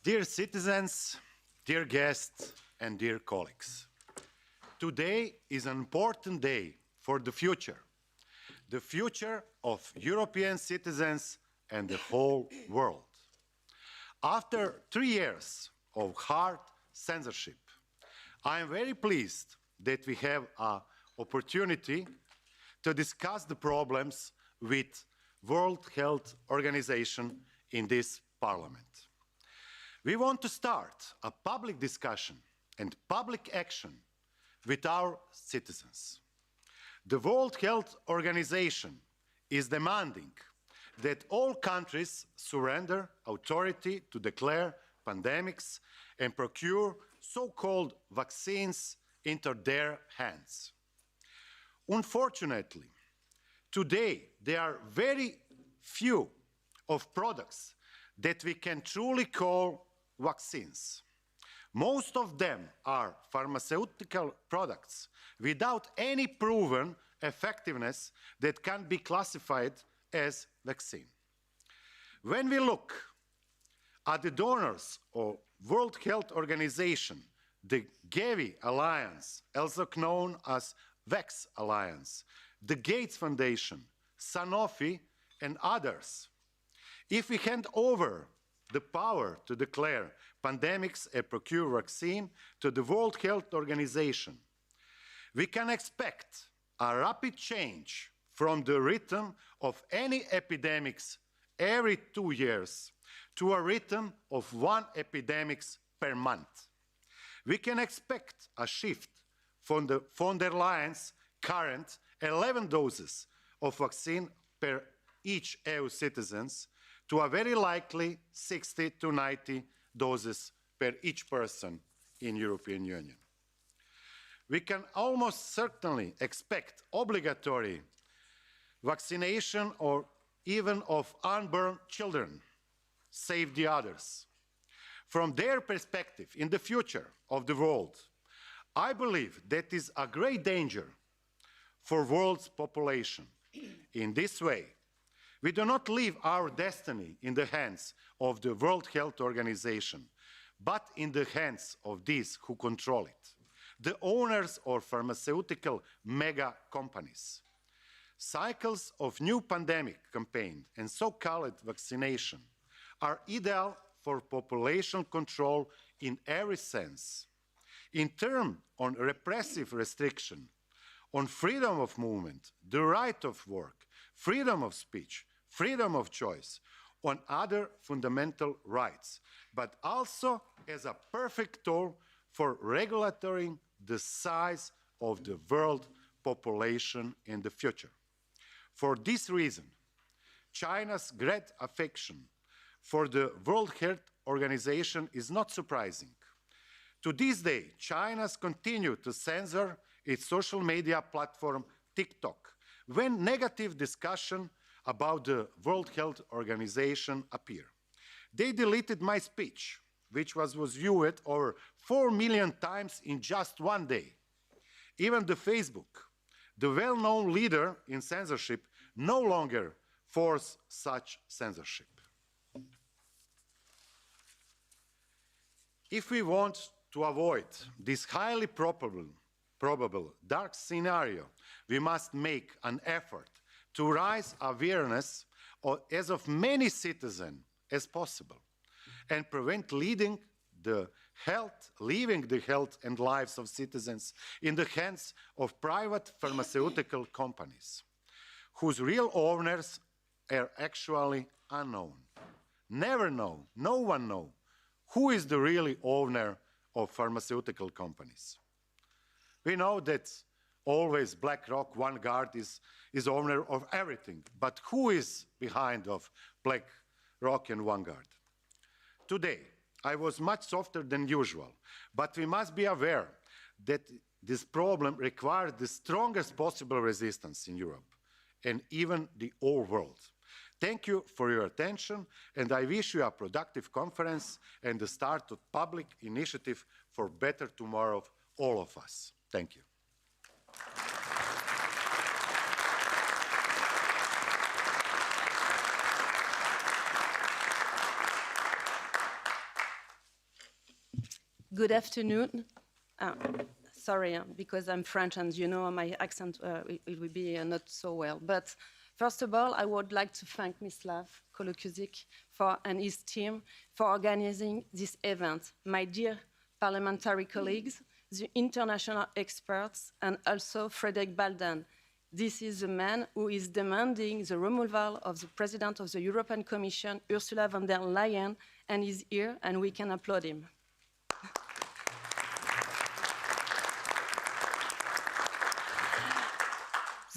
Dear citizens, dear guests, and dear colleagues, today is an important day for the future of European citizens and the whole world. After 3 years of hard censorship, I am very pleased that we have an opportunity to discuss the problems with World Health Organization in this Parliament. We want to start a public discussion and public action with our citizens. The World Health Organization is demanding that all countries surrender authority to declare pandemics and procure so-called vaccines into their hands. Unfortunately, today there are very few of products that we can truly call vaccines. Most of them are pharmaceutical products without any proven effectiveness that can be classified as vaccine. When we look at the donors of World Health Organization, the Gavi Alliance, also known as VAX Alliance, the Gates Foundation, Sanofi, and others, if we hand over the power to declare pandemics and procure vaccine to the World Health Organization, we can expect a rapid change from the rhythm of any epidemics every 2 years to a rhythm of 1 epidemic per month. We can expect a shift from the von der Leyen's current 11 doses of vaccine per each EU citizens to a very likely 60 to 90 doses per each person in European Union. We can almost certainly expect obligatory vaccination or even of unborn children, save the others. From their perspective in the future of the world, I believe that is a great danger for the world's population. In this way, we do not leave our destiny in the hands of the World Health Organization, but in the hands of these who control it, the owners of pharmaceutical mega companies. Cycles of new pandemic campaign and so-called vaccination are ideal for population control in every sense. In terms on repressive restriction, on freedom of movement, the right of work, freedom of speech, freedom of choice, on other fundamental rights, but also as a perfect tool for regulating the size of the world population in the future. For this reason, China's great affection for the World Health Organization is not surprising. To this day, China continues to censor its social media platform TikTok when negative discussion about the World Health Organization appear. They deleted my speech, which was viewed over 4 million times in just 1 day. Even the Facebook, the well-known leader in censorship, no longer force such censorship. If we want to avoid this highly probable dark scenario, we must make an effort to raise awareness as of many citizens as possible and prevent leaving the health and lives of citizens in the hands of private pharmaceutical companies, whose real owners are actually unknown. No one knows who is the really owner of pharmaceutical companies. We know that always BlackRock, Vanguard is owner of everything, but who is behind of BlackRock and Vanguard? Today, I was much softer than usual, but we must be aware that this problem requires the strongest possible resistance in Europe and even the whole world. Thank you for your attention, and I wish you a productive conference and the start of public initiative for better tomorrow of all of us. Thank you. Good afternoon. Sorry, because I'm French and you know my accent it will be not so well. But first of all, I would like to thank Mislav Kolokuzik and his team for organizing this event. My dear parliamentary colleagues, the international experts, and also Frederic Baldan. This is the man who is demanding the removal of the President of the European Commission, Ursula von der Leyen, and is here, and we can applaud him.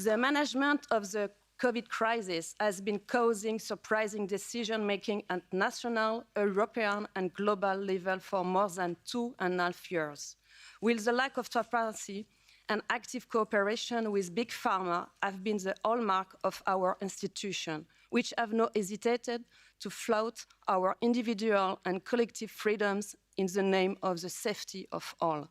The management of the COVID crisis has been causing surprising decision-making at national, European, and global level for more than 2.5 years. With the lack of transparency and active cooperation with Big Pharma have been the hallmark of our institution, which have not hesitated to flout our individual and collective freedoms in the name of the safety of all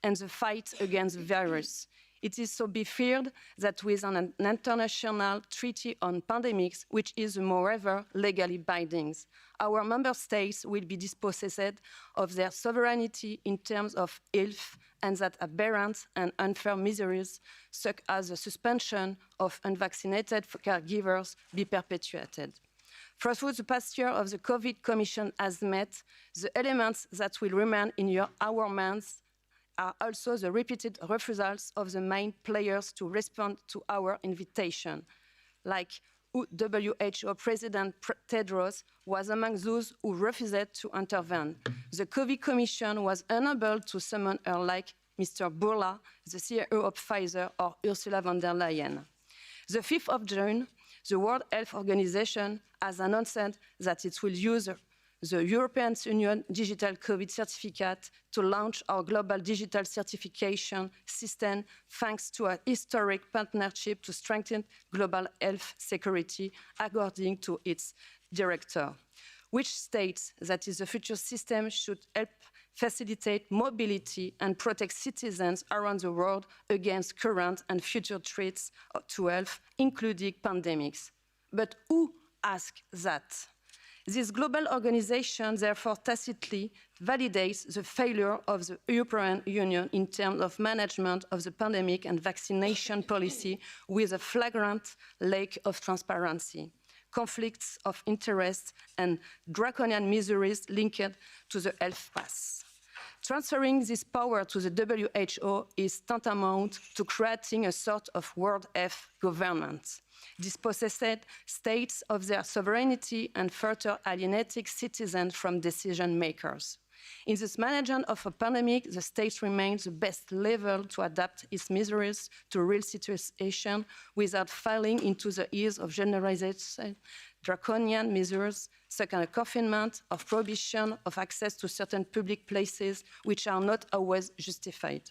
and the fight against the virus. It is to be feared that with an international treaty on pandemics, which is moreover legally binding, our member states will be dispossessed of their sovereignty in terms of health, and that aberrant and unfair measures, such as the suspension of unvaccinated caregivers, be perpetuated. Throughout the past year of the COVID Commission has met, the elements that will remain in our minds are also the repeated refusals of the main players to respond to our invitation, like WHO President Tedros was among those who refused to intervene. The COVID Commission was unable to summon her, like Mr. Bourla, the CEO of Pfizer, or Ursula von der Leyen. The 5th of June, the World Health Organization has announced that it will use the European Union Digital COVID Certificate to launch our global digital certification system thanks to a historic partnership to strengthen global health security, according to its director, which states that the future system should help facilitate mobility and protect citizens around the world against current and future threats to health, including pandemics. But who asks that? This global organization therefore tacitly validates the failure of the European Union in terms of management of the pandemic and vaccination policy with a flagrant lack of transparency, conflicts of interest, and draconian measures linked to the health pass. Transferring this power to the WHO is tantamount to creating a sort of world health government, dispossessed states of their sovereignty and further alienating citizens from decision makers. In this management of a pandemic, the state remains the best level to adapt its measures to real situation without falling into the ease of generalized draconian measures, such as confinement, of prohibition of access to certain public places, which are not always justified.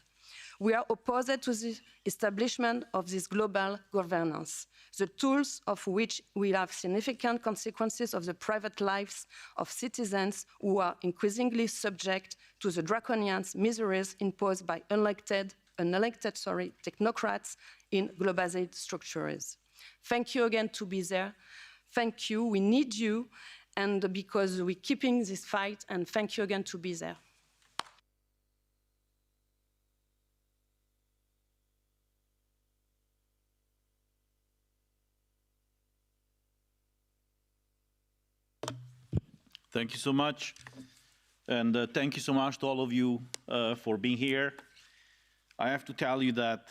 We are opposed to the establishment of this global governance, the tools of which will have significant consequences of the private lives of citizens who are increasingly subject to the draconian measures imposed by unelected technocrats in globalized structures. Thank you again to be there. Thank you, we need you, and because we're keeping this fight, and thank you again to be there. Thank you so much. And thank you so much to all of you for being here. I have to tell you that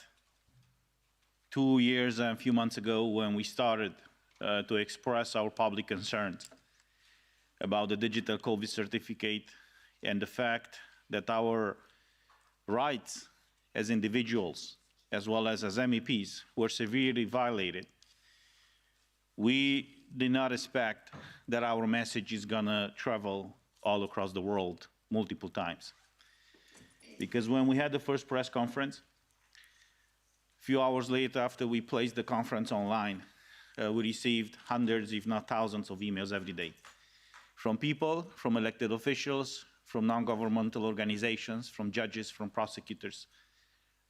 2 years and a few months ago, when we started to express our public concerns about the digital COVID certificate and the fact that our rights as individuals, as well as MEPs, were severely violated, we did not expect that our message is gonna travel all across the world multiple times. Because when we had the first press conference, a few hours later after we placed the conference online, we received hundreds, if not thousands, of emails every day from people, from elected officials, from non-governmental organizations, from judges, from prosecutors,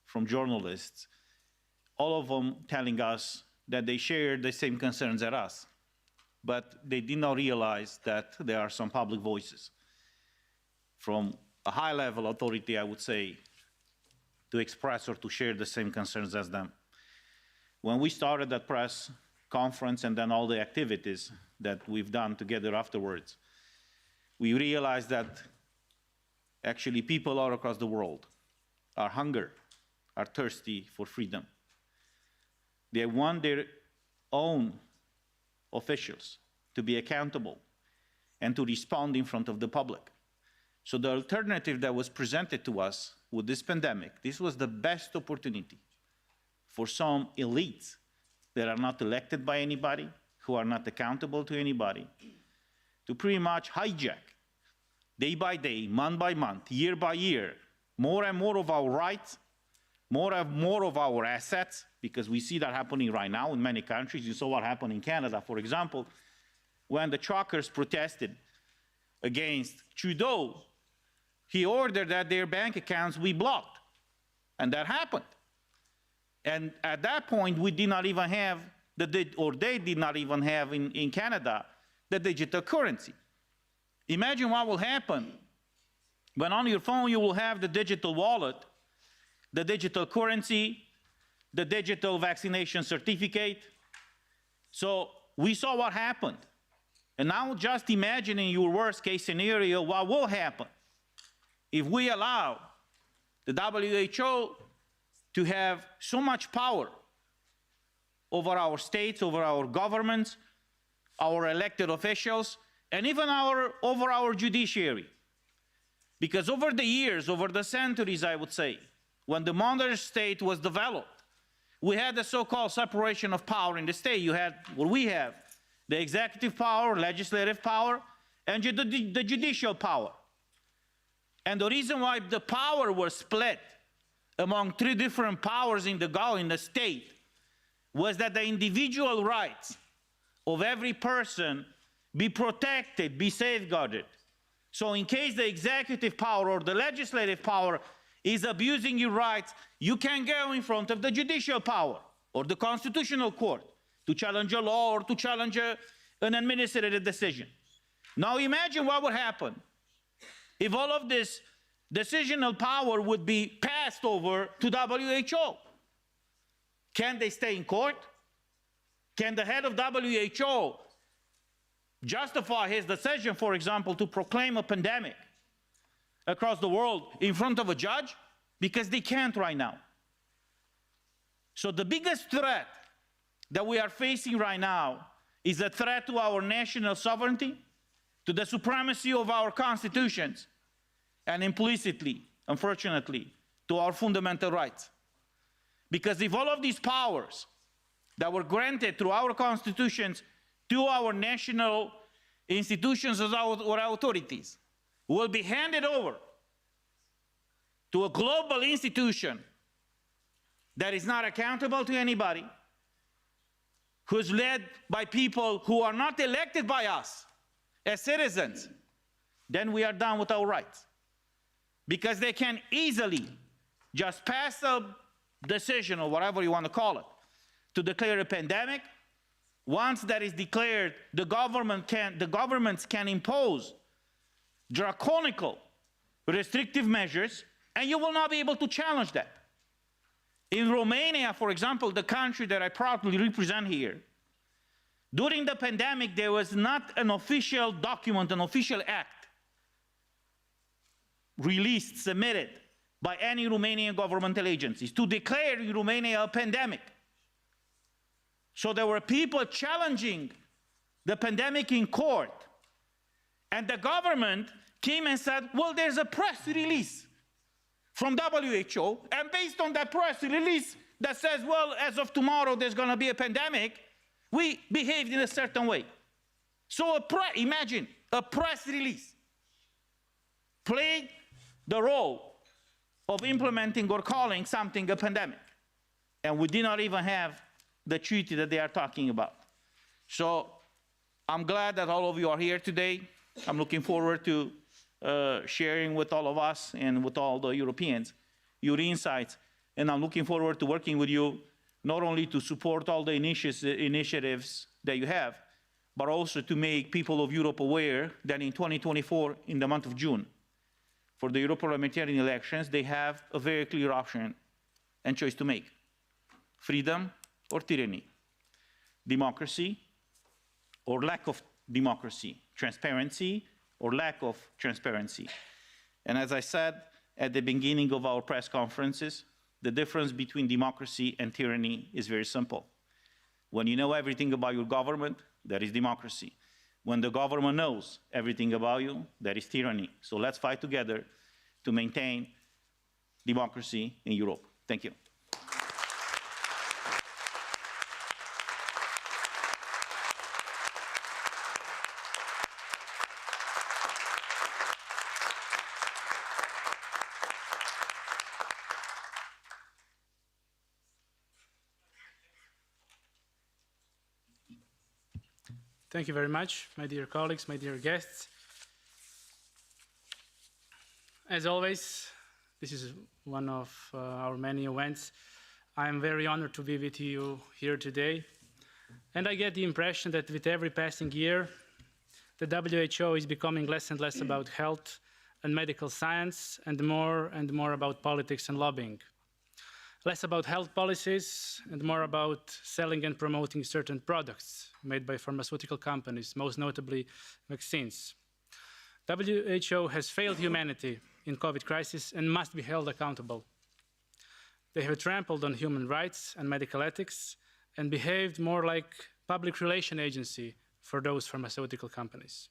from journalists, all of them telling us that they shared the same concerns as us, but they did not realize that there are some public voices from a high-level authority, I would say, to express or to share the same concerns as them. When we started that press conference and then all the activities that we've done together afterwards, we realized that actually people all across the world are hungry, are thirsty for freedom. They want their own officials to be accountable and to respond in front of the public. So the alternative that was presented to us with this pandemic, this was the best opportunity for some elites that are not elected by anybody, who are not accountable to anybody, to pretty much hijack, day by day, month by month, year by year, more and more of our rights, more and more of our assets, because we see that happening right now in many countries. You saw what happened in Canada, for example, when the truckers protested against Trudeau. He ordered that their bank accounts be blocked, and that happened. And at that point, we did not even have, they did not even have in Canada, the digital currency. Imagine what will happen when on your phone you will have the digital wallet, the digital currency, the digital vaccination certificate. So we saw what happened. And now just imagine in your worst case scenario what will happen if we allow the WHO to have so much power over our states, over our governments, our elected officials, and even over our judiciary. Because over the years, over the centuries, I would say, when the modern state was developed, we had the so-called separation of power in the state. You had what we have, the executive power, legislative power, and the judicial power. And the reason why the power was split among three different powers in the state was that the individual rights of every person be protected, be safeguarded. So in case the executive power or the legislative power is abusing your rights, you can go in front of the judicial power or the constitutional court to challenge a law or to challenge an administrative decision. Now imagine what would happen if all of this decisional power would be passed over to WHO. Can they stay in court? Can the head of WHO justify his decision, for example, to proclaim a pandemic across the world in front of a judge? Because they can't right now. So the biggest threat that we are facing right now is a threat to our national sovereignty, to the supremacy of our constitutions, and implicitly, unfortunately, to our fundamental rights. Because if all of these powers that were granted through our constitutions to our national institutions or authorities will be handed over to a global institution that is not accountable to anybody, who's led by people who are not elected by us as citizens, then we are done with our rights. Because they can easily just pass a decision, or whatever you want to call it, to declare a pandemic. Once that is declared, the governments can impose draconian, restrictive measures, and you will not be able to challenge that. In Romania, for example, the country that I proudly represent here, during the pandemic, there was not an official document, an official act released, submitted by any Romanian governmental agencies to declare in Romania a pandemic. So there were people challenging the pandemic in court, and the government came and said, well, there's a press release from WHO, and based on that press release that says, well, as of tomorrow there's going to be a pandemic, we behaved in a certain way. So imagine a press release played the role of implementing or calling something a pandemic. And we did not even have the treaty that they are talking about. So I'm glad that all of you are here today. I'm looking forward to sharing with all of us and with all the Europeans your insights. And I'm looking forward to working with you, not only to support all the initiatives that you have, but also to make people of Europe aware that in 2024, in the month of June, for the Euro parliamentarian elections, they have a very clear option and choice to make: freedom or tyranny, democracy or lack of democracy, transparency or lack of transparency. And as I said at the beginning of our press conferences, the difference between democracy and tyranny is very simple. When you know everything about your government, that is democracy. When the government knows everything about you, that is tyranny. So let's fight together to maintain democracy in Europe. Thank you. Thank you very much, my dear colleagues, my dear guests. As always, this is one of our many events. I am very honored to be with you here today. And I get the impression that with every passing year, the WHO is becoming less and less about health and medical science and more about politics and lobbying. Less about health policies and more about selling and promoting certain products made by pharmaceutical companies, most notably vaccines. WHO has failed humanity in COVID crisis and must be held accountable. They have trampled on human rights and medical ethics and behaved more like public relation agency for those pharmaceutical companies.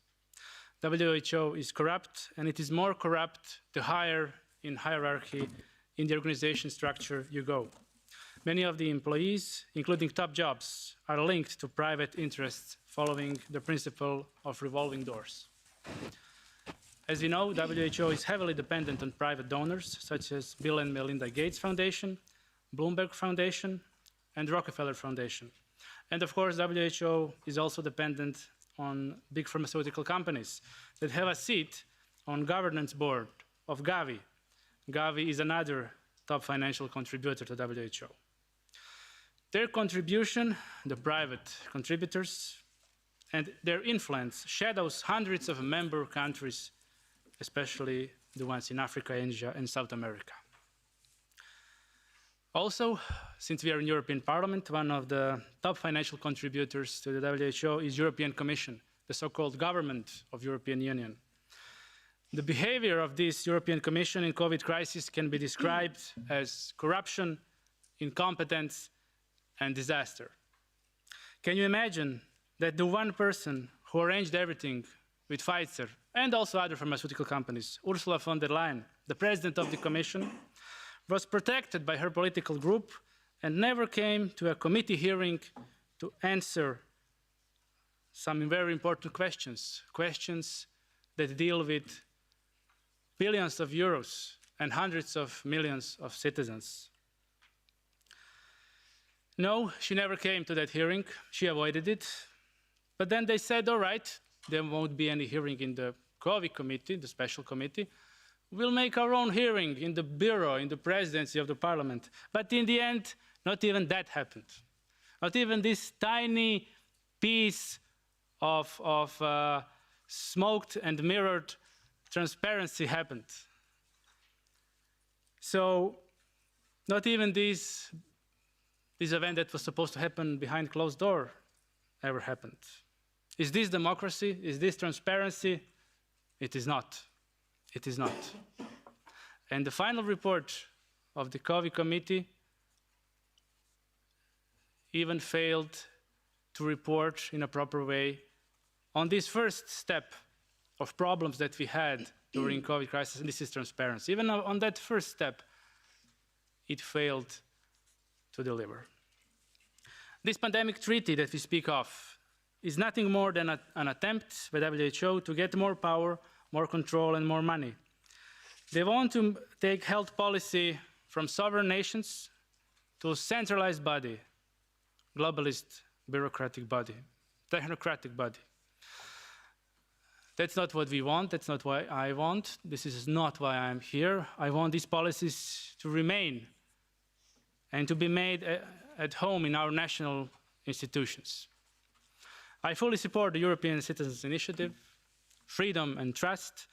WHO is corrupt, and it is more corrupt the higher in hierarchy in the organization structure you go. Many of the employees, including top jobs, are linked to private interests following the principle of revolving doors. As you know, WHO is heavily dependent on private donors, such as Bill and Melinda Gates Foundation, Bloomberg Foundation, and Rockefeller Foundation. And of course, WHO is also dependent on big pharmaceutical companies that have a seat on governance board of Gavi. Gavi is another top financial contributor to WHO. Their contribution, the private contributors, and their influence shadows hundreds of member countries, especially the ones in Africa, Asia, and South America. Also, since we are in European Parliament, one of the top financial contributors to the WHO is European Commission, the so-called government of European Union. The behavior of this European Commission in COVID crisis can be described as corruption, incompetence, and disaster. Can you imagine that the one person who arranged everything with Pfizer and also other pharmaceutical companies, Ursula von der Leyen, the president of the Commission, was protected by her political group and never came to a committee hearing to answer some very important questions, questions that deal with billions of euros and hundreds of millions of citizens. No, she never came to that hearing. She avoided it. But then they said, all right, there won't be any hearing in the COVID committee, the special committee. We'll make our own hearing in the bureau, in the presidency of the parliament. But in the end, not even that happened. Not even this tiny piece of smoked and mirrored transparency happened. So not even this event that was supposed to happen behind closed door ever happened. Is this democracy? Is this transparency? It is not. It is not. And the final report of the COVID committee even failed to report in a proper way on this first step of problems that we had during COVID crisis, and this is transparency. Even on that first step, it failed to deliver. This pandemic treaty that we speak of is nothing more than an attempt by WHO to get more power, more control, and more money. They want to take health policy from sovereign nations to a centralized body, globalist, bureaucratic body, technocratic body. That's not what we want. That's not what I want. This is not why I'm here. I want these policies to remain and to be made at home in our national institutions. I fully support the European Citizens Initiative, freedom and trust.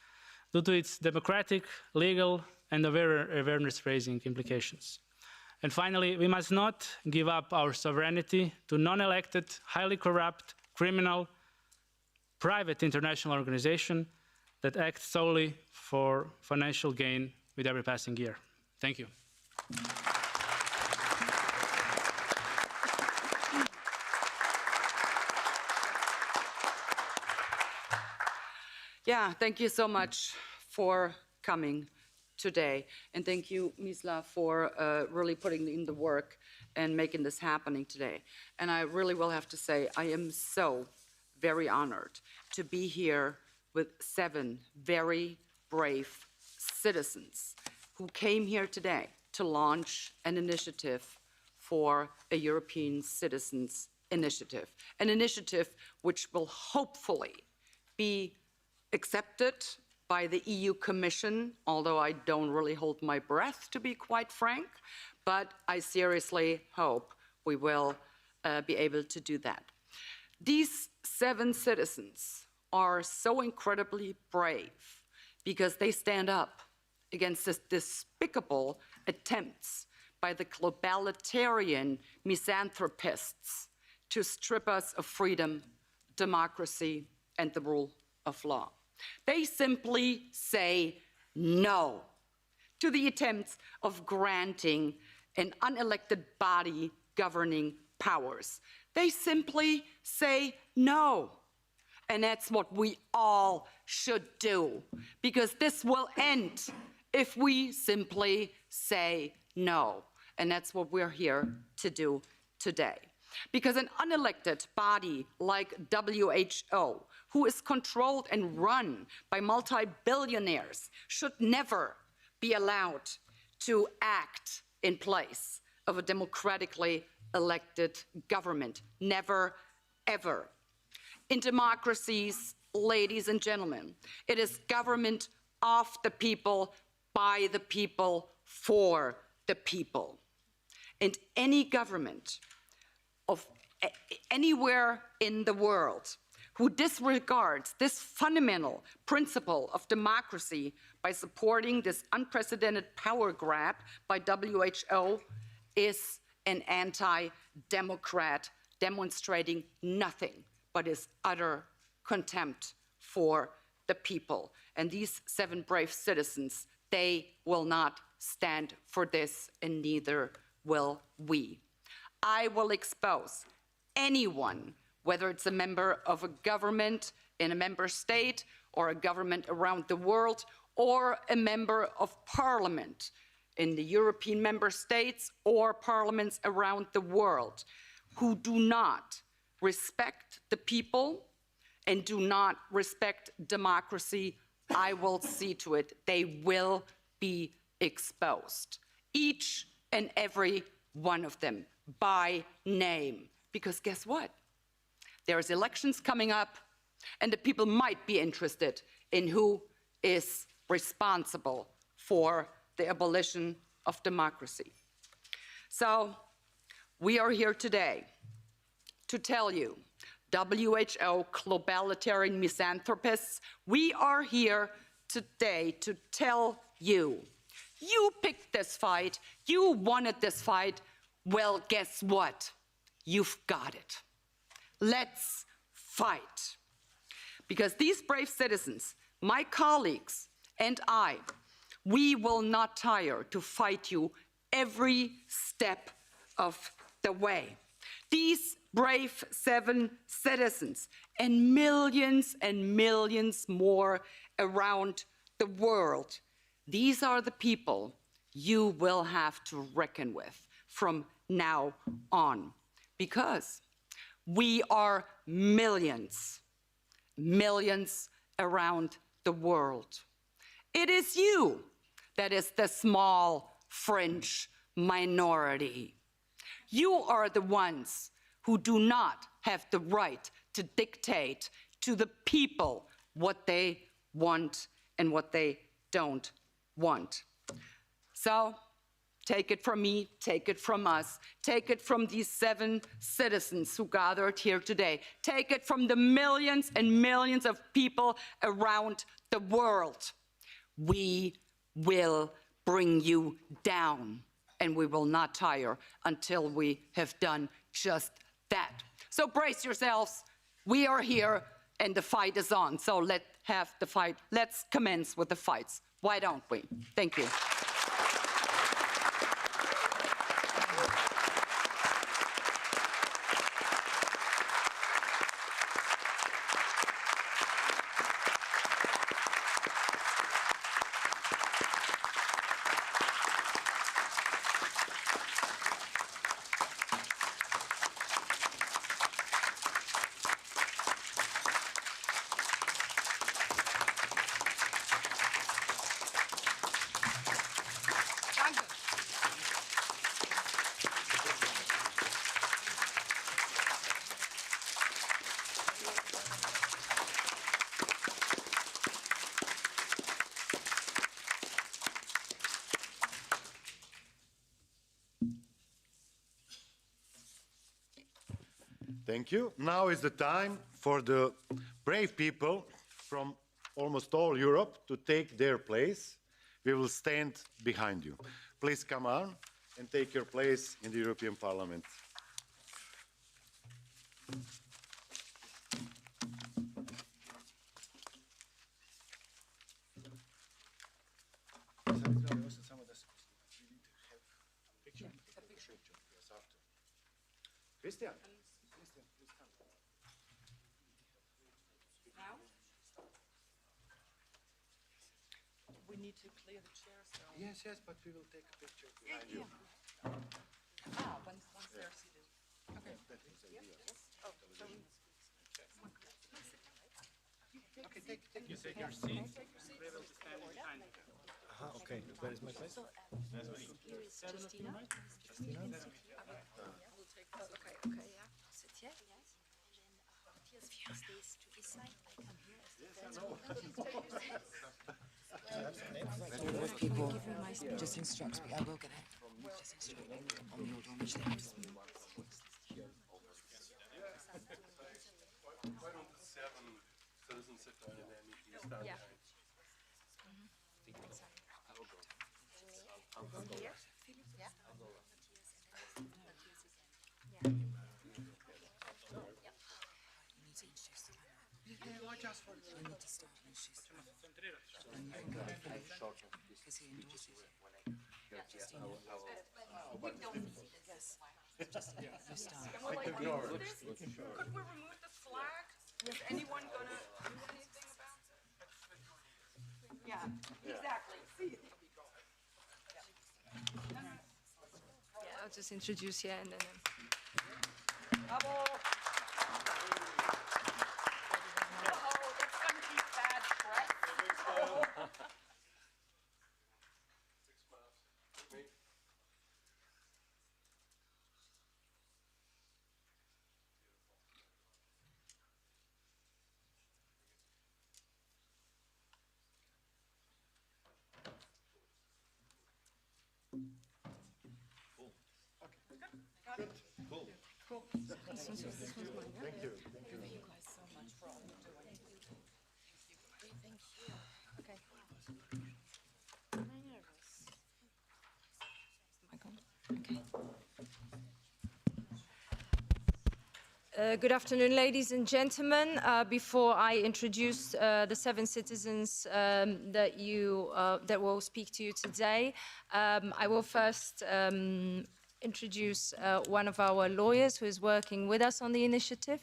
due to its democratic, legal, and awareness-raising implications. And finally, we must not give up our sovereignty to non-elected, highly corrupt, criminal, private international organization that acts solely for financial gain with every passing year. Thank you. Yeah, thank you so much for coming today. And thank you, Misla, for really putting in the work and making this happening today. And I really will have to say, I am so very honored to be here with 7 very brave citizens who came here today to launch an initiative for a European Citizens Initiative, an initiative which will hopefully be accepted by the EU Commission, although I don't really hold my breath, to be quite frank, but I seriously hope we will be able to do that. These 7 citizens are so incredibly brave because they stand up against this despicable attempts by the globalitarian misanthropists to strip us of freedom, democracy, and the rule of law. They simply say no to the attempts of granting an unelected body governing powers. They simply say no. And that's what we all should do, because this will end if we simply say no. And that's what we're here to do today. Because an unelected body like WHO, who is controlled and run by multi-billionaires, should never be allowed to act in place of a democratically elected government. Never, ever. In democracies, ladies and gentlemen, it is government of the people, by the people, for the people. And any government of anywhere in the world who disregards this fundamental principle of democracy by supporting this unprecedented power grab by WHO is an anti-democrat demonstrating nothing but his utter contempt for the people. And these 7 brave citizens, they will not stand for this, and neither will we. I will expose anyone, whether it's a member of a government in a member state or a government around the world, or a member of parliament in the European member states or parliaments around the world, who do not respect the people and do not respect democracy. I will see to it they will be exposed. Each and every one of them, by name. Because guess what? There's elections coming up, and the people might be interested in who is responsible for the abolition of democracy. So we are here today to tell you, WHO globalitarian misanthropists, we are here today to tell you, you picked this fight, you wanted this fight, well, guess what? You've got it. Let's fight. Because these brave citizens, my colleagues and I, we will not tire to fight you every step of the way. These brave 7 citizens and millions more around the world, these are the people you will have to reckon with from now on. Because we are millions around the world. It is you that is the small fringe minority. You are the ones who do not have the right to dictate to the people what they want and what they don't want. So take it from me, take it from us, take it from these 7 citizens who gathered here today. Take it from the millions and millions of people around the world. we will bring you down, and we will not tire until we have done just that. So brace yourselves. We are here, and the fight is on. So let's have the fight. Let's commence with the fights. Why don't we? Thank you. Thank you. Now is the time for the brave people from almost all Europe to take their place. We will stand behind you. Please come on and take your place in the European Parliament. Christian. We need to clear the chairs. Yes, yes, but we will take a picture behind you. Once they're seated. Okay. Okay, take You take your seat. They will be standing behind you. Okay, where is my place? Here is Justina. Okay, yeah. Sit here, yes. And then Matthias stays to his side. I come here as the If people just instruct me, I will get it. Just instruct me on the order in which they have to speak. Why don't the 7 citizens sit down and then you start? Yeah. You need to introduce the camera. You need to start and introduce the camera. And you can go because he endorses you. Justina. Yes. Justina, you start. Could we remove the flag? Is anyone gonna do anything about it? Yeah, exactly. See. Yeah, I'll just introduce you and then. Bravo. Oh, that's gonna be bad press. Good afternoon, ladies and gentlemen. Before I introduce the 7 citizens that will speak to you today, I will first introduce one of our lawyers who is working with us on the initiative,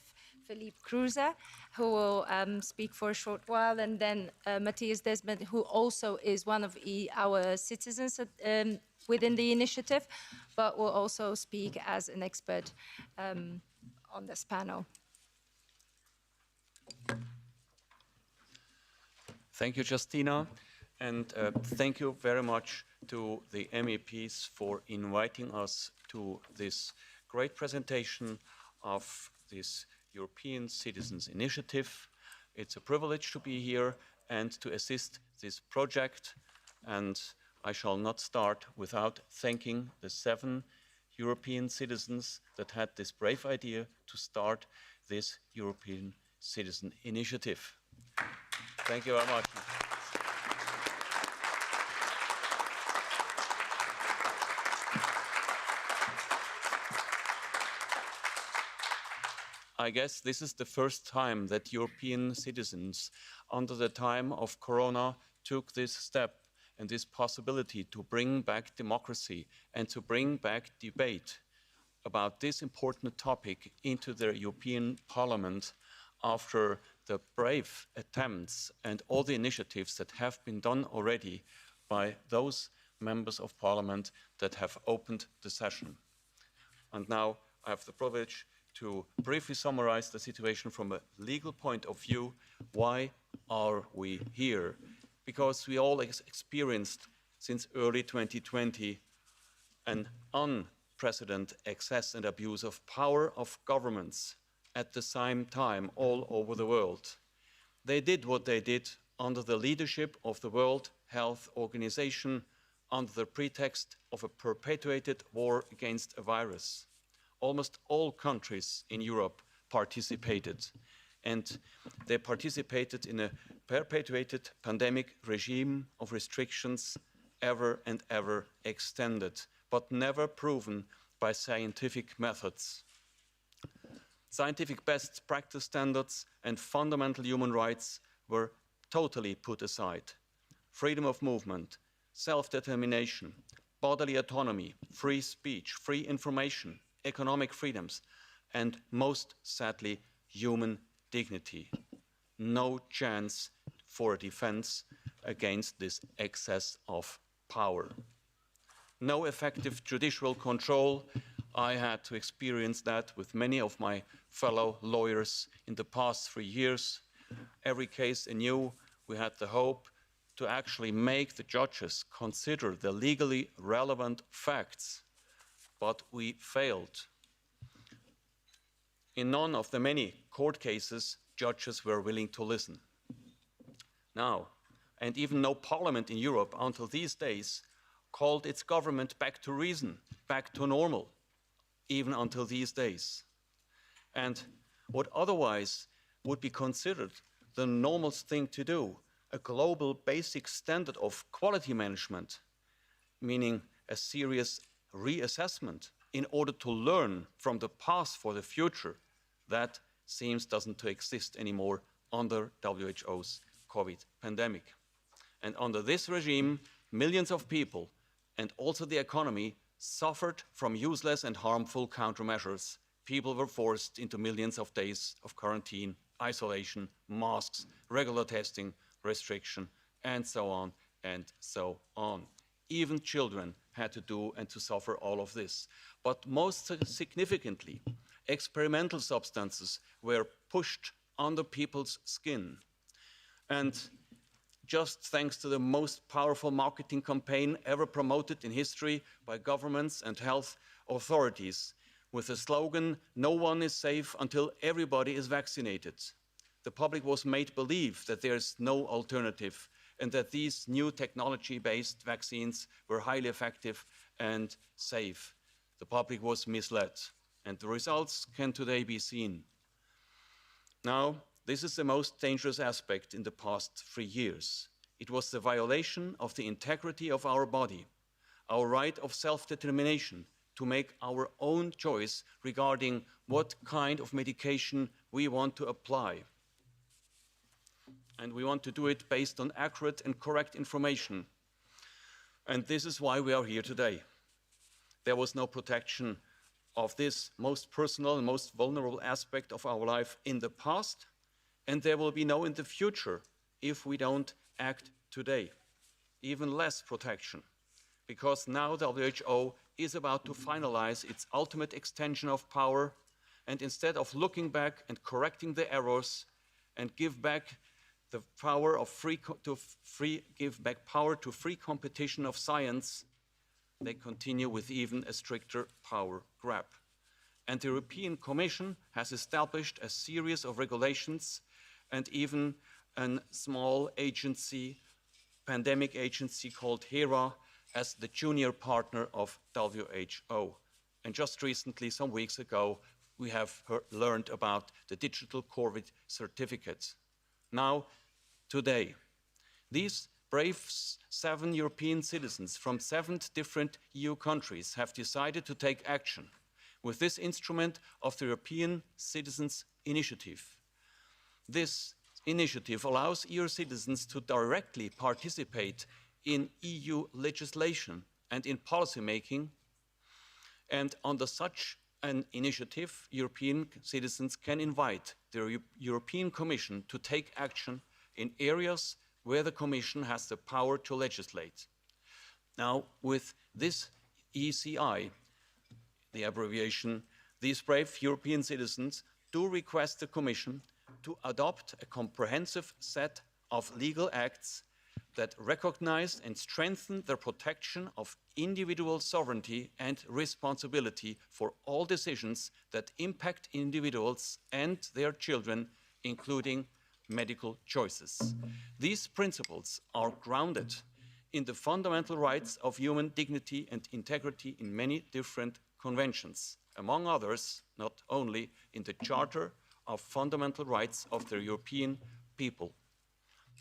Philippe Kruse, who will speak for a short while, and then Matthias Desmet, who also is one of our citizens within the initiative, but will also speak as an expert on this panel. Thank you, Justina, and thank you very much to the MEPs for inviting us to this great presentation of this European Citizens Initiative. It's a privilege to be here and to assist this project, and I shall not start without thanking the 7 European citizens that had this brave idea to start this European Citizen Initiative. Thank you very much. I guess this is the first time that European citizens, under the time of Corona, took this step and this possibility to bring back democracy and to bring back debate about this important topic into the European Parliament after the brave attempts and all the initiatives that have been done already by those members of Parliament that have opened the session. And now I have the privilege to briefly summarize the situation from a legal point of view. Why are we here? Because we all experienced since early 2020 an unprecedented excess and abuse of power of governments at the same time all over the world. They did what they did under the leadership of the World Health Organization under the pretext of a perpetuated war against a virus. Almost all countries in Europe participated, and they participated in a perpetuated pandemic regime of restrictions ever and ever extended, but never proven by scientific methods. Scientific best practice standards and fundamental human rights were totally put aside. Freedom of movement, self-determination, bodily autonomy, free speech, free information, economic freedoms, and most sadly, human dignity. No chance for a defense against this excess of power. No effective judicial control. I had to experience that with many of my fellow lawyers in the past 3 years. Every case anew, we had the hope to actually make the judges consider the legally relevant facts, but we failed. In none of the many court cases, judges were willing to listen. Now, and even no parliament in Europe until these days called its government back to reason, back to normal, even until these days. And what otherwise would be considered the normal thing to do, a global basic standard of quality management, meaning a serious reassessment in order to learn from the past for the future, that seems doesn't to exist anymore under WHO's COVID pandemic. And under this regime, millions of people and also the economy suffered from useless and harmful countermeasures. People were forced into millions of days of quarantine, isolation, masks, regular testing, restriction, and so on and so on. Even children had to do and to suffer all of this. But most significantly, experimental substances were pushed under people's skin. And just thanks to the most powerful marketing campaign ever promoted in history by governments and health authorities, with the slogan, "No one is safe until everybody is vaccinated," the public was made believe that there is no alternative and that these new technology-based vaccines were highly effective and safe. The public was misled, and the results can today be seen. Now, this is the most dangerous aspect in the past 3 years. It was the violation of the integrity of our body, our right of self-determination to make our own choice regarding what kind of medication we want to apply. And we want to do it based on accurate and correct information. And this is why we are here today. There was no protection of this most personal and most vulnerable aspect of our life in the past, and there will be no in the future if we don't act today. Even less protection, because now the WHO is about to finalize its ultimate extension of power, and instead of looking back and correcting the errors and give back the power of free competition of science, they continue with even a stricter power grab. And the European Commission has established a series of regulations and even a small agency, pandemic agency called HERA, as the junior partner of WHO. And just recently, some weeks ago, we have learned about the digital COVID certificates. Now, today, these brave 7 European citizens from 7 different EU countries have decided to take action with this instrument of the European Citizens' Initiative. This initiative allows EU citizens to directly participate in EU legislation and in policy making, and under such an initiative, European citizens can invite the European Commission to take action in areas where the Commission has the power to legislate. Now, with this ECI, the abbreviation, these brave European citizens do request the Commission to adopt a comprehensive set of legal acts that recognize and strengthen the protection of individual sovereignty and responsibility for all decisions that impact individuals and their children, including medical choices. These principles are grounded in the fundamental rights of human dignity and integrity in many different conventions, among others, not only in the Charter of Fundamental Rights of the European People.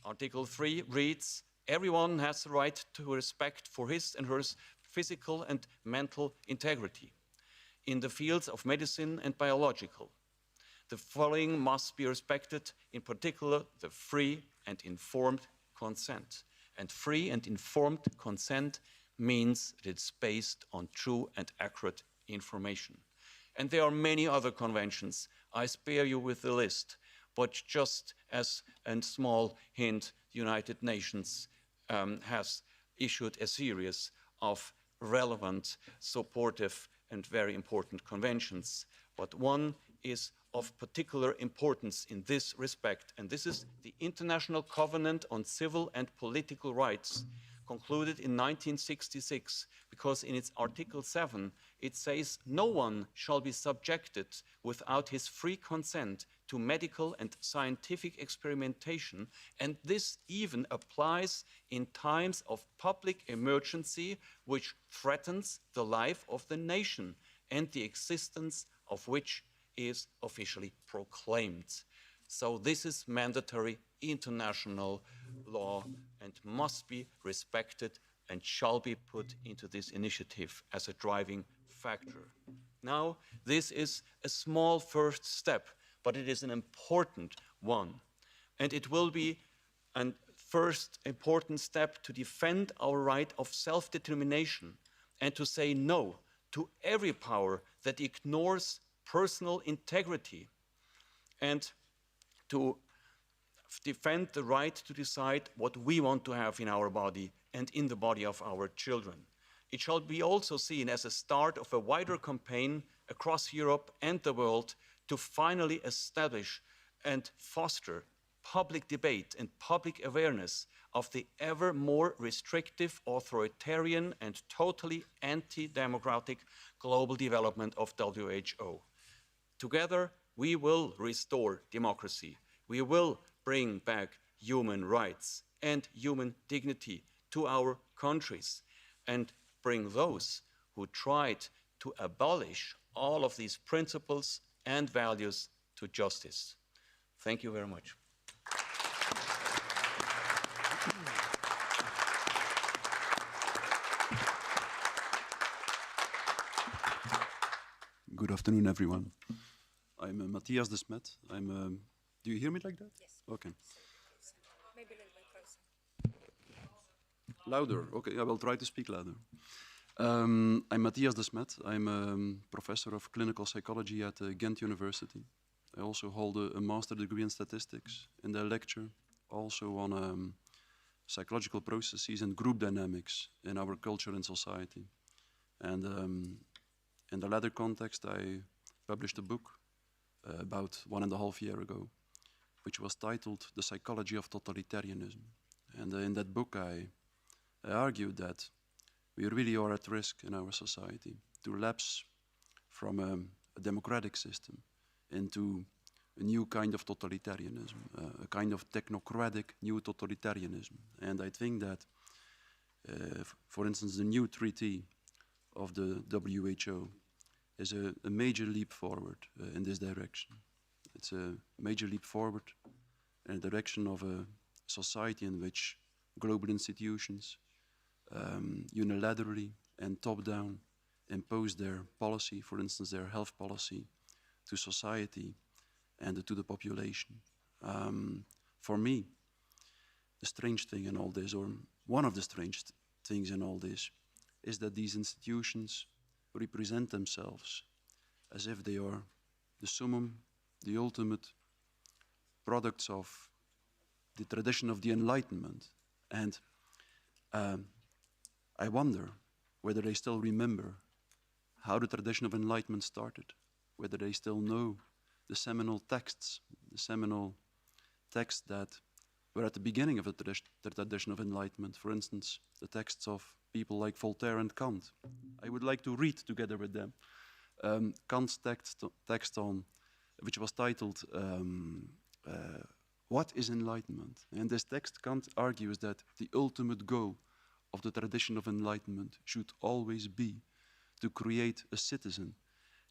Article 3 reads, everyone has the right to respect for his and hers physical and mental integrity in the fields of medicine and biological. The following must be respected, in particular, the free and informed consent. And free and informed consent means that it's based on true and accurate information. And there are many other conventions. I spare you with the list, but just as a small hint, the United Nations has issued a series of relevant, supportive, and very important conventions. But one is of particular importance in this respect, and this is the International Covenant on Civil and Political Rights, concluded in 1966, because in its Article 7, it says no one shall be subjected without his free consent to medical and scientific experimentation, and this even applies in times of public emergency which threatens the life of the nation and the existence of which is officially proclaimed. So this is mandatory international law and must be respected and shall be put into this initiative as a driving factor. Now, this is a small first step, but it is an important one. And it will be a first important step to defend our right of self-determination and to say no to every power that ignores personal integrity, and to defend the right to decide what we want to have in our body and in the body of our children. It shall be also seen as a start of a wider campaign across Europe and the world to finally establish and foster public debate and public awareness of the ever more restrictive, authoritarian, and totally anti-democratic global development of WHO. Together, we will restore democracy. We will bring back human rights and human dignity to our countries and bring those who tried to abolish all of these principles and values to justice. Thank you very much. Good afternoon, everyone. I'm Matthias de Smet. Do you hear me like that? Yes. Okay. Maybe a little bit closer. Louder. Okay, I will try to speak louder. I'm Matthias de Smet. I'm a professor of clinical psychology at Ghent University. I also hold a master degree in statistics, and I lecture also on psychological processes and group dynamics in our culture and society. And in the latter context, I published a book about 1.5 years ago, which was titled The Psychology of Totalitarianism. And in that book, I argued that we really are at risk in our society to lapse from a democratic system into a new kind of totalitarianism, a kind of technocratic new totalitarianism. And I think that, for instance, the new treaty of the WHO is a major leap forward in this direction. It's a major leap forward in the direction of a society in which global institutions unilaterally and top-down impose their policy, for instance, their health policy, to society and to the population. For me, the strange thing in all this, or one of the strange things in all this, is that these institutions represent themselves as if they are the summum, the ultimate products of the tradition of the Enlightenment. And I wonder whether they still remember how the tradition of Enlightenment started, whether they still know the seminal texts that were at the beginning of the tradition of Enlightenment. For instance, the texts of people like Voltaire and Kant. I would like to read together with them Kant's text on, which was titled What is Enlightenment? In this text, Kant argues that the ultimate goal of the tradition of Enlightenment should always be to create a citizen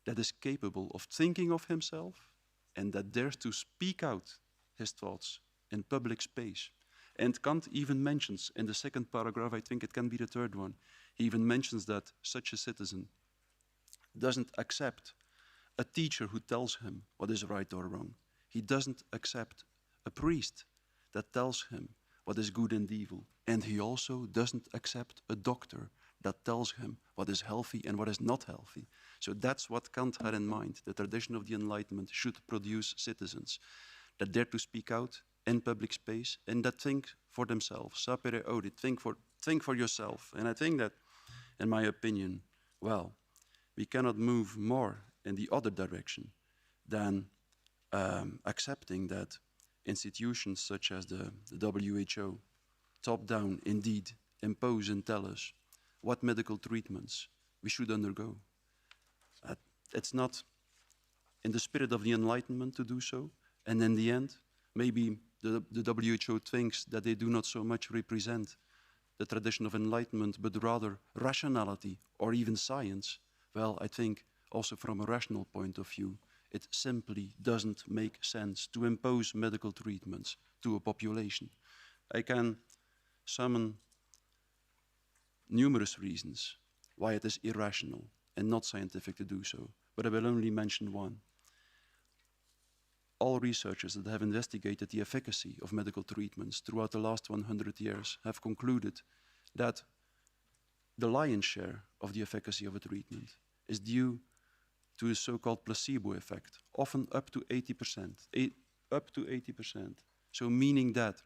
that is capable of thinking of himself and that dares to speak out his thoughts in public space. And Kant even mentions in the second paragraph, I think it can be the third one, he even mentions that such a citizen doesn't accept a teacher who tells him what is right or wrong. He doesn't accept a priest that tells him what is good and evil. And he also doesn't accept a doctor that tells him what is healthy and what is not healthy. So that's what Kant had in mind. The tradition of the Enlightenment should produce citizens that dare to speak out in public space and that think for themselves. Sapere audet, think for yourself. And I think that, in my opinion, well, we cannot move more in the other direction than accepting that institutions such as the WHO, top-down, indeed, impose and tell us what medical treatments we should undergo. It's not in the spirit of the Enlightenment to do so, and in the end, maybe the WHO thinks that they do not so much represent the tradition of Enlightenment, but rather rationality or even science. Well, I think also from a rational point of view, it simply doesn't make sense to impose medical treatments to a population. I can summon numerous reasons why it is irrational and not scientific to do so, but I will only mention one. All researchers that have investigated the efficacy of medical treatments throughout the last 100 years have concluded that the lion's share of the efficacy of a treatment is due to the so-called placebo effect, often up to 80%. So meaning that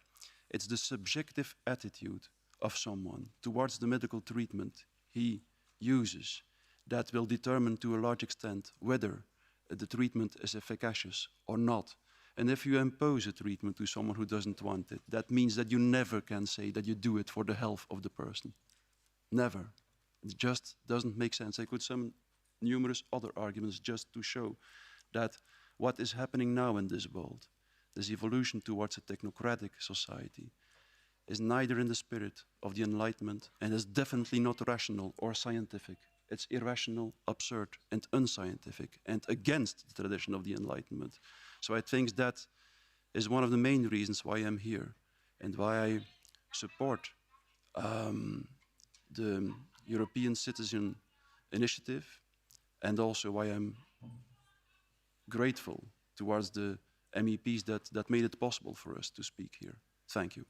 it's the subjective attitude of someone towards the medical treatment he uses that will determine to a large extent whether the treatment is efficacious or not. And if you impose a treatment to someone who doesn't want it, that means that you never can say that you do it for the health of the person. Never. It just doesn't make sense. I could summon numerous other arguments just to show that what is happening now in this world, this evolution towards a technocratic society, is neither in the spirit of the Enlightenment and is definitely not rational or scientific. It's irrational, absurd, and unscientific, and against the tradition of the Enlightenment. So I think that is one of the main reasons why I'm here and why I support the European Citizen Initiative, and also why I'm grateful towards the MEPs that made it possible for us to speak here. Thank you.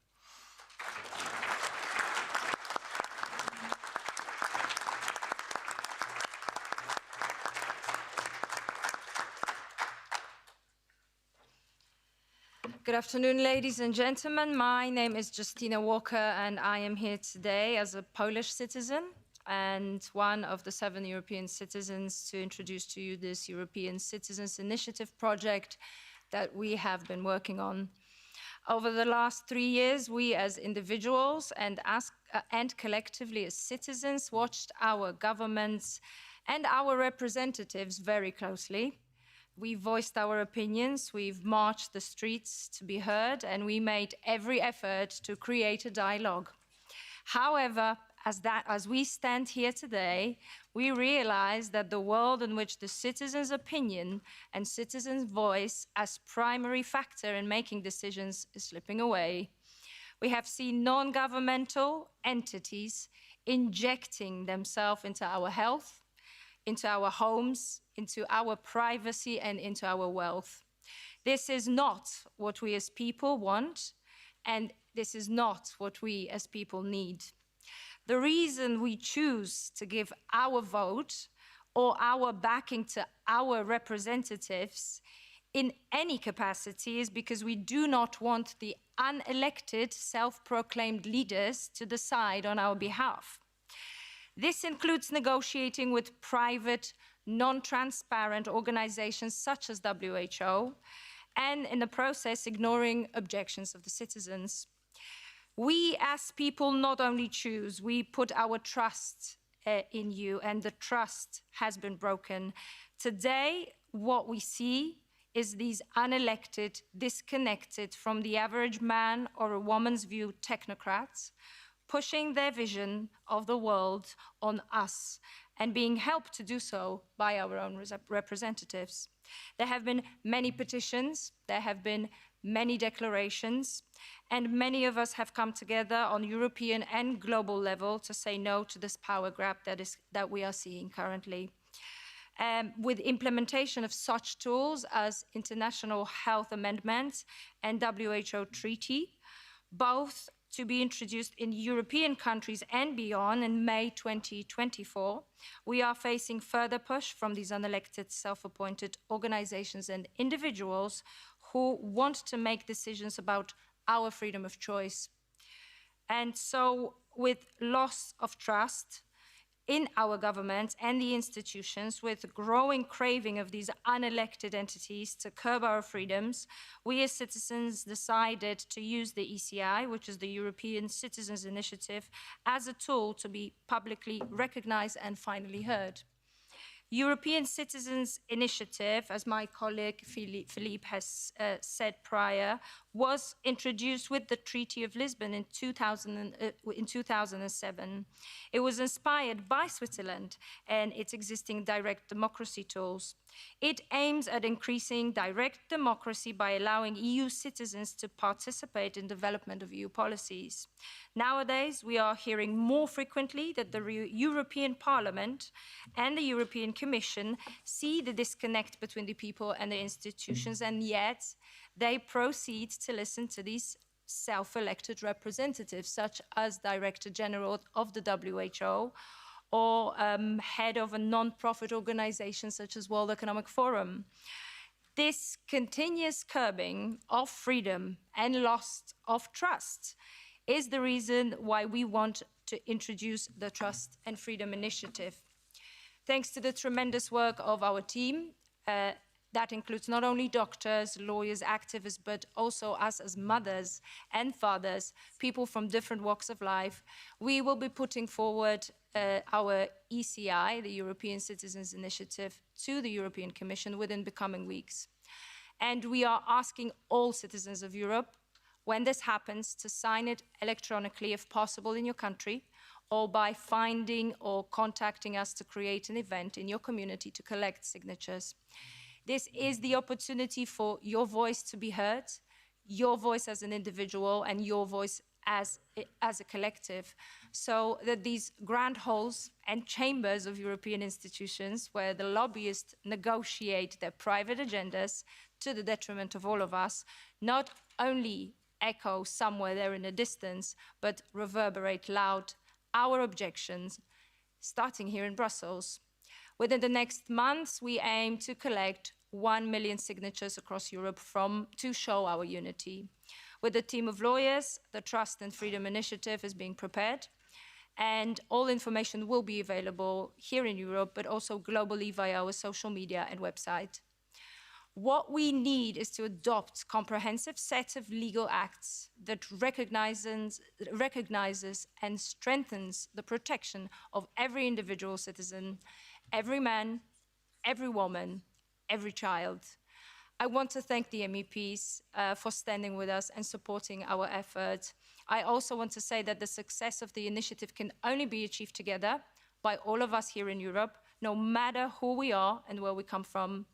Good afternoon, ladies and gentlemen. My name is Justina Walker, and I am here today as a Polish citizen and one of the 7 European citizens to introduce to you this European Citizens Initiative project that we have been working on. Over the last 3 years, we as individuals and collectively as citizens watched our governments and our representatives very closely. We voiced our opinions, we've marched the streets to be heard, and we made every effort to create a dialogue. However, as we stand here today, we realize that the world in which the citizen's opinion and citizen's voice as primary factor in making decisions is slipping away. We have seen non-governmental entities injecting themselves into our health, into our homes, into our privacy, and into our wealth. This is not what we as people want, and this is not what we as people need. The reason we choose to give our vote or our backing to our representatives in any capacity is because we do not want the unelected, self-proclaimed leaders to decide on our behalf. This includes negotiating with private, non-transparent organizations such as WHO, and in the process ignoring objections of the citizens. We as people not only choose, we put our trust in you, and the trust has been broken. Today, what we see is these unelected, disconnected from the average man or a woman's view technocrats pushing their vision of the world on us and being helped to do so by our own representatives. There have been many petitions, there have been many declarations, and many of us have come together on European and global level to say no to this power grab that we are seeing currently. With implementation of such tools as international health amendments and WHO treaty, both to be introduced in European countries and beyond in May 2024, we are facing further push from these unelected, self-appointed organizations and individuals who want to make decisions about our freedom of choice. And so, with loss of trust in our governments and the institutions, with growing craving of these unelected entities to curb our freedoms, we as citizens decided to use the ECI, which is the European Citizens Initiative, as a tool to be publicly recognized and finally heard. European Citizens Initiative, as my colleague Philippe has said prior, was introduced with the Treaty of Lisbon in 2007. It was inspired by Switzerland and its existing direct democracy tools. It aims at increasing direct democracy by allowing EU citizens to participate in development of EU policies. Nowadays, we are hearing more frequently that the European Parliament and the European Commission see the disconnect between the people and the institutions, and yet they proceed to listen to these self-elected representatives, such as Director General of the WHO or head of a non-profit organization such as World Economic Forum. This continuous curbing of freedom and loss of trust is the reason why we want to introduce the Trust and Freedom Initiative. Thanks to the tremendous work of our team, that includes not only doctors, lawyers, activists, but also us as mothers and fathers, people from different walks of life, we will be putting forward our ECI, the European Citizens Initiative, to the European Commission within the coming weeks. And we are asking all citizens of Europe, when this happens, to sign it electronically, if possible, in your country, or by finding or contacting us to create an event in your community to collect signatures. This is the opportunity for your voice to be heard, your voice as an individual, and your voice as a collective, so that these grand halls and chambers of European institutions, where the lobbyists negotiate their private agendas to the detriment of all of us, not only echo somewhere there in the distance, but reverberate loud our objections, starting here in Brussels. Within the next months, we aim to collect 1 million signatures across Europe to show our unity. With a team of lawyers, the Trust and Freedom Initiative is being prepared, and all information will be available here in Europe, but also globally via our social media and website. What we need is to adopt a comprehensive set of legal acts that recognizes and strengthens the protection of every individual citizen, every man, every woman, every child. I want to thank the MEPs for standing with us and supporting our efforts. I also want to say that the success of the initiative can only be achieved together by all of us here in Europe, no matter who we are and where we come from.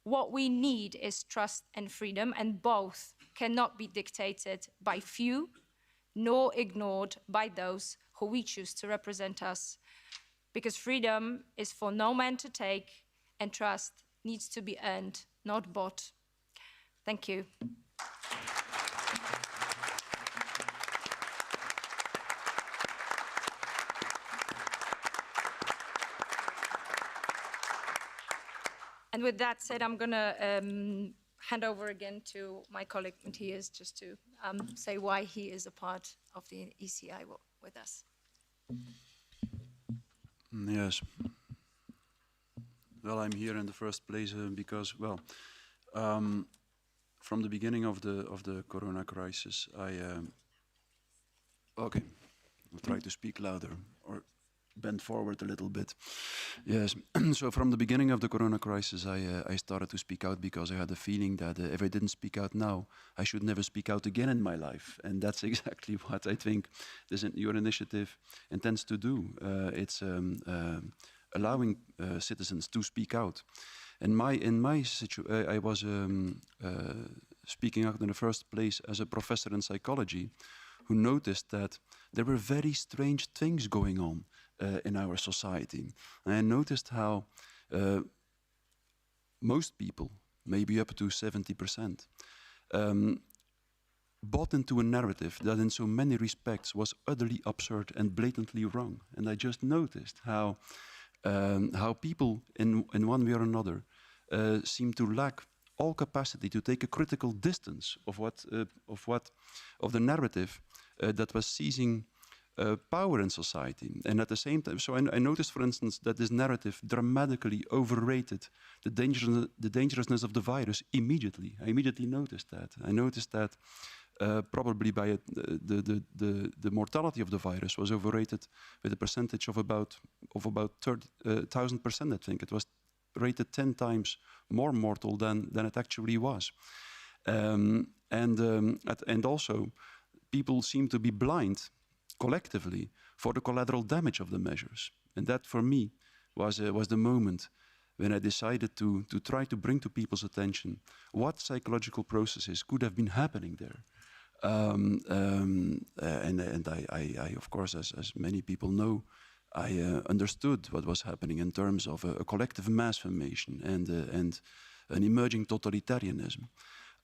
What we need is trust and freedom, and both cannot be dictated by few, nor ignored by those who we choose to represent us. because freedom is for no man to take, and trust needs to be earned, not bought. Thank you. And with that said, I'm going to hand over again to my colleague Matthias, just to say why he is a part of the ECI with us. Yes. Well, I'm here in the first place because, well, from the beginning of the Corona crisis, okay, I'll try to speak louder or bend forward a little bit. Yes. So from the beginning of the Corona crisis, I started to speak out because I had the feeling that if I didn't speak out now, I should never speak out again in my life. And that's exactly what I think your initiative intends to do. It's allowing citizens to speak out. And in my situation, I was speaking out in the first place as a professor in psychology, who noticed that there were very strange things going on in our society. And I noticed how most people, maybe up to 70%, bought into a narrative that in so many respects was utterly absurd and blatantly wrong. And I just noticed how people in one way or another seem to lack all capacity to take a critical distance of the narrative that was seizing power in society. And at the same time, so I noticed, for instance, that this narrative dramatically overrated the dangerousness of the virus immediately. I immediately noticed that. I noticed that probably by the mortality of the virus was overrated with a percentage of about 1,000%. I think it was rated 10 times more mortal than it actually was, and also people seem to be blind collectively for the collateral damage of the measures. And that, for me, was the moment when I decided to try to bring to people's attention what psychological processes could have been happening there. And I, of course, as many people know, I understood what was happening in terms of a collective mass formation and an emerging totalitarianism.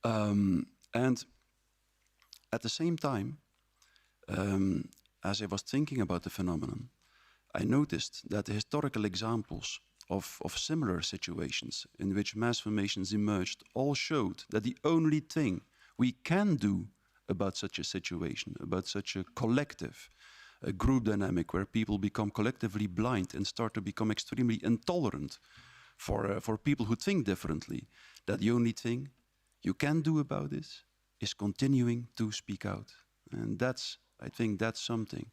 And at the same time, as I was thinking about the phenomenon, I noticed that the historical examples of similar situations in which mass formations emerged all showed that the only thing we can do about such a situation, about such a collective, a group dynamic where people become collectively blind and start to become extremely intolerant for people who think differently, that the only thing you can do about this is continuing to speak out. And I think that's something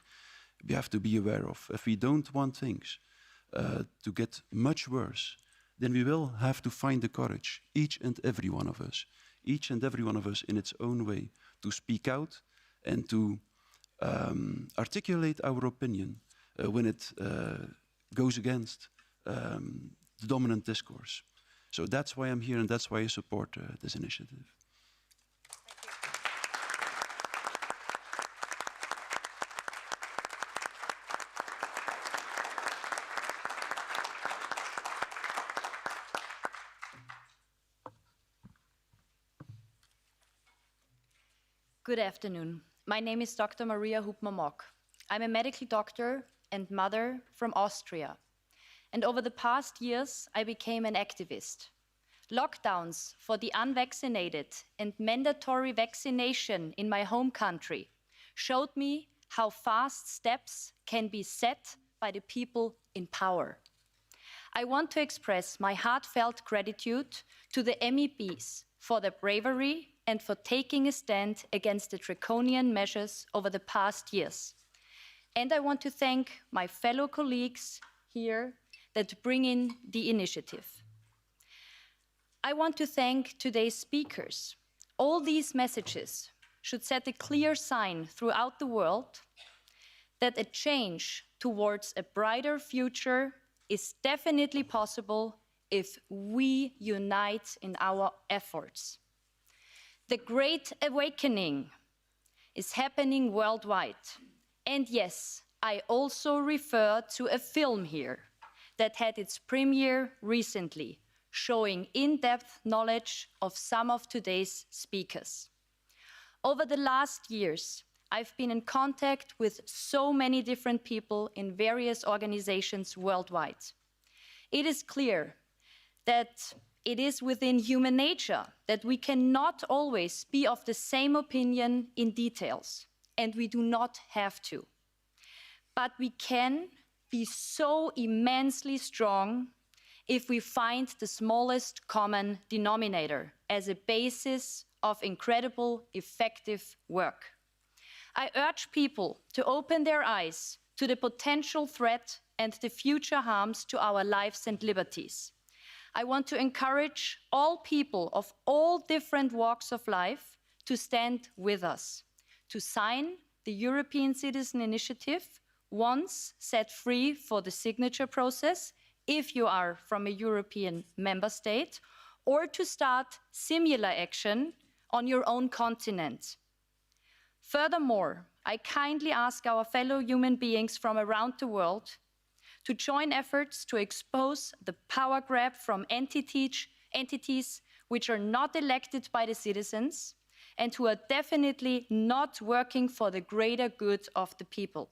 we have to be aware of. If we don't want things to get much worse, then we will have to find the courage, each and every one of us in its own way, to speak out and to articulate our opinion when it goes against the dominant discourse. So that's why I'm here, and that's why I support this initiative. Good afternoon. My name is Dr. Maria Hupmer-Mock. I'm a medical doctor and mother from Austria. And over the past years, I became an activist. Lockdowns for the unvaccinated and mandatory vaccination in my home country showed me how fast steps can be set by the people in power. I want to express my heartfelt gratitude to the MEPs for their bravery and for taking a stand against the draconian measures over the past years. And I want to thank my fellow colleagues here that bring in the initiative. I want to thank today's speakers. All these messages should set a clear sign throughout the world that a change towards a brighter future is definitely possible if we unite in our efforts. The Great Awakening is happening worldwide. And yes, I also refer to a film here that had its premiere recently, showing in-depth knowledge of some of today's speakers. Over the last years, I've been in contact with so many different people in various organizations worldwide. It is clear that it is within human nature that we cannot always be of the same opinion in details, and we do not have to. But we can be so immensely strong if we find the smallest common denominator as a basis of incredible, effective work. I urge people to open their eyes to the potential threat and the future harms to our lives and liberties. I want to encourage all people of all different walks of life to stand with us, to sign the European Citizen Initiative once set free for the signature process, if you are from a European member state, or to start similar action on your own continent. Furthermore, I kindly ask our fellow human beings from around the world to join efforts to expose the power grab from entities which are not elected by the citizens and who are definitely not working for the greater good of the people.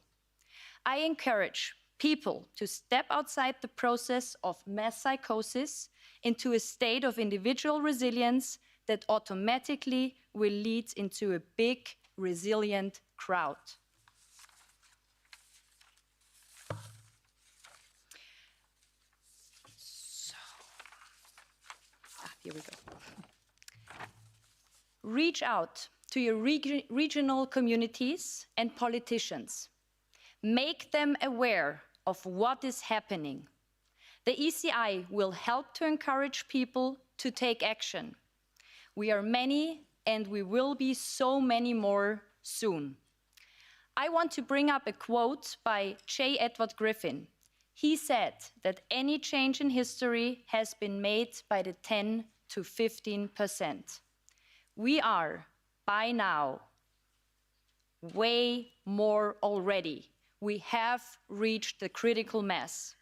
I encourage people to step outside the process of mass psychosis into a state of individual resilience that automatically will lead into a big, resilient crowd. Here we go. Reach out to your regional communities and politicians. Make them aware of what is happening. The ECI will help to encourage people to take action. We are many, and we will be so many more soon. I want to bring up a quote by J. Edward Griffin. He said that any change in history has been made by the 10 to 15%. We are, by now, way more already. We have reached the critical mass.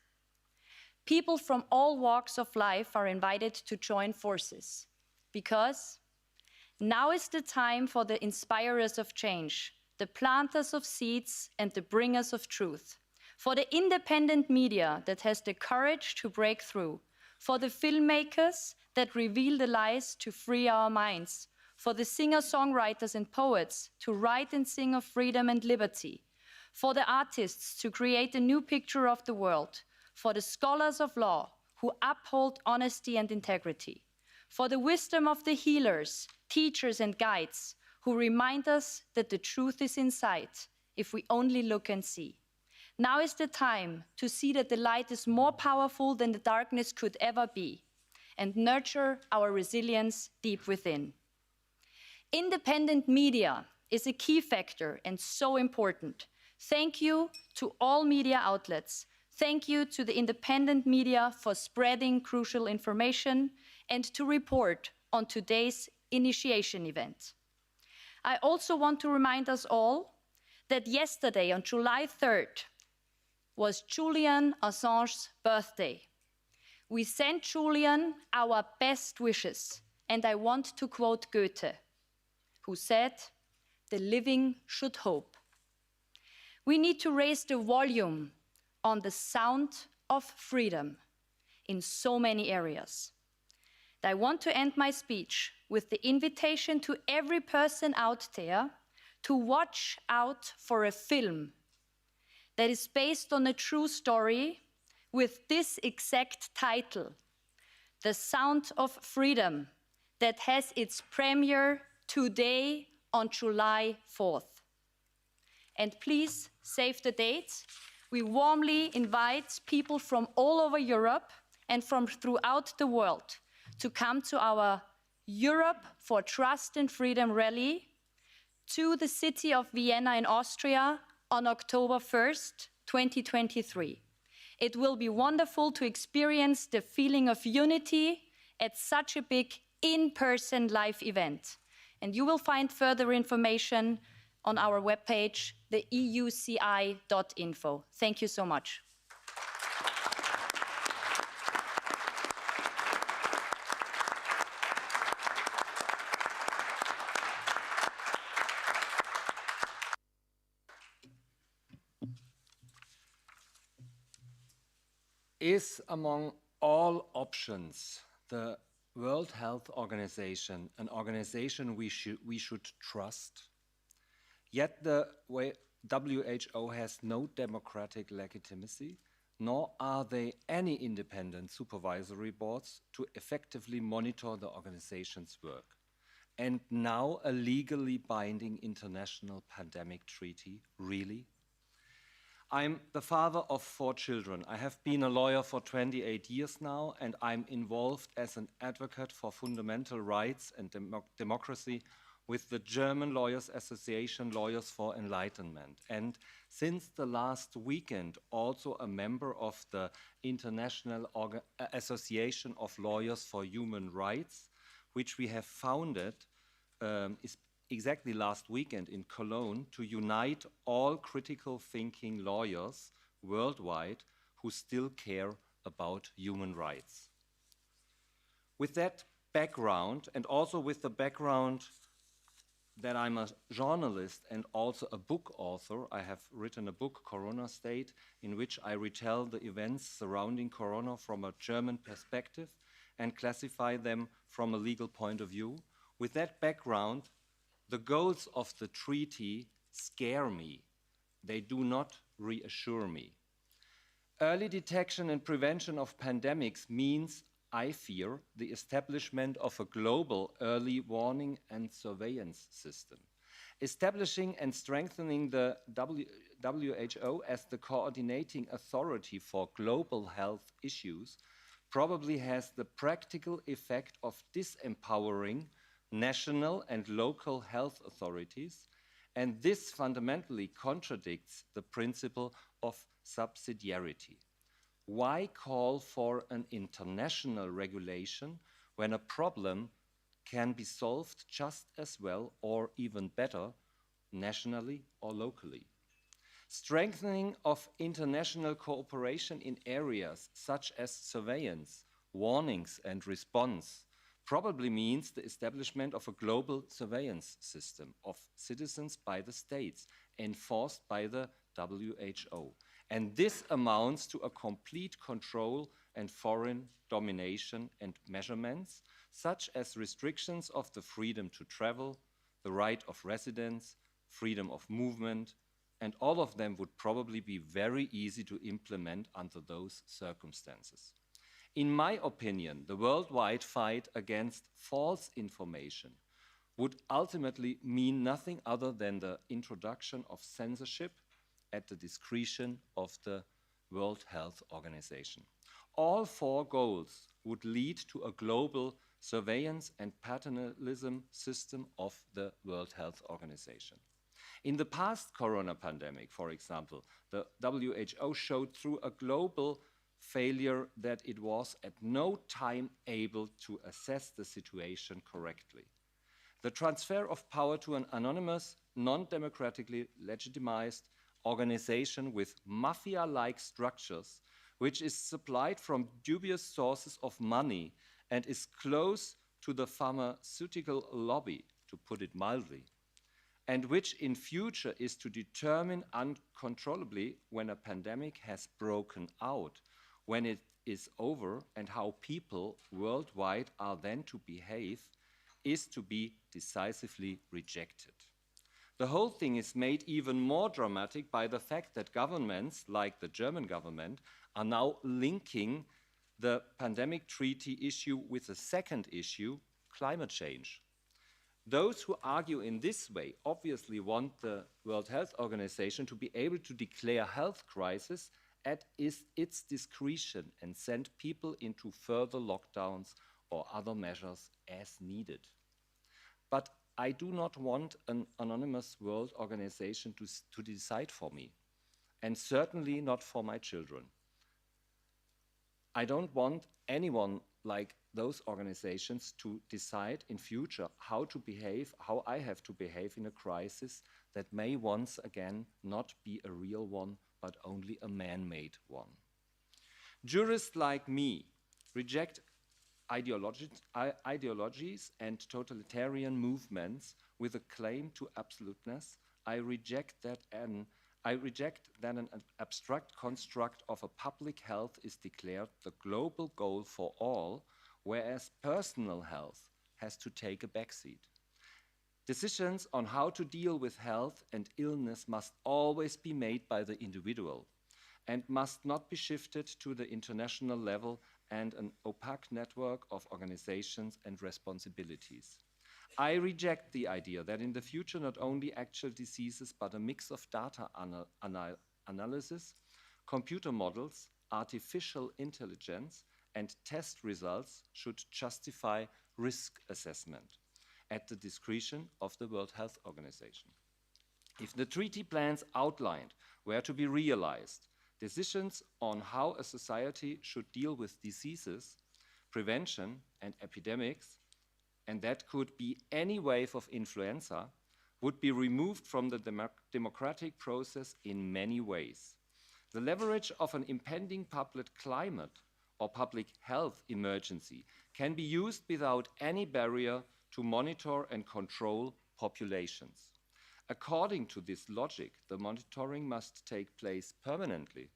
People from all walks of life are invited to join forces, because now is the time for the inspirers of change, the planters of seeds and the bringers of truth, for the independent media that has the courage to break through, for the filmmakers that reveal the lies to free our minds, for the singer-songwriters and poets to write and sing of freedom and liberty, for the artists to create a new picture of the world, for the scholars of law who uphold honesty and integrity, for the wisdom of the healers, teachers and guides who remind us that the truth is in sight if we only look and see. Now is the time to see that the light is more powerful than the darkness could ever be, and nurture our resilience deep within. Independent media is a key factor and so important. Thank you to all media outlets. Thank you to the independent media for spreading crucial information and to report on today's initiation event. I also want to remind us all that yesterday, on July 3rd, was Julian Assange's birthday. We sent Julian our best wishes, and I want to quote Goethe, who said, "The living should hope." We need to raise the volume on the sound of freedom in so many areas. I want to end my speech with the invitation to every person out there to watch out for a film that is based on a true story with this exact title, The Sound of Freedom, that has its premiere today on July 4th. And please save the date. We warmly invite people from all over Europe and from throughout the world to come to our Europe for Trust and Freedom rally to the city of Vienna in Austria on October 1st, 2023. It will be wonderful to experience the feeling of unity at such a big in-person live event. And you will find further information on our webpage the euci.info. Thank you so much. Is among all options the World Health Organization an organization we should trust? Yet the WHO has no democratic legitimacy, nor are there any independent supervisory boards to effectively monitor the organization's work. And now a legally binding international pandemic treaty, really? I'm the father of 4 children. I have been a lawyer for 28 years now, and I'm involved as an advocate for fundamental rights and democracy with the German Lawyers Association, Lawyers for Enlightenment. And since the last weekend, also a member of the International Association of Lawyers for Human Rights, which we have founded is exactly last weekend in Cologne to unite all critical thinking lawyers worldwide who still care about human rights. With that background, and also with the background that I'm a journalist and also a book author, I have written a book, Corona State, in which I retell the events surrounding Corona from a German perspective and classify them from a legal point of view. With that background, the goals of the treaty scare me. They do not reassure me. Early detection and prevention of pandemics means, I fear, the establishment of a global early warning and surveillance system. Establishing and strengthening the WHO as the coordinating authority for global health issues probably has the practical effect of disempowering national and local health authorities, and this fundamentally contradicts the principle of subsidiarity. Why call for an international regulation when a problem can be solved just as well or even better nationally or locally? Strengthening of international cooperation in areas such as surveillance, warnings and response probably means the establishment of a global surveillance system of citizens by the states, enforced by the WHO. And this amounts to a complete control and foreign domination and measurements, such as restrictions of the freedom to travel, the right of residence, freedom of movement, and all of them would probably be very easy to implement under those circumstances. In my opinion, the worldwide fight against false information would ultimately mean nothing other than the introduction of censorship at the discretion of the World Health Organization. All 4 goals would lead to a global surveillance and paternalism system of the World Health Organization. In the past corona pandemic, for example, the WHO showed through a global failure that it was at no time able to assess the situation correctly. The transfer of power to an anonymous, non-democratically legitimized organization with mafia-like structures, which is supplied from dubious sources of money and is close to the pharmaceutical lobby, to put it mildly, and which in future is to determine uncontrollably when a pandemic has broken out, when it is over, and how people worldwide are then to behave, is to be decisively rejected. The whole thing is made even more dramatic by the fact that governments, like the German government, are now linking the pandemic treaty issue with a second issue, climate change. Those who argue in this way obviously want the World Health Organization to be able to declare health crisis at its discretion and send people into further lockdowns or other measures as needed. But I do not want an anonymous world organization to decide for me, and certainly not for my children. I don't want anyone like those organizations to decide in future how to behave, how I have to behave in a crisis that may once again not be a real one, but only a man-made one. Jurists like me reject ideologies and totalitarian movements with a claim to absoluteness. I reject that an abstract construct of a public health is declared the global goal for all, whereas personal health has to take a backseat. Decisions on how to deal with health and illness must always be made by the individual and must not be shifted to the international level and an opaque network of organizations and responsibilities. I reject the idea that in the future not only actual diseases but a mix of data analysis, computer models, artificial intelligence, and test results should justify risk assessment at the discretion of the World Health Organization. If the treaty plans outlined were to be realized, decisions on how a society should deal with diseases, prevention, and epidemics, and that could be any wave of influenza, would be removed from the democratic process in many ways. The leverage of an impending public climate or public health emergency can be used without any barrier to monitor and control populations. According to this logic, the monitoring must take place permanently,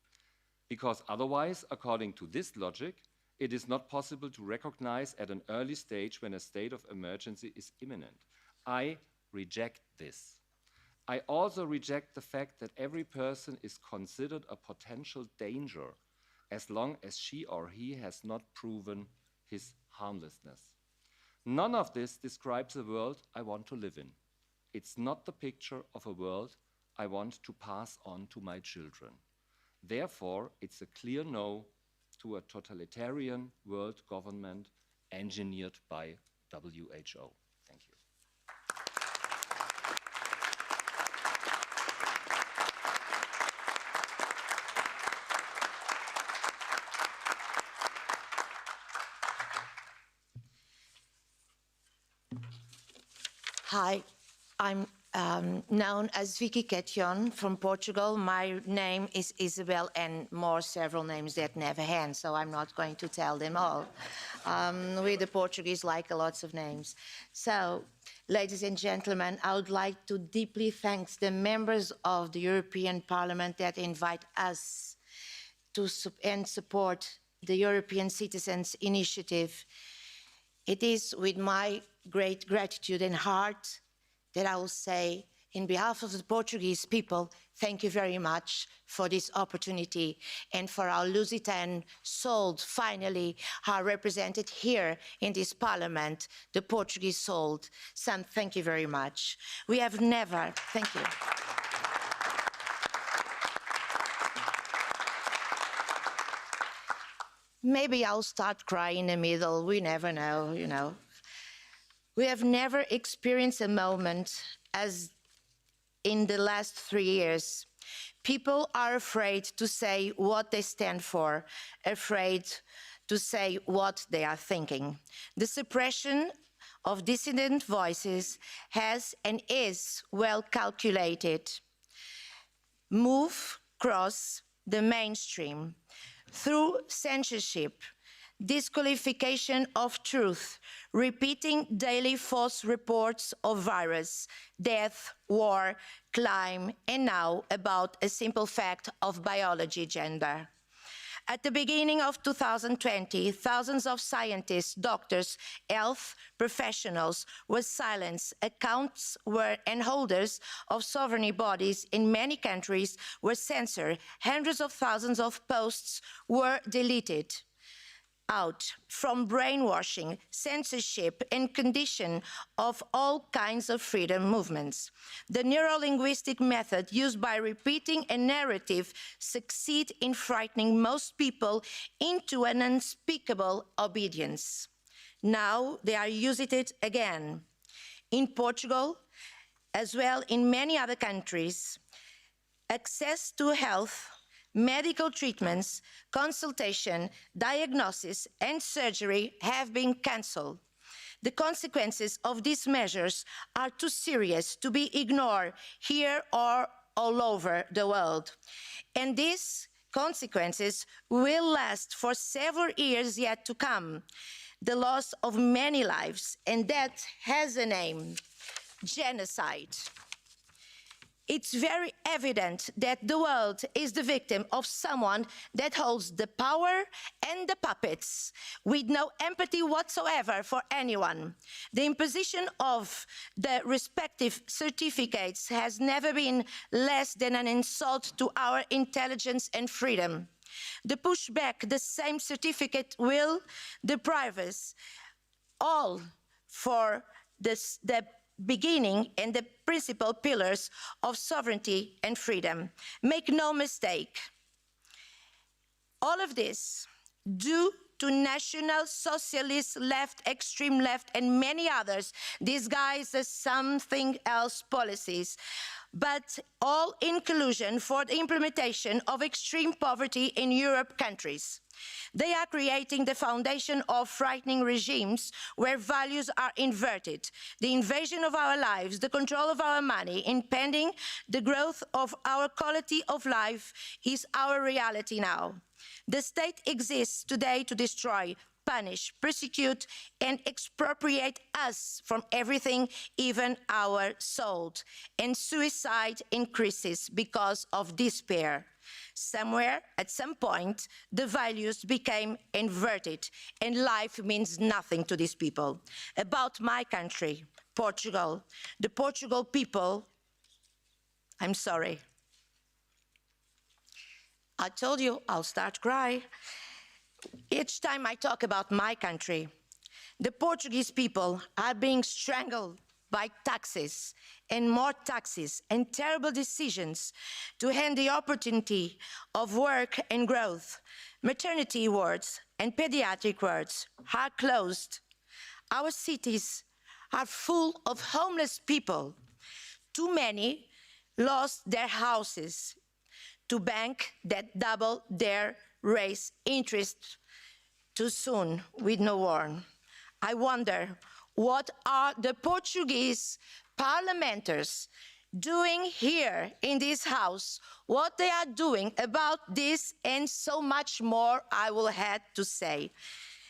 because otherwise, according to this logic, it is not possible to recognize at an early stage when a state of emergency is imminent. I reject this. I also reject the fact that every person is considered a potential danger as long as she or he has not proven his harmlessness. None of this describes the world I want to live in. It's not the picture of a world I want to pass on to my children. Therefore, it's a clear no to a totalitarian world government engineered by WHO. Thank you. Hi, I'm known as Vicky Ketjon from Portugal. My name is Isabel, and several names that never end, so I'm not going to tell them all. We the Portuguese like lots of names. So, ladies and gentlemen, I would like to deeply thank the members of the European Parliament that invite us to support the European Citizens Initiative. It is with my great gratitude and heart that I will say, in behalf of the Portuguese people, thank you very much for this opportunity, and for our Lusitano soul finally are represented here in this parliament, the Portuguese soul. Sam, thank you very much. We have never, thank you. Maybe I'll start crying in the middle, we never know, you know. We have never experienced a moment as in the last 3 years. People are afraid to say what they stand for, afraid to say what they are thinking. The suppression of dissident voices has and is well calculated. Move across the mainstream through censorship, disqualification of truth, repeating daily false reports of virus, death, war, climate, and now about a simple fact of biology, gender. At the beginning of 2020, thousands of scientists, doctors, health professionals were silenced. Accounts and holders of sovereign bodies in many countries were censored. Hundreds of thousands of posts were deleted. Out from brainwashing, censorship, and condition of all kinds of freedom movements. The neurolinguistic method used by repeating a narrative succeeds in frightening most people into an unspeakable obedience. Now they are using it again. In Portugal, as well in many other countries, access to health, medical treatments, consultation, diagnosis, and surgery have been cancelled. The consequences of these measures are too serious to be ignored here or all over the world. And these consequences will last for several years yet to come. The loss of many lives, and that has a name: genocide. It's very evident that the world is the victim of someone that holds the power and the puppets, with no empathy whatsoever for anyone. The imposition of the respective certificates has never been less than an insult to our intelligence and freedom. The pushback the same certificate will deprive us all for the beginning and the principal pillars of sovereignty and freedom. Make no mistake, all of this due to National Socialist left, extreme left, and many others disguised as something else policies, but all in collusion for the implementation of extreme poverty in Europe countries. They are creating the foundation of frightening regimes where values are inverted. The invasion of our lives, the control of our money, impeding the growth of our quality of life is our reality now. The state exists today to destroy, punish, persecute, and expropriate us from everything, even our soul. And suicide increases because of despair. Somewhere, at some point, the values became inverted, and life means nothing to these people. About my country, Portugal, the Portugal people, I'm sorry. I told you I'll start crying. Each time I talk about my country, the Portuguese people are being strangled by taxes and more taxes and terrible decisions to end the opportunity of work and growth. Maternity wards and pediatric wards are closed. Our cities are full of homeless people. Too many lost their houses to banks that double their raise interest too soon with no warrant. I wonder, what are the Portuguese parliamentarians doing here in this house? What they are doing about this and so much more I will have to say.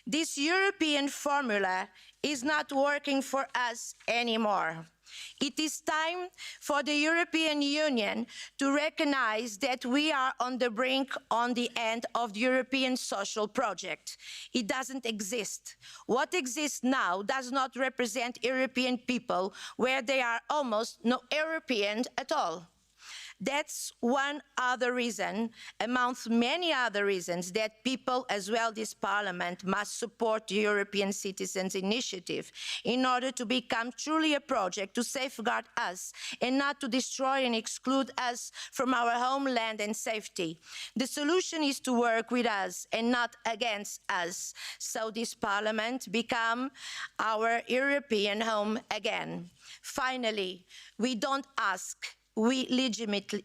This European formula is not working for us anymore. It is time for the European Union to recognize that we are on the brink, on the end of the European social project. It doesn't exist. What exists now does not represent European people, where they are almost no Europeans at all. That's one other reason, amongst many other reasons, that people, as well as this Parliament, must support the European Citizens' Initiative in order to become truly a project to safeguard us and not to destroy and exclude us from our homeland and safety. The solution is to work with us and not against us, so this Parliament become our European home again. Finally, we don't ask, we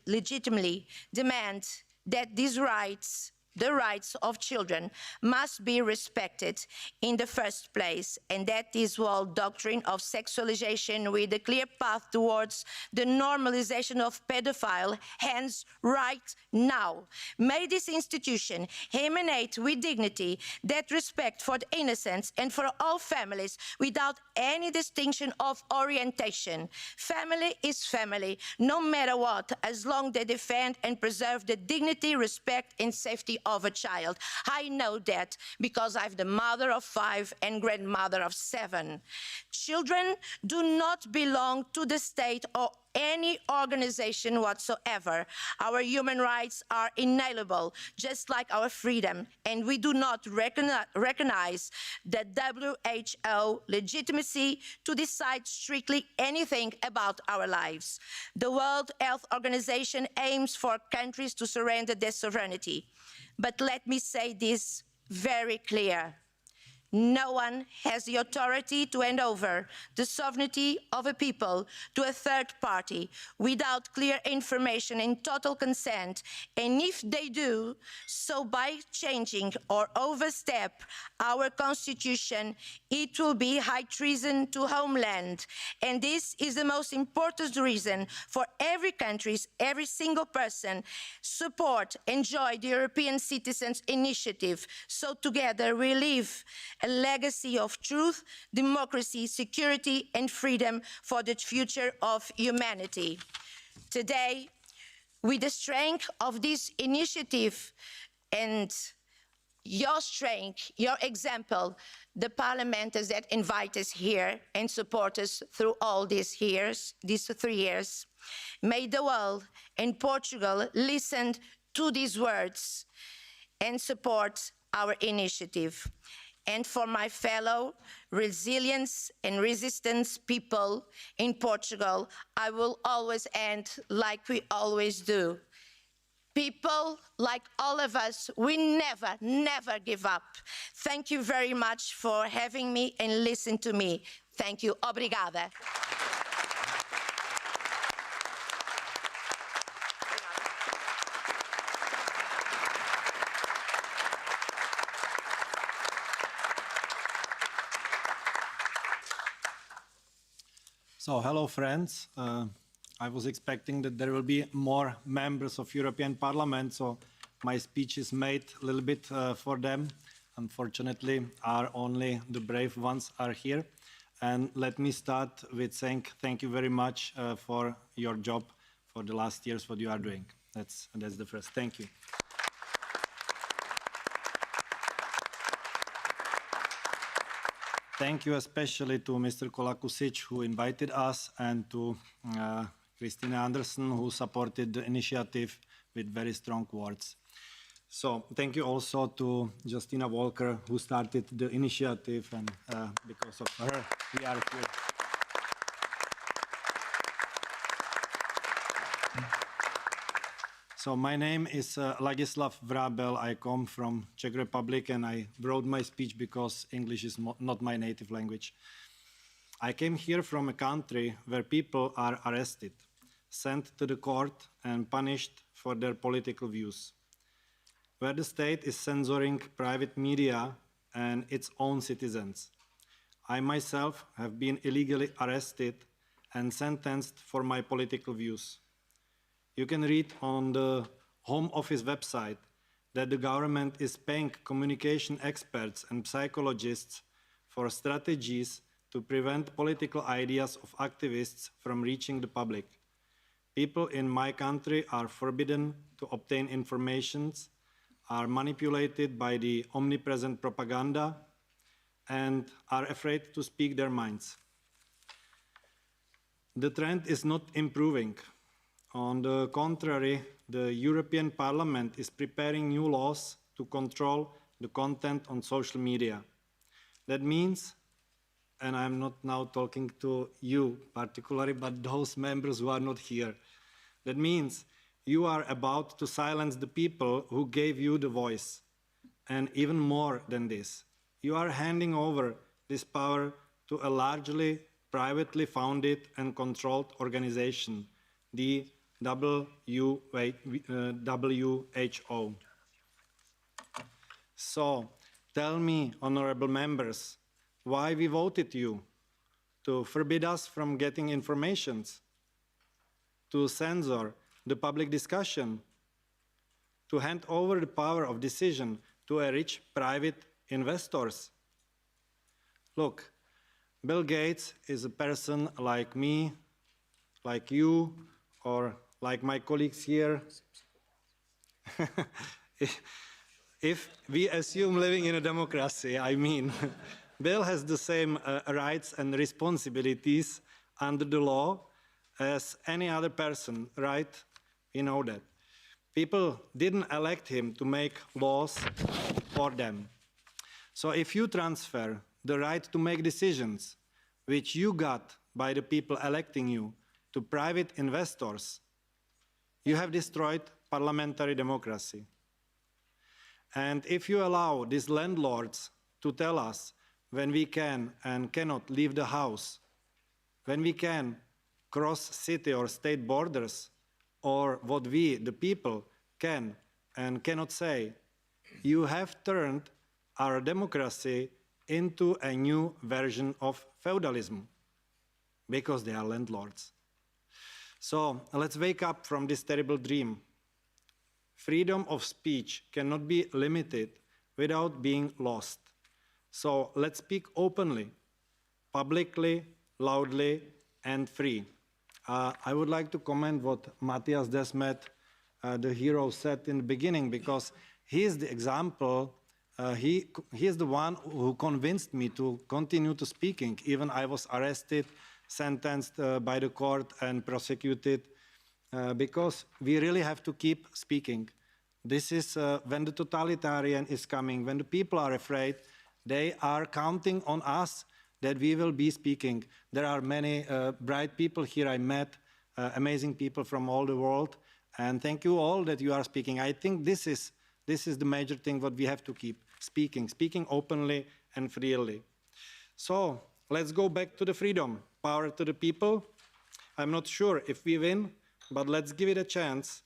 legitimately demand that these rights, the rights of children, must be respected in the first place, and that this whole doctrine of sexualization with a clear path towards the normalization of pedophile ends right now. May this institution emanate with dignity that respect for the innocents and for all families without any distinction of orientation. Family is family, no matter what, as long as they defend and preserve the dignity, respect, and safety of a child. I know that because I'm the mother of 5 and grandmother of 7. Children do not belong to the state or any organization whatsoever. Our human rights are inalienable, just like our freedom, and we do not recognize the WHO legitimacy to decide strictly anything about our lives. The World Health Organization aims for countries to surrender their sovereignty. But let me say this very clear. No one has the authority to hand over the sovereignty of a people to a third party without clear information and total consent. And if they do so by changing or overstep our constitution, it will be high treason to homeland. And this is the most important reason for every country, every single person, support, enjoy the European Citizens Initiative. So together we live a legacy of truth, democracy, security, and freedom for the future of humanity. Today, with the strength of this initiative and your strength, your example, the parliamentarians that invite us here and support us through all these years, these 3 years, may the world and Portugal listen to these words and support our initiative. And for my fellow resilience and resistance people in Portugal, I will always end like we always do. People like all of us, we never, never give up. Thank you very much for having me and listening to me. Thank you. Obrigada. So, hello friends. I was expecting that there will be more members of European Parliament, so my speech is made a little bit for them. Unfortunately, only the brave ones are here. And let me start with saying thank you very much for your job for the last years, what you are doing. That's the first. Thank you. Thank you especially to Mr. Kolakusic, who invited us, and to Christina Anderson, who supported the initiative with very strong words. So thank you also to Justina Walker, who started the initiative, and because of her, we are here. So my name is Ladislav Vrabel. I come from Czech Republic, and I wrote my speech because English is not my native language. I came here from a country where people are arrested, sent to the court, and punished for their political views, where the state is censoring private media and its own citizens. I myself have been illegally arrested and sentenced for my political views. You can read on the Home Office website that the government is paying communication experts and psychologists for strategies to prevent political ideas of activists from reaching the public. People in my country are forbidden to obtain information, are manipulated by the omnipresent propaganda, and are afraid to speak their minds. The trend is not improving. On the contrary, the European Parliament is preparing new laws to control the content on social media. That means, and I'm not now talking to you particularly, but those members who are not here, that means you are about to silence the people who gave you the voice. And even more than this, you are handing over this power to a largely privately founded and controlled organization, the WHO. So, tell me, honorable members, why we voted you? To forbid us from getting information? To censor the public discussion? To hand over the power of decision to a rich private investors? Look, Bill Gates is a person like me, like you, or like my colleagues here. If we assume living in a democracy, I mean, Bill has the same rights and responsibilities under the law as any other person, right? We know that. People didn't elect him to make laws for them. So if you transfer the right to make decisions, which you got by the people electing you, to private investors, you have destroyed parliamentary democracy. And if you allow these landlords to tell us when we can and cannot leave the house, when we can cross city or state borders, or what we, the people, can and cannot say, you have turned our democracy into a new version of feudalism, because they are landlords. So let's wake up from this terrible dream. Freedom of speech cannot be limited without being lost. So let's speak openly, publicly, loudly, and free. I would like to comment what Matthias Desmet, the hero, said in the beginning, because he is the example, he is the one who convinced me to continue to speaking. Even I was arrested, sentenced by the court and prosecuted, because we really have to keep speaking. This is when the totalitarian is coming, when the people are afraid, they are counting on us that we will be speaking. There are many bright people here I met, amazing people from all the world, and thank you all that you are speaking. I think this is the major thing what we have to keep, speaking openly and freely. So let's go back to the freedom, power to the people. I'm not sure if we win, but let's give it a chance.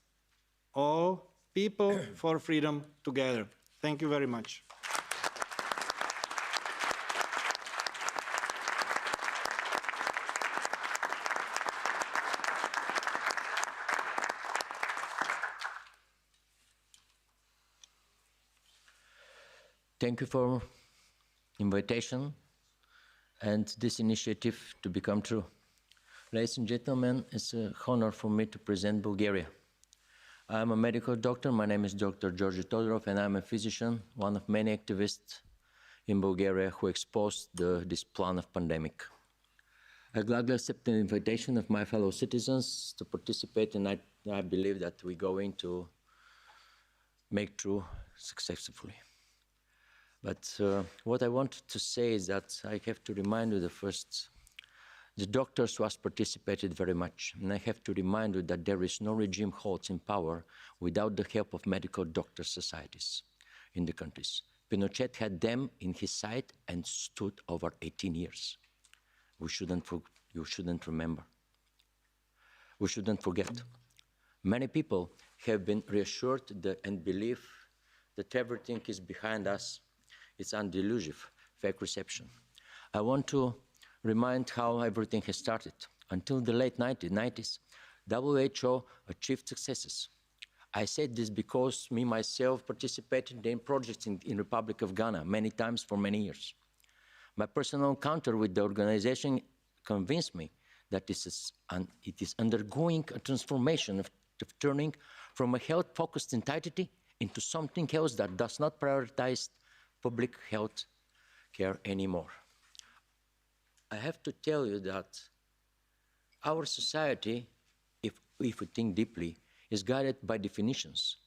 All people for freedom together. Thank you very much. Thank you for invitation and this initiative to become true. Ladies and gentlemen, it's an honor for me to present Bulgaria. I'm a medical doctor. My name is Dr. Georgi Todorov, and I'm a physician, one of many activists in Bulgaria who exposed this plan of pandemic. I gladly accept the invitation of my fellow citizens to participate, and I believe that we're going to make true successfully. But what I want to say is that I have to remind you the doctors who have participated very much, and I have to remind you that there is no regime holds in power without the help of medical doctor societies in the countries. Pinochet had them in his side and stood over 18 years. You shouldn't remember. We shouldn't forget. Many people have been reassured and believe that everything is behind us. It's an delusive, fake reception. I want to remind how everything has started. Until the late 1990s, WHO achieved successes. I said this because me, myself, participated in projects in Republic of Ghana many times for many years. My personal encounter with the organization convinced me that it is undergoing a transformation of turning from a health-focused entity into something else that does not prioritize public health care anymore. I have to tell you that our society, if we think deeply, is guided by definitions.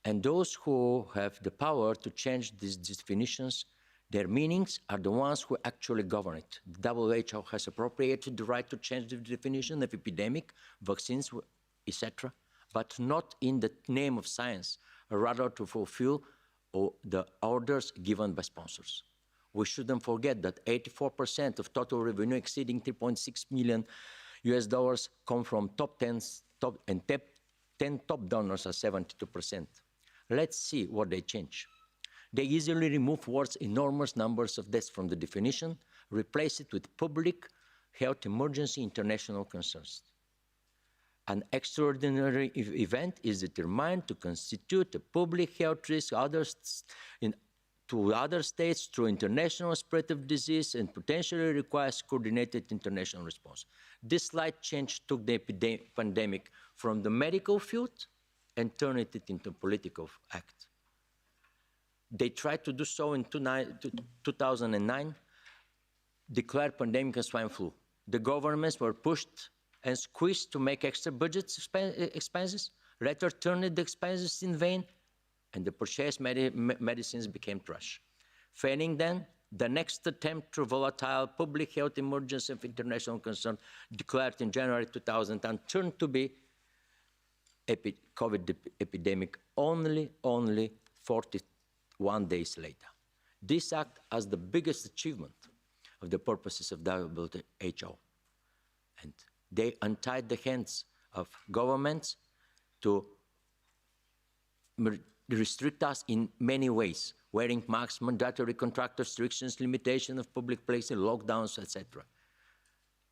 And those who have the power to change these definitions, their meanings are the ones who actually govern it. The WHO has appropriated the right to change the definition of epidemic, vaccines, etc., but not in the name of science, or rather to fulfill the orders given by sponsors. We shouldn't forget that 84% of total revenue exceeding $3.6 million come from top 10 top donors are 72%. Let's see what they change. They easily remove words enormous numbers of deaths from the definition, replace it with public health emergency international concerns. An extraordinary event is determined to constitute a public health risk to other states through international spread of disease and potentially requires coordinated international response. This slight change took the pandemic from the medical field and turned it into a political act. They tried to do so in 2009, declared pandemic as swine flu. The governments were pushed and squeezed to make extra budget expenses, later turned the expenses in vain, and the purchased medicines became trash. Failing then, the next attempt through volatile public health emergency of international concern declared in January 2010 turned to be COVID epidemic only 41 days later. This act as the biggest achievement of the purposes of WHO. And they untied the hands of governments to restrict us in many ways, wearing masks, mandatory contract restrictions, limitation of public places, lockdowns, etc.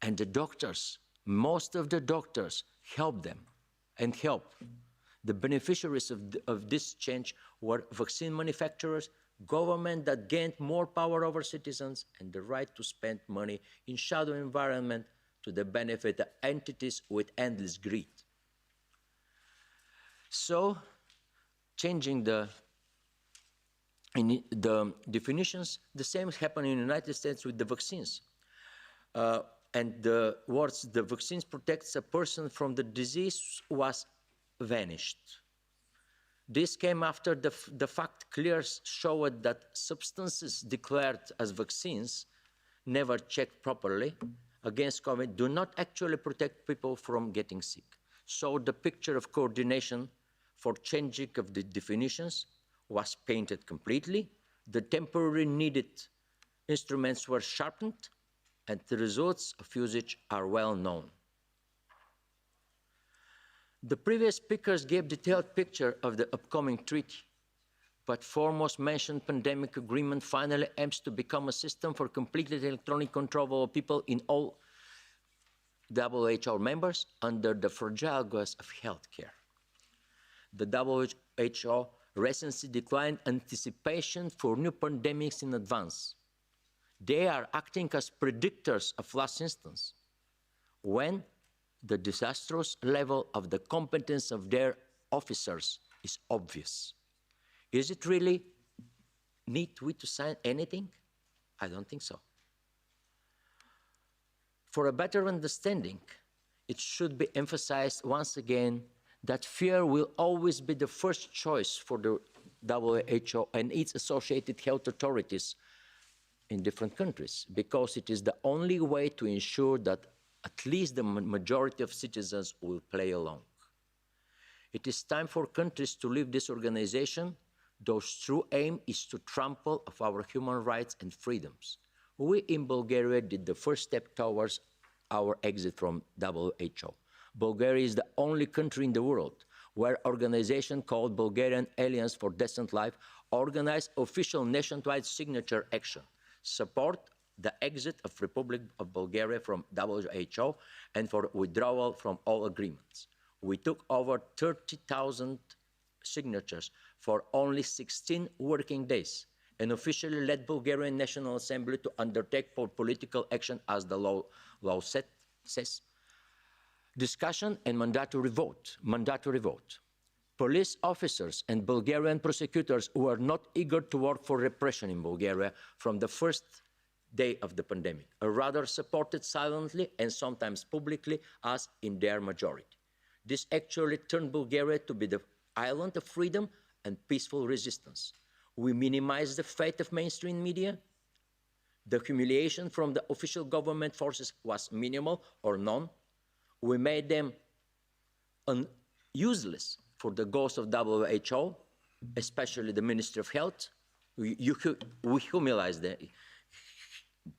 And the doctors, most of the doctors helped them and help. The beneficiaries of this change were vaccine manufacturers, government that gained more power over citizens, and the right to spend money in shadow environment to the benefit of entities with endless greed. So, changing the definitions, the same happened in the United States with the vaccines. And the words, the vaccines protects a person from the disease was vanished. This came after the fact clearly showed that substances declared as vaccines, never checked properly against COVID, do not actually protect people from getting sick. So the picture of coordination for changing of the definitions was painted completely. The temporary needed instruments were sharpened, and the results of usage are well known. The previous speakers gave detailed picture of the upcoming treaty, but foremost mentioned pandemic agreement finally aims to become a system for completely electronic control of people in all WHO members under the fragile guise of healthcare. The WHO recently declined anticipation for new pandemics in advance. They are acting as predictors of last instance, when the disastrous level of the competence of their officers is obvious. Is it really need we to sign anything? I don't think so. For a better understanding, it should be emphasized once again that fear will always be the first choice for the WHO and its associated health authorities in different countries, because it is the only way to ensure that at least the majority of citizens will play along. It is time for countries to leave this organization, whose true aim is to trample of our human rights and freedoms. We in Bulgaria did the first step towards our exit from WHO. Bulgaria is the only country in the world where an organization called Bulgarian Alliance for Decent Life organized official nationwide signature action, support the exit of Republic of Bulgaria from WHO and for withdrawal from all agreements. We took over 30,000 signatures for only 16 working days and officially led Bulgarian National Assembly to undertake political action as the law says. Discussion and mandatory vote. Police officers and Bulgarian prosecutors were not eager to work for repression in Bulgaria from the first day of the pandemic, or rather supported silently and sometimes publicly as in their majority. This actually turned Bulgaria to be the island of freedom and peaceful resistance. We minimized the fate of mainstream media. The humiliation from the official government forces was minimal or none. We made them useless for the goals of WHO, especially the Ministry of Health. We humiliated them,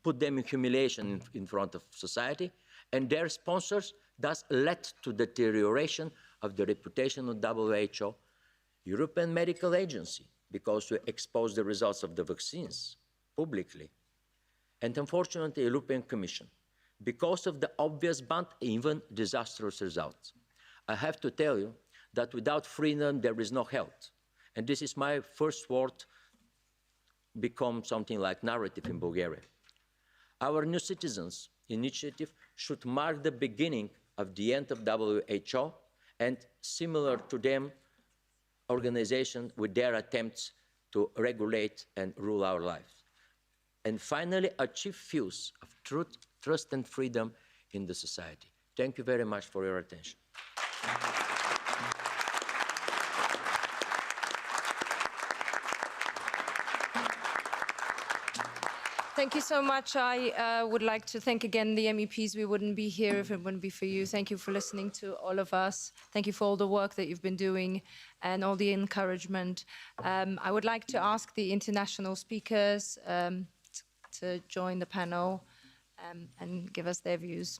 put them in humiliation in front of society, and their sponsors thus led to deterioration of the reputation of WHO, European Medical Agency, because we exposed the results of the vaccines publicly, and unfortunately, the European Commission, because of the obvious but even disastrous results. I have to tell you that without freedom, there is no health. And this is my first word become something like narrative in Bulgaria. Our New Citizens initiative should mark the beginning of the end of WHO and similar to them, organizations with their attempts to regulate and rule our lives. And finally, achieve views of truth, trust and freedom in the society. Thank you very much for your attention. Thank you so much. I would like to thank again the MEPs. We wouldn't be here if it wouldn't be for you. Thank you for listening to all of us. Thank you for all the work that you've been doing and all the encouragement. I would like to ask the international speakers to join the panel and give us their views.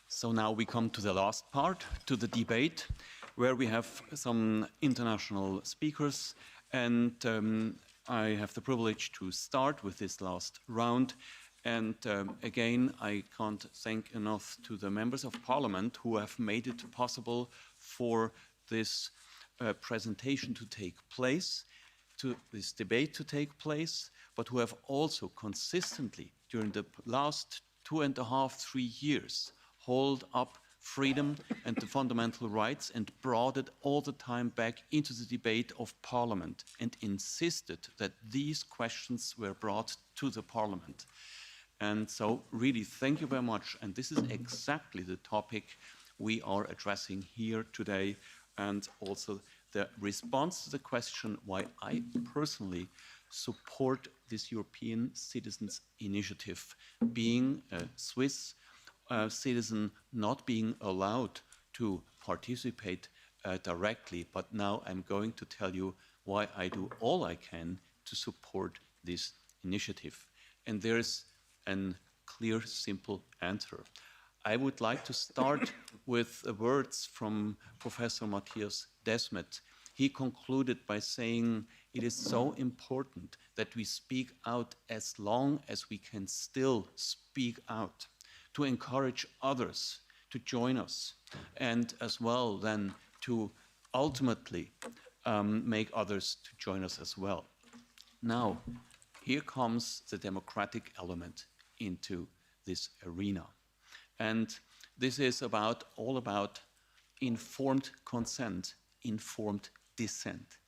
So now we come to the last part, to the debate, where we have some international speakers, and I have the privilege to start with this last round. And again, I can't thank enough to the members of parliament who have made it possible for this presentation to take place, to this debate to take place, but who have also consistently, during the last 2.5, 3 years, hold up freedom and the fundamental rights and brought it all the time back into the debate of parliament and insisted that these questions were brought to the parliament. And so really thank you very much. And this is exactly the topic we are addressing here today, and also the response to the question why I personally support this European Citizens Initiative, being a Swiss citizen not being allowed to participate directly, but now I'm going to tell you why I do all I can to support this initiative. And there's a clear, simple answer. I would like to start with words from Professor Matthias Desmet. He concluded by saying, it is so important that we speak out as long as we can still speak out, to encourage others to join us, and as well then to ultimately make others to join us as well. Now, here comes the democratic element into this arena. And this is all about informed consent, informed dissent.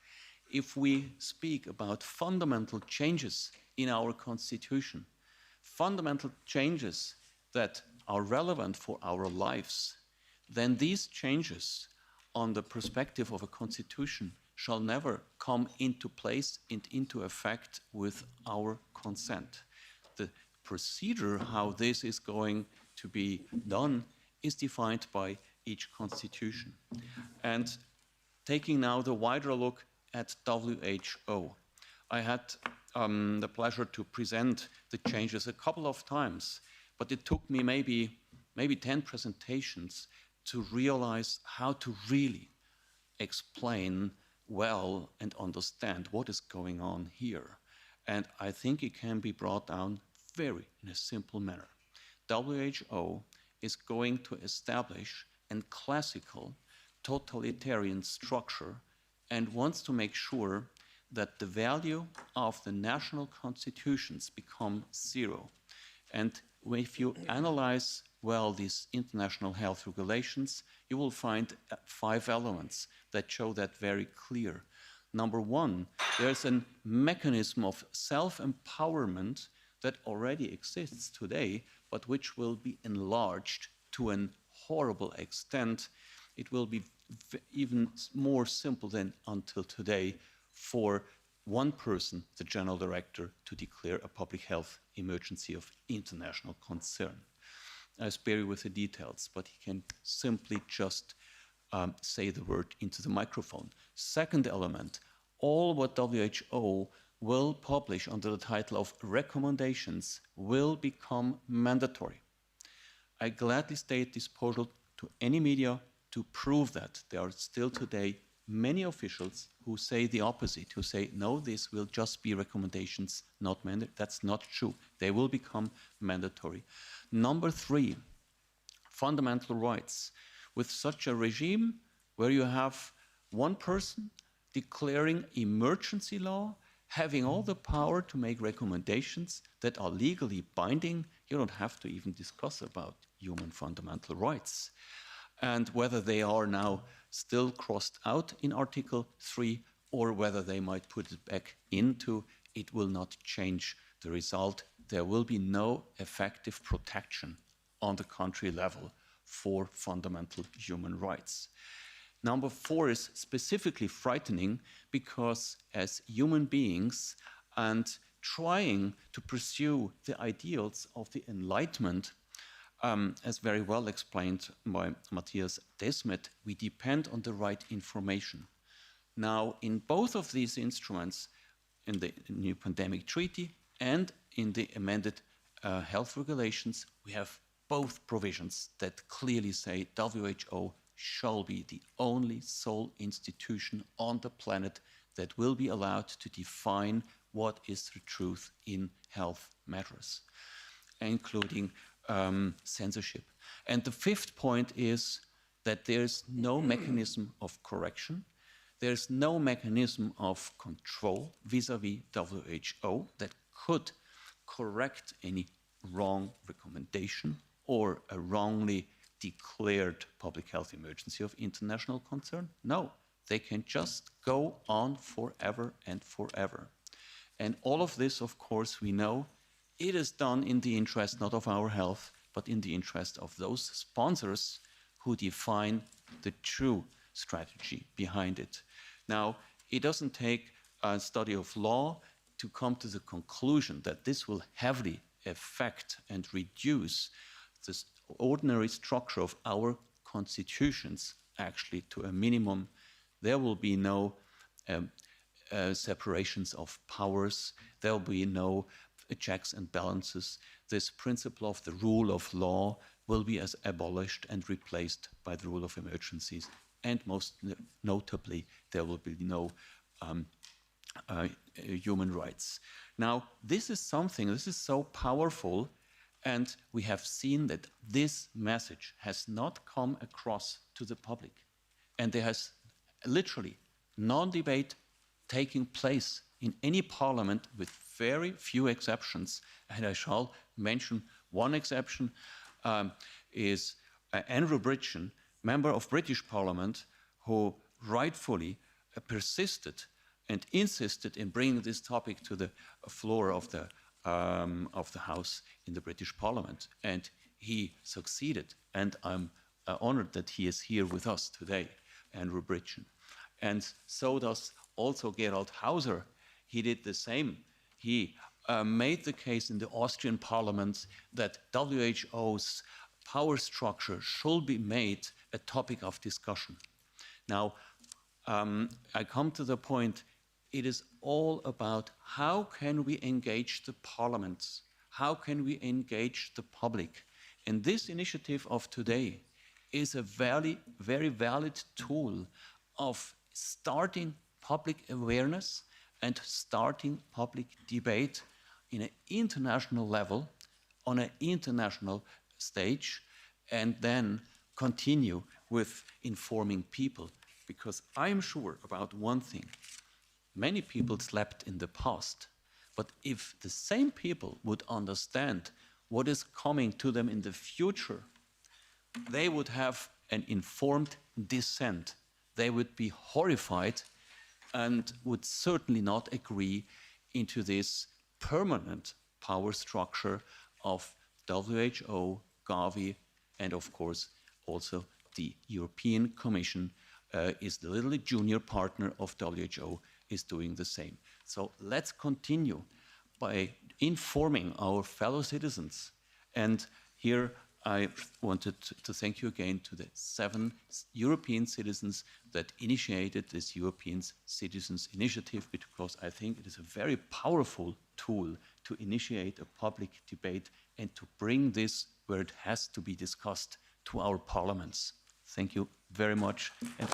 If we speak about fundamental changes in our constitution, fundamental changes that are relevant for our lives, then these changes on the perspective of a constitution shall never come into place and into effect with our consent. The procedure how this is going to be done is defined by each constitution. And taking now the wider look at WHO, I had the pleasure to present the changes a couple of times, but it took me maybe 10 presentations to realize how to really explain well and understand what is going on here. And I think it can be brought down in a simple manner. WHO is going to establish a classical totalitarian structure and wants to make sure that the value of the national constitutions become zero. And if you analyze well these international health regulations, you will find 5 elements that show that very clear. Number one, there's a mechanism of self-empowerment that already exists today, but which will be enlarged to a horrible extent. It will be even more simple than until today for one person, the general director, to declare a public health emergency of international concern. I spare you with the details, but he can simply just say the word into the microphone. Second element, all what WHO will publish under the title of recommendations will become mandatory. I gladly stay at disposal to any media to prove that. There are still today many officials who say the opposite, who say, no, this will just be recommendations, not mandatory. That's not true. They will become mandatory. Number three, fundamental rights. With such a regime where you have one person declaring emergency law, having all the power to make recommendations that are legally binding, you don't have to even discuss about human fundamental rights. And whether they are now still crossed out in Article 3 or whether they might put it back into, it will not change the result. There will be no effective protection on the country level for fundamental human rights. Number four is specifically frightening because as human beings and trying to pursue the ideals of the Enlightenment, as very well explained by Matthias Desmet, we depend on the right information. Now, in both of these instruments, in the new pandemic treaty and in the amended health regulations, we have both provisions that clearly say WHO shall be the only sole institution on the planet that will be allowed to define what is the truth in health matters, including censorship. And the fifth point is that there's no mechanism of correction. There's no mechanism of control vis-à-vis WHO that could correct any wrong recommendation or a wrongly declared public health emergency of international concern. No, they can just go on forever and forever. And all of this, of course, we know, it is done in the interest not of our health, but in the interest of those sponsors who define the true strategy behind it. Now, it doesn't take a study of law to come to the conclusion that this will heavily affect and reduce the ordinary structure of our constitutions actually to a minimum. There will be no separations of powers. There will be no checks and balances. This principle of the rule of law will be as abolished and replaced by the rule of emergencies. And most notably, there will be no human rights. Now, this is so powerful, and we have seen that this message has not come across to the public. And there has literally non-debate taking place in any parliament with very few exceptions. And I shall mention one exception, is Andrew Bridgen, member of British Parliament, who rightfully persisted and insisted in bringing this topic to the floor of the House in the British Parliament. And he succeeded. And I'm honored that he is here with us today, Andrew Bridgen. And so does also Gerald Hauser. He did the same. He made the case in the Austrian Parliament that WHO's power structure should be made a topic of discussion. Now, I come to the point, it is all about how can we engage the parliaments? How can we engage the public? And this initiative of today is a very, very valid tool of starting public awareness and starting public debate in an international level, on an international stage, and then continue with informing people. Because I'm sure about one thing, many people slept in the past, but if the same people would understand what is coming to them in the future, they would have an informed dissent. They would be horrified and would certainly not agree into this permanent power structure of WHO, Gavi, and of course also the European Commission is the little junior partner of WHO, is doing the same. So let's continue by informing our fellow citizens. And here I wanted to thank you again to the 7 European citizens that initiated this European Citizens Initiative, because I think it is a very powerful tool to initiate a public debate and to bring this where it has to be discussed to our parliaments. Thank you very much. And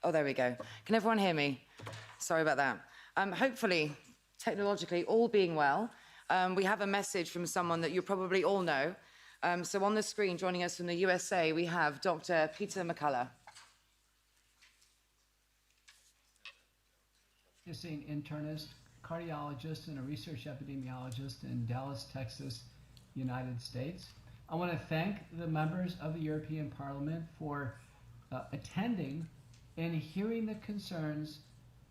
Oh, there we go. Can everyone hear me? Sorry about that. Hopefully, technologically, all being well, we have a message from someone that you probably all know. So on the screen, joining us from the USA, we have Dr. Peter McCullough. Practicing internist, cardiologist, and a research epidemiologist in Dallas, Texas, United States. I want to thank the members of the European Parliament for attending and hearing the concerns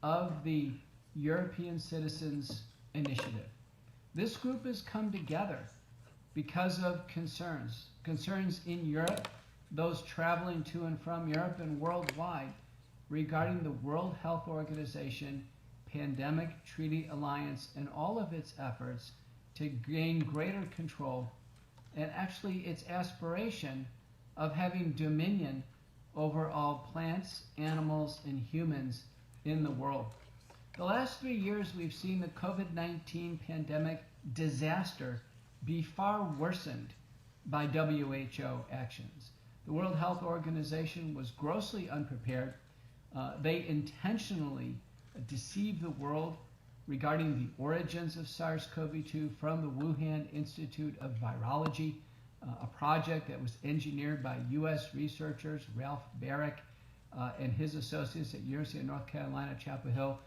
of the European Citizens Initiative. This group has come together because of concerns in Europe, those traveling to and from Europe and worldwide, regarding the World Health Organization Pandemic Treaty Alliance and all of its efforts to gain greater control, and actually its aspiration of having dominion over all plants, animals, and humans in the world. The last 3 years, we've seen the COVID-19 pandemic disaster be far worsened by WHO actions. The World Health Organization was grossly unprepared. They intentionally deceived the world regarding the origins of SARS-CoV-2 from the Wuhan Institute of Virology, a project that was engineered by U.S. researchers, Ralph Barrick and his associates at University of North Carolina, Chapel Hill,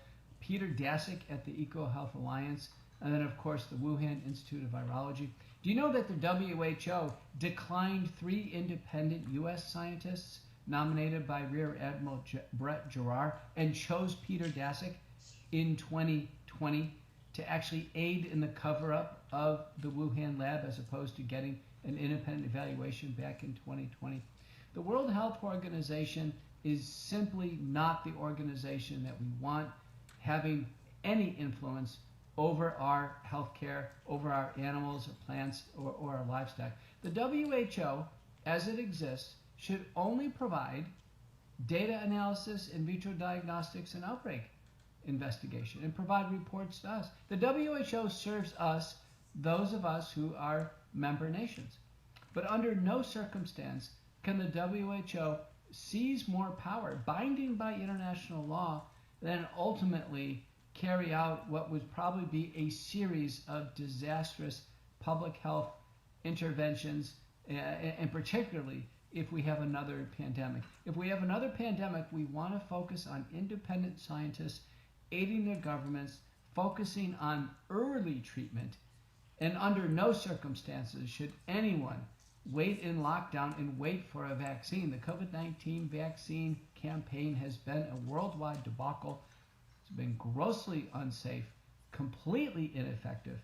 Peter Daszak at the EcoHealth Alliance, and then, of course, the Wuhan Institute of Virology. Do you know that the WHO declined 3 independent U.S. scientists nominated by Rear Admiral Brett Giroir and chose Peter Daszak in 2020 to actually aid in the cover-up of the Wuhan lab as opposed to getting an independent evaluation back in 2020. The World Health Organization is simply not the organization that we want having any influence over our healthcare, over our animals or plants or our livestock. The WHO, as it exists, should only provide data analysis, in vitro diagnostics, and outbreak investigation, and provide reports to us. The WHO serves us, those of us who are member nations. But under no circumstance can the WHO seize more power, binding by international law, than ultimately carry out what would probably be a series of disastrous public health interventions, and particularly if we have another pandemic. If we have another pandemic, we want to focus on independent scientists aiding their governments, focusing on early treatment, and under no circumstances should anyone wait in lockdown and wait for a vaccine. The COVID-19 vaccine campaign has been a worldwide debacle. It's been grossly unsafe, completely ineffective,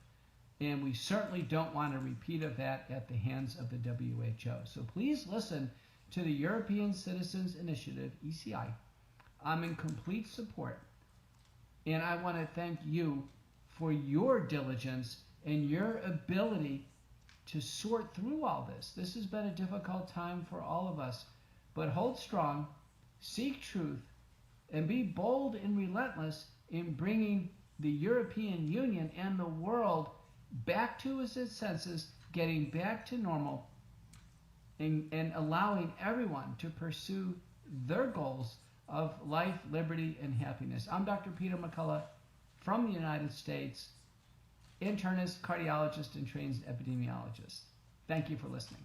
and we certainly don't want a repeat of that at the hands of the WHO. So please listen to the European Citizens Initiative, ECI. I'm in complete support, and I want to thank you for your diligence and your ability to sort through all this. This has been a difficult time for all of us, but hold strong, seek truth, and be bold and relentless in bringing the European Union and the world back to its senses, getting back to normal, and allowing everyone to pursue their goals of life, liberty, and happiness. I'm Dr. Peter McCullough from the United States, internist, cardiologist, and trained epidemiologist. Thank you for listening.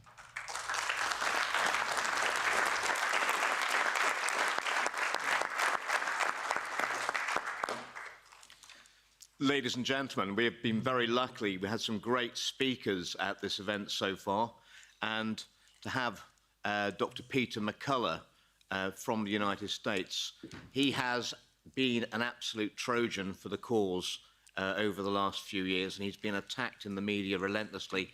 Ladies and gentlemen, we have been very lucky. We had some great speakers at this event so far, and to have Dr. Peter McCullough from the United States, he has been an absolute Trojan for the cause over the last few years, and he's been attacked in the media relentlessly.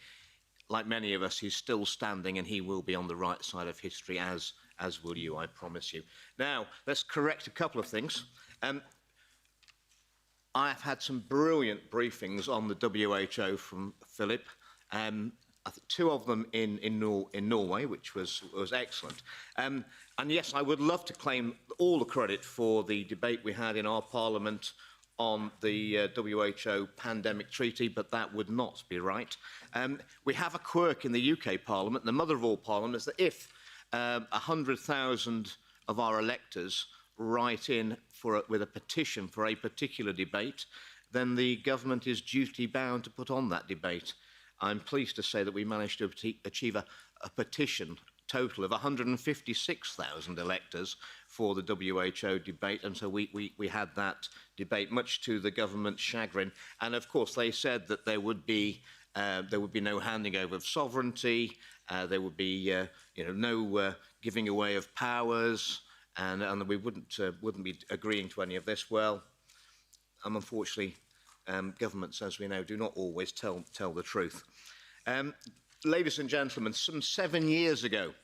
Like many of us, he's still standing, and he will be on the right side of history, as will you, I promise you. Now, let's correct a couple of things. I have had some brilliant briefings on the WHO from Philip. I think 2 of them in Norway, which was excellent. And yes, I would love to claim all the credit for the debate we had in our Parliament on the WHO pandemic treaty, but that would not be right. We have a quirk in the UK Parliament, the mother of all parliaments, that if 100,000 of our electors write in with a petition for a particular debate, then the government is duty bound to put on that debate. I'm pleased to say that we managed to achieve a petition total of 156,000 electors for the WHO debate, and so we had that debate, much to the government's chagrin. And of course, they said that there would be no handing over of sovereignty, there would be no giving away of powers, and we wouldn't be agreeing to any of this. Well, unfortunately, governments, as we know, do not always tell the truth. Ladies and gentlemen, some 7 years ago,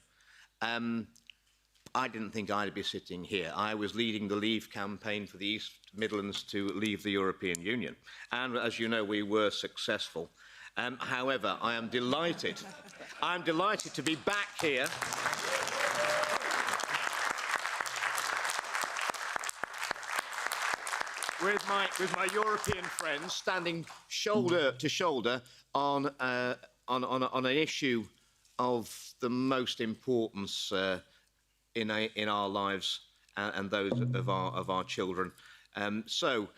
I didn't think I'd be sitting here. I was leading the Leave campaign for the East Midlands to leave the European Union. And as you know, we were successful. However, I am delighted. I'm delighted to be back here. With my European friends, standing shoulder to shoulder on an issue of the most importance in our lives and those of our children. So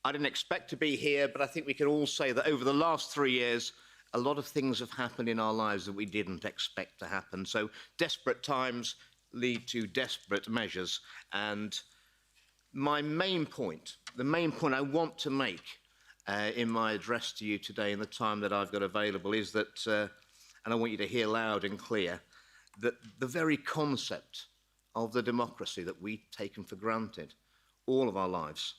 I didn't expect to be here, but I think we can all say that over the last 3 years, a lot of things have happened in our lives that we didn't expect to happen. So desperate times lead to desperate measures. And my main point, the main point I want to make in my address to you today in the time that I've got available is that, and I want you to hear loud and clear, that the very concept of the democracy that we've taken for granted all of our lives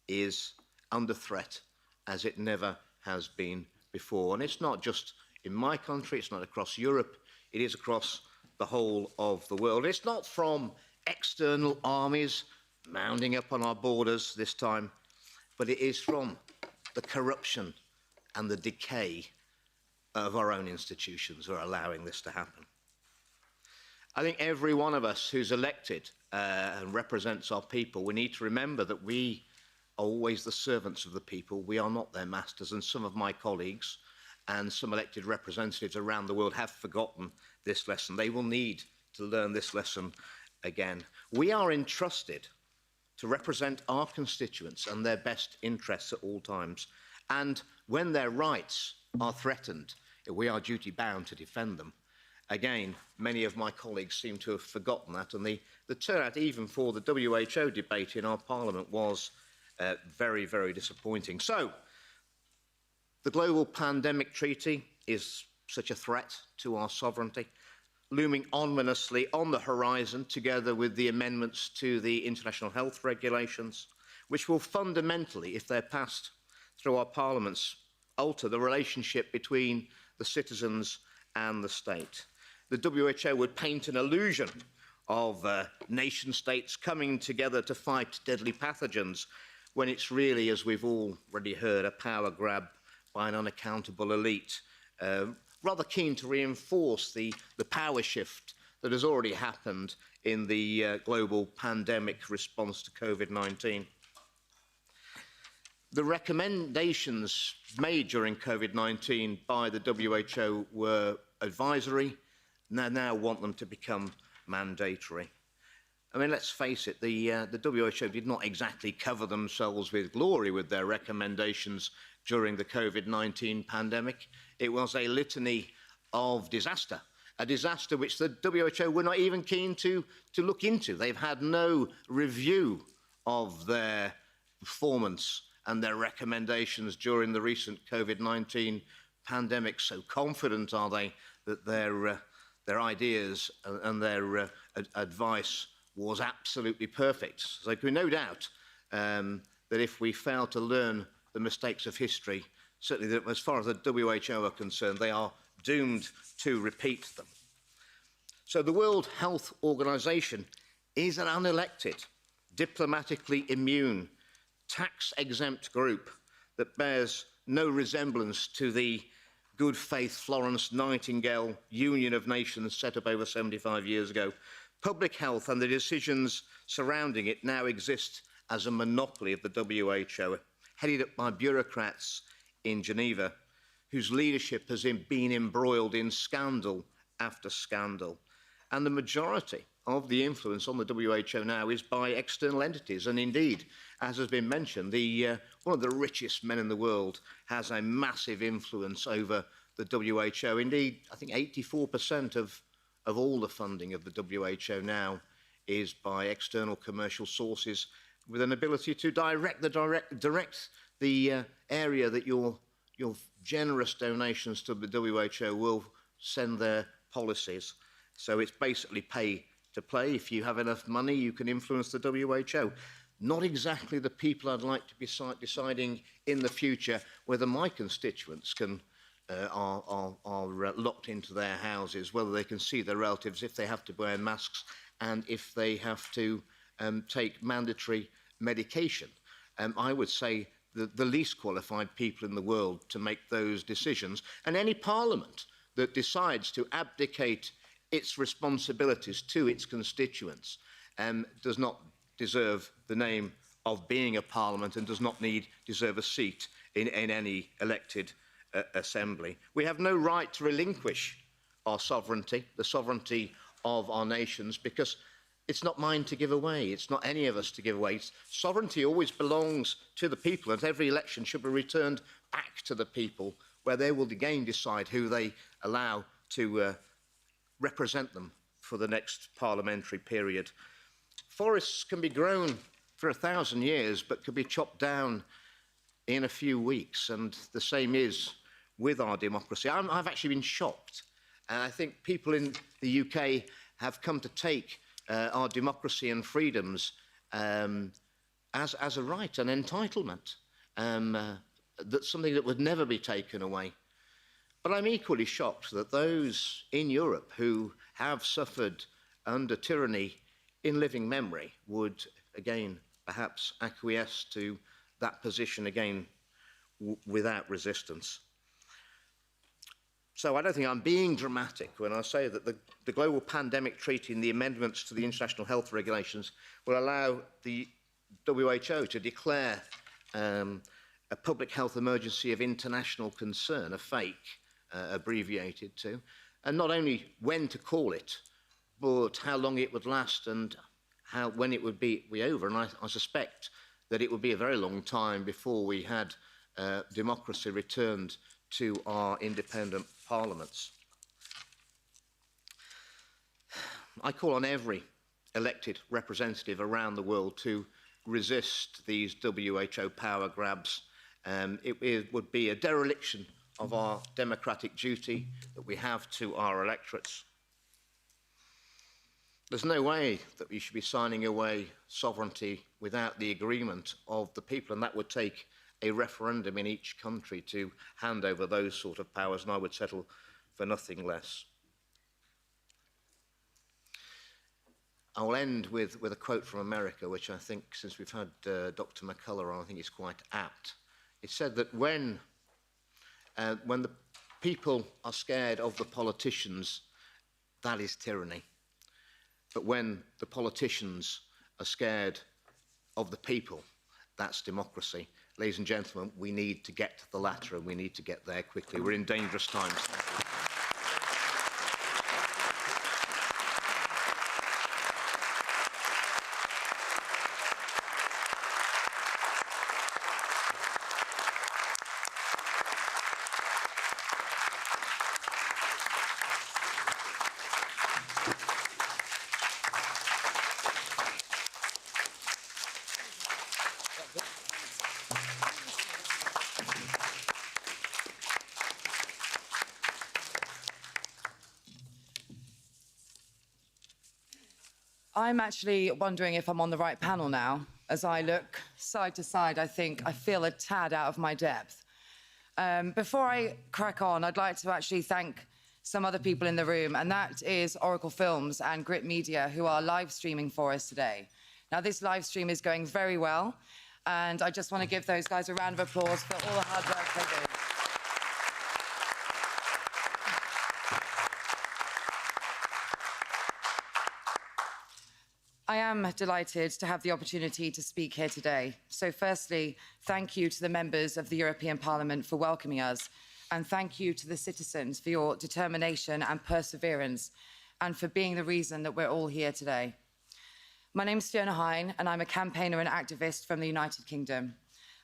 is under threat as it never has been before. And it's not just in my country, it's not across Europe, it is across the whole of the world. It's not from external armies mounding up on our borders this time, but it is from the corruption and the decay of our own institutions are allowing this to happen. I think every one of us who's elected and represents our people, we need to remember that we are always the servants of the people. We are not their masters, and some of my colleagues and some elected representatives around the world have forgotten this lesson. They will need to learn this lesson again. We are entrusted to represent our constituents and their best interests at all times. And when their rights are threatened, we are duty bound to defend them. Again, many of my colleagues seem to have forgotten that, and the turnout even for the WHO debate in our Parliament was very, very disappointing. So, the Global Pandemic Treaty is such a threat to our sovereignty, looming ominously on the horizon, together with the amendments to the international health regulations, which will fundamentally, if they're passed through our parliaments, alter the relationship between the citizens and the state. The WHO would paint an illusion of nation states coming together to fight deadly pathogens, when it's really, as we've already heard, a power grab by an unaccountable elite, rather keen to reinforce the power shift that has already happened in the global pandemic response to COVID-19. The recommendations made during COVID-19 by the WHO were advisory, and they now want them to become mandatory. I mean, let's face it, the WHO did not exactly cover themselves with glory with their recommendations during the COVID-19 pandemic. It was a litany of disaster, a disaster which the WHO were not even keen to look into. They've had no review of their performance and their recommendations during the recent COVID-19 pandemic. So confident are they that their ideas and their advice was absolutely perfect. So there can be no doubt that if we fail to learn the mistakes of history, certainly that as far as the WHO are concerned, they are doomed to repeat them. So the World Health Organization is an unelected, diplomatically immune, tax-exempt group that bears no resemblance to the good faith Florence Nightingale Union of Nations set up over 75 years ago. Public health and the decisions surrounding it now exist as a monopoly of the WHO, headed up by bureaucrats in Geneva, whose leadership has been embroiled in scandal after scandal. And the majority of the influence on the WHO now is by external entities. And indeed, as has been mentioned, one of the richest men in the world has a massive influence over the WHO. Indeed, I think 84% of all the funding of the WHO now is by external commercial sources, with an ability to direct the area that your generous donations to the WHO will send their policies. So it's basically pay to play. If you have enough money, you can influence the WHO. Not exactly the people I'd like to be deciding in the future whether my constituents are locked into their houses, whether they can see their relatives, if they have to wear masks, and if they have to take mandatory medication. I would say the least qualified people in the world to make those decisions. And any parliament that decides to abdicate its responsibilities to its constituents does not deserve the name of being a parliament and does not deserve a seat in any elected assembly. We have no right to relinquish our sovereignty, the sovereignty of our nations, because it's not mine to give away. It's not any of us to give away. Sovereignty always belongs to the people, and every election should be returned back to the people, where they will again decide who they allow to represent them for the next parliamentary period. Forests can be grown for 1,000 years, but could be chopped down in a few weeks, and the same is with our democracy. I've actually been shocked, and I think people in the UK have come to take our democracy and freedoms as a right, an entitlement, that's something that would never be taken away. But I'm equally shocked that those in Europe who have suffered under tyranny in living memory would, again, perhaps acquiesce to that position again without resistance. So I don't think I'm being dramatic when I say that the Global Pandemic Treaty and the amendments to the International Health Regulations will allow the WHO to declare a public health emergency of international concern, a FAIC, abbreviated to, and not only when to call it, but how long it would last and when it would be over. And I suspect that it would be a very long time before we had democracy returned to our independent parliaments. I call on every elected representative around the world to resist these WHO power grabs. It would be a dereliction of our democratic duty that we have to our electorates. There's no way that we should be signing away sovereignty without the agreement of the people, and that would take a referendum in each country to hand over those sort of powers, and I would settle for nothing less. I will end with a quote from America, which I think, since we've had Dr. McCullough on, I think is quite apt. It said that when the people are scared of the politicians, that is tyranny. But when the politicians are scared of the people, that's democracy. Ladies and gentlemen, we need to get to the latter, and we need to get there quickly. We're in dangerous times. I'm actually wondering if I'm on the right panel now. As I look side to side, I feel a tad out of my depth. Before I crack on, I'd like to actually thank some other people in the room, and that is Oracle Films and Grit Media, who are live streaming for us today. Now, this live stream is going very well, and I just want to give those guys a round of applause for all the hard work they do. I am delighted to have the opportunity to speak here today. So firstly, thank you to the members of the European Parliament for welcoming us, and thank you to the citizens for your determination and perseverance, and for being the reason that we're all here today. My name's Fiona Hine, and I'm a campaigner and activist from the United Kingdom.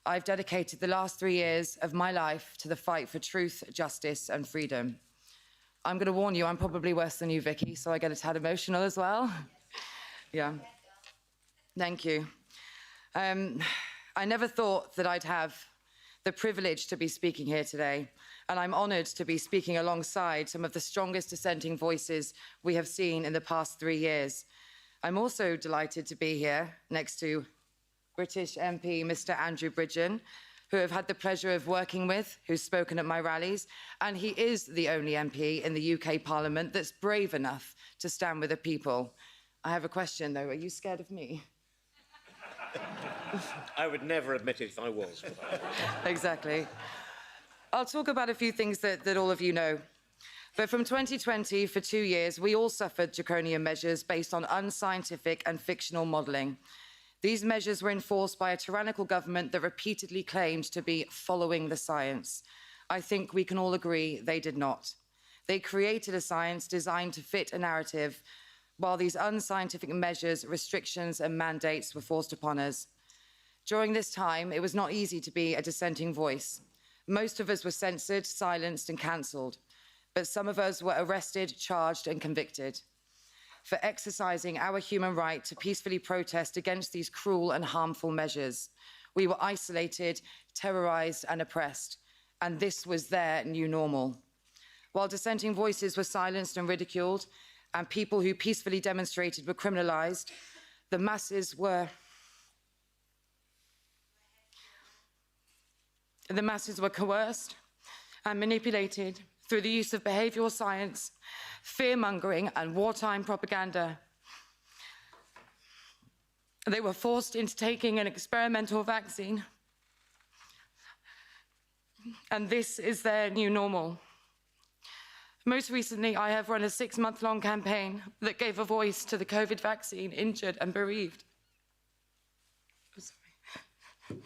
I've dedicated the last 3 years of my life to the fight for truth, justice, and freedom. I'm going to warn you, I'm probably worse than you, Vicky, so I get a tad emotional as well. Yeah, thank you. I never thought that I'd have the privilege to be speaking here today, and I'm honoured to be speaking alongside some of the strongest dissenting voices we have seen in the past 3 years. I'm also delighted to be here next to British MP Mr. Andrew Bridgen, who I've had the pleasure of working with, who's spoken at my rallies, and he is the only MP in the UK Parliament that's brave enough to stand with the people. I have a question, though. Are you scared of me? I would never admit it if I was. Exactly. I'll talk about a few things that all of you know. But from 2020, for 2 years, we all suffered draconian measures based on unscientific and fictional modelling. These measures were enforced by a tyrannical government that repeatedly claimed to be following the science. I think we can all agree they did not. They created a science designed to fit a narrative, while these unscientific measures, restrictions, and mandates were forced upon us. During this time, it was not easy to be a dissenting voice. Most of us were censored, silenced, and cancelled, but some of us were arrested, charged, and convicted for exercising our human right to peacefully protest against these cruel and harmful measures. We were isolated, terrorised, and oppressed, and this was their new normal. While dissenting voices were silenced and ridiculed, and people who peacefully demonstrated were criminalised, the masses were coerced and manipulated through the use of behavioural science, fear-mongering, and wartime propaganda. They were forced into taking an experimental vaccine, and this is their new normal. Most recently, I have run a 6-month-long campaign that gave a voice to the COVID vaccine injured and bereaved. Oh, sorry.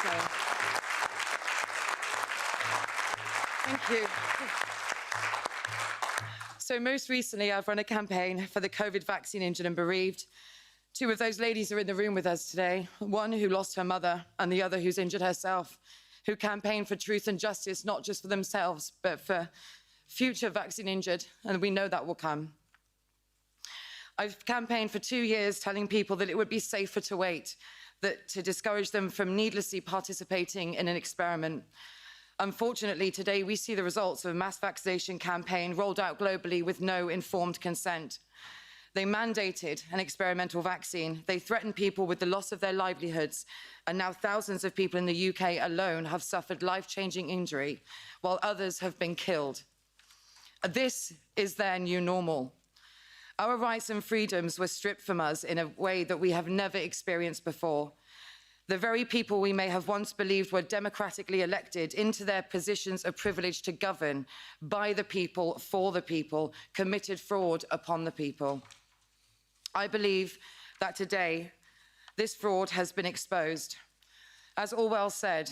Sorry. Thank you. So most recently, I've run a campaign for the COVID vaccine injured and bereaved. 2 of those ladies are in the room with us today, one who lost her mother and the other who's injured herself, who campaigned for truth and justice, not just for themselves, but for future vaccine injured, and we know that will come. I've campaigned for 2 years telling people that it would be safer to wait, that to discourage them from needlessly participating in an experiment. Unfortunately, today we see the results of a mass vaccination campaign rolled out globally with no informed consent. They mandated an experimental vaccine. They threatened people with the loss of their livelihoods. And now thousands of people in the UK alone have suffered life-changing injury, while others have been killed. This is their new normal. Our rights and freedoms were stripped from us in a way that we have never experienced before. The very people we may have once believed were democratically elected into their positions of privilege to govern by the people, for the people, committed fraud upon the people. I believe that today this fraud has been exposed. As Orwell said,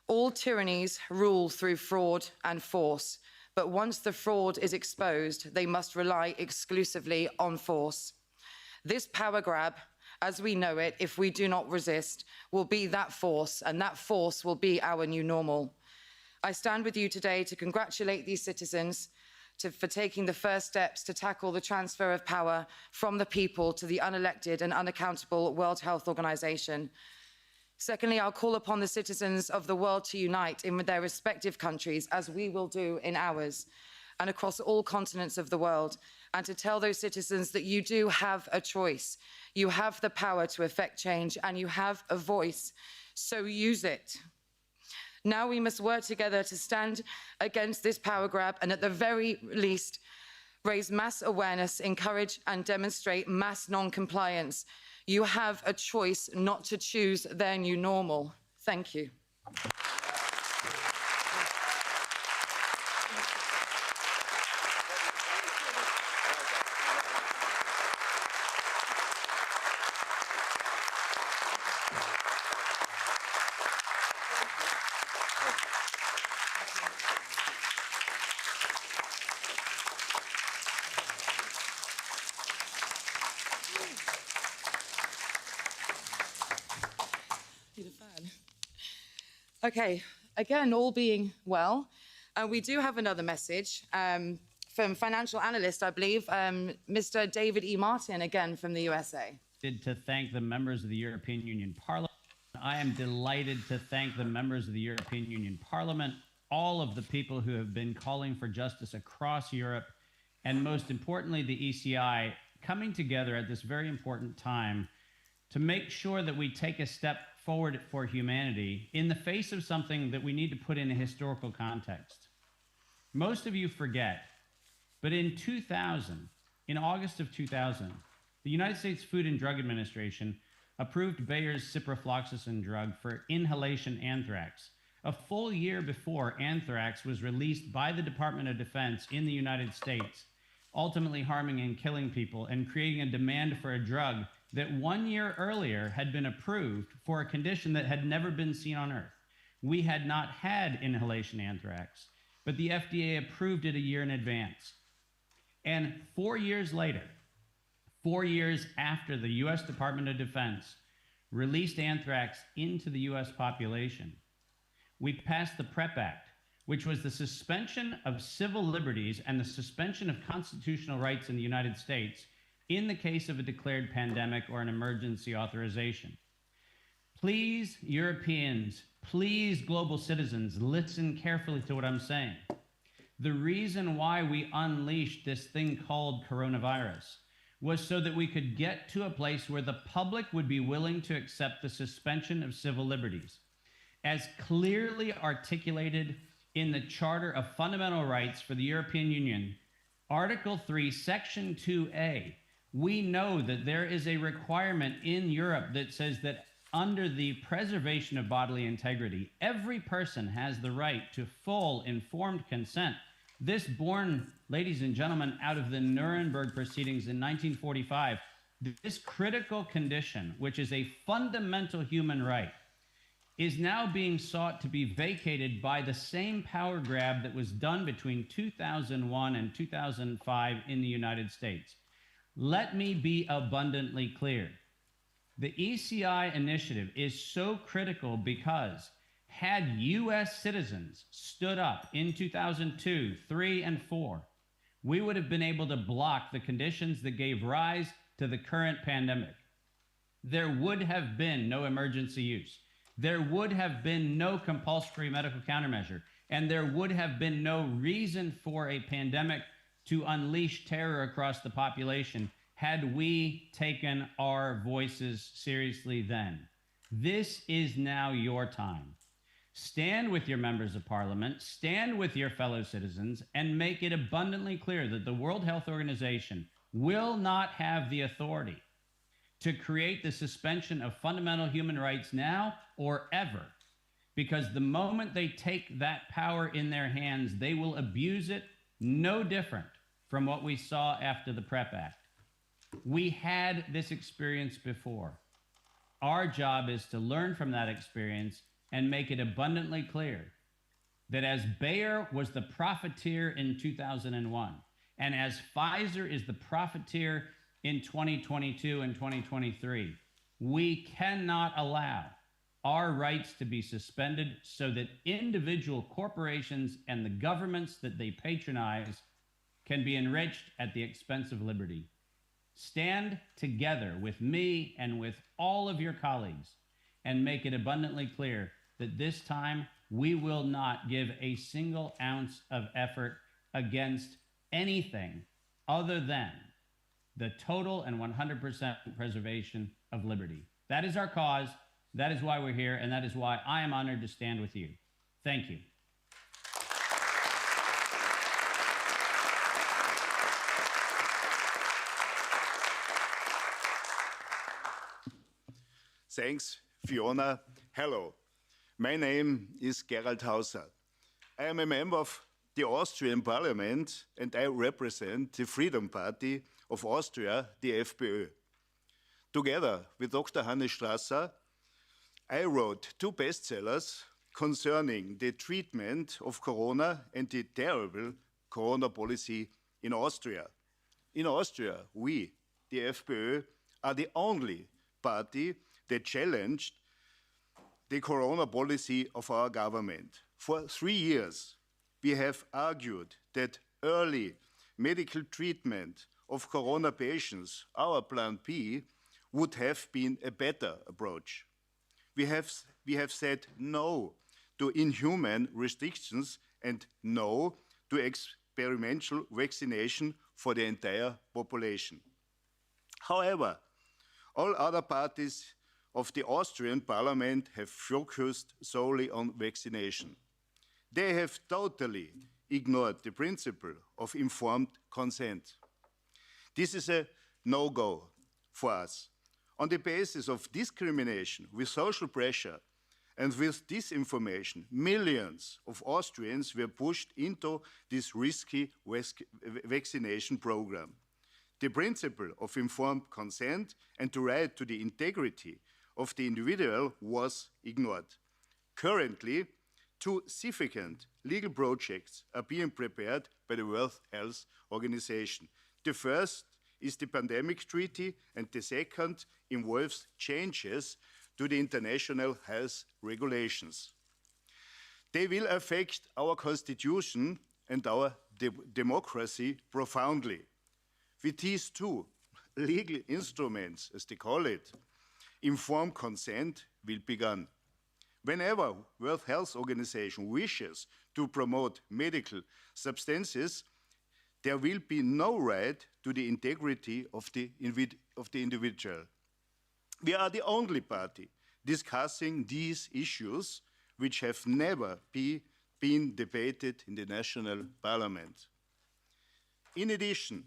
all tyrannies rule through fraud and force, but once the fraud is exposed, they must rely exclusively on force. This power grab, as we know it, if we do not resist, will be that force, and that force will be our new normal. I stand with you today to congratulate these citizens for taking the first steps to tackle the transfer of power from the people to the unelected and unaccountable World Health Organization. Secondly, I'll call upon the citizens of the world to unite in their respective countries, as we will do in ours, and across all continents of the world, and to tell those citizens that you do have a choice. You have the power to effect change, and you have a voice, so use it. Now we must work together to stand against this power grab, and at the very least, raise mass awareness, encourage and demonstrate mass non-compliance. You have a choice not to choose their new normal. Thank you. Okay, again, all being well, we do have another message from financial analyst, I believe, Mr. David E. Martin, again from the USA. To thank the members of the European Union Parliament. I am delighted to thank the members of the European Union Parliament, all of the people who have been calling for justice across Europe, and most importantly, the ECI coming together at this very important time to make sure that we take a step forward for humanity in the face of something that we need to put in a historical context. Most of you forget, but in 2000, in August of 2000, the United States Food and Drug Administration approved Bayer's ciprofloxacin drug for inhalation anthrax, a full year before anthrax was released by the Department of Defense in the United States, ultimately harming and killing people and creating a demand for a drug that 1 year earlier had been approved for a condition that had never been seen on Earth. We had not had inhalation anthrax, but the FDA approved it a year in advance. And 4 years later, 4 years after the US Department of Defense released anthrax into the US population, we passed the PrEP Act, which was the suspension of civil liberties and the suspension of constitutional rights in the United States in the case of a declared pandemic or an emergency authorization. Please, Europeans, please, global citizens, listen carefully to what I'm saying. The reason why we unleashed this thing called coronavirus was so that we could get to a place where the public would be willing to accept the suspension of civil liberties. As clearly articulated in the Charter of Fundamental Rights for the European Union, Article 3, Section 2A, we know that there is a requirement in Europe that says that under the preservation of bodily integrity, every person has the right to full informed consent. This born, ladies and gentlemen, out of the Nuremberg proceedings in 1945, this critical condition, which is a fundamental human right, is now being sought to be vacated by the same power grab that was done between 2001 and 2005 in the United States. Let me be abundantly clear. The ECI initiative is so critical because had US citizens stood up in 2002, 3, and 4, we would have been able to block the conditions that gave rise to the current pandemic. There would have been no emergency use. There would have been no compulsory medical countermeasure, and there would have been no reason for a pandemic to unleash terror across the population had we taken our voices seriously then. This is now your time. Stand with your members of parliament, stand with your fellow citizens, and make it abundantly clear that the World Health Organization will not have the authority to create the suspension of fundamental human rights now or ever, because the moment they take that power in their hands, they will abuse it no different from what we saw after the PrEP Act. We had this experience before. Our job is to learn from that experience and make it abundantly clear that as Bayer was the profiteer in 2001, and as Pfizer is the profiteer in 2022 and 2023, we cannot allow our rights to be suspended so that individual corporations and the governments that they patronize can be enriched at the expense of liberty. Stand together with me and with all of your colleagues and make it abundantly clear that this time we will not give a single ounce of effort against anything other than the total and 100% preservation of liberty. That is our cause. That is why we're here, and that is why I am honored to stand with you. Thank you. Thanks, Fiona. Hello, my name is Gerald Hauser. I am a member of the Austrian Parliament and I represent the Freedom Party of Austria, the FPÖ. Together with Dr. Hannes Strasser, I wrote 2 bestsellers concerning the treatment of corona and the terrible corona policy in Austria. In Austria, we, the FPÖ, are the only party that challenged the corona policy of our government. For 3 years, we have argued that early medical treatment of corona patients, our Plan B, would have been a better approach. We have said no to inhuman restrictions and no to experimental vaccination for the entire population. However, all other parties of the Austrian parliament have focused solely on vaccination. They have totally ignored the principle of informed consent. This is a no-go for us. On the basis of discrimination, with social pressure, and with disinformation, millions of Austrians were pushed into this risky vaccination program. The principle of informed consent and the right to the integrity of the individual was ignored. Currently, 2 significant legal projects are being prepared by the World Health Organization. The first is the Pandemic Treaty, and the second involves changes to the international health regulations. They will affect our constitution and our democracy profoundly. With these 2 legal instruments, as they call it, informed consent will begin. Whenever World Health Organization wishes to promote medical substances, there will be no right to the integrity of the individual. We are the only party discussing these issues which have never been debated in the national parliament. In addition,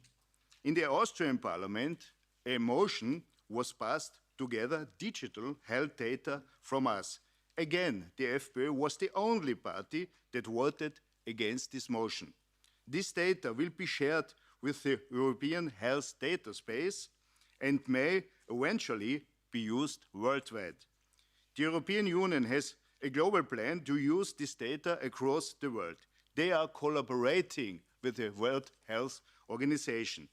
in the Austrian parliament, a motion was passed to gather digital health data from us. Again, the FPÖ was the only party that voted against this motion. This data will be shared with the European Health Data Space and may eventually be used worldwide. The European Union has a global plan to use this data across the world. They are collaborating with the World Health Organization.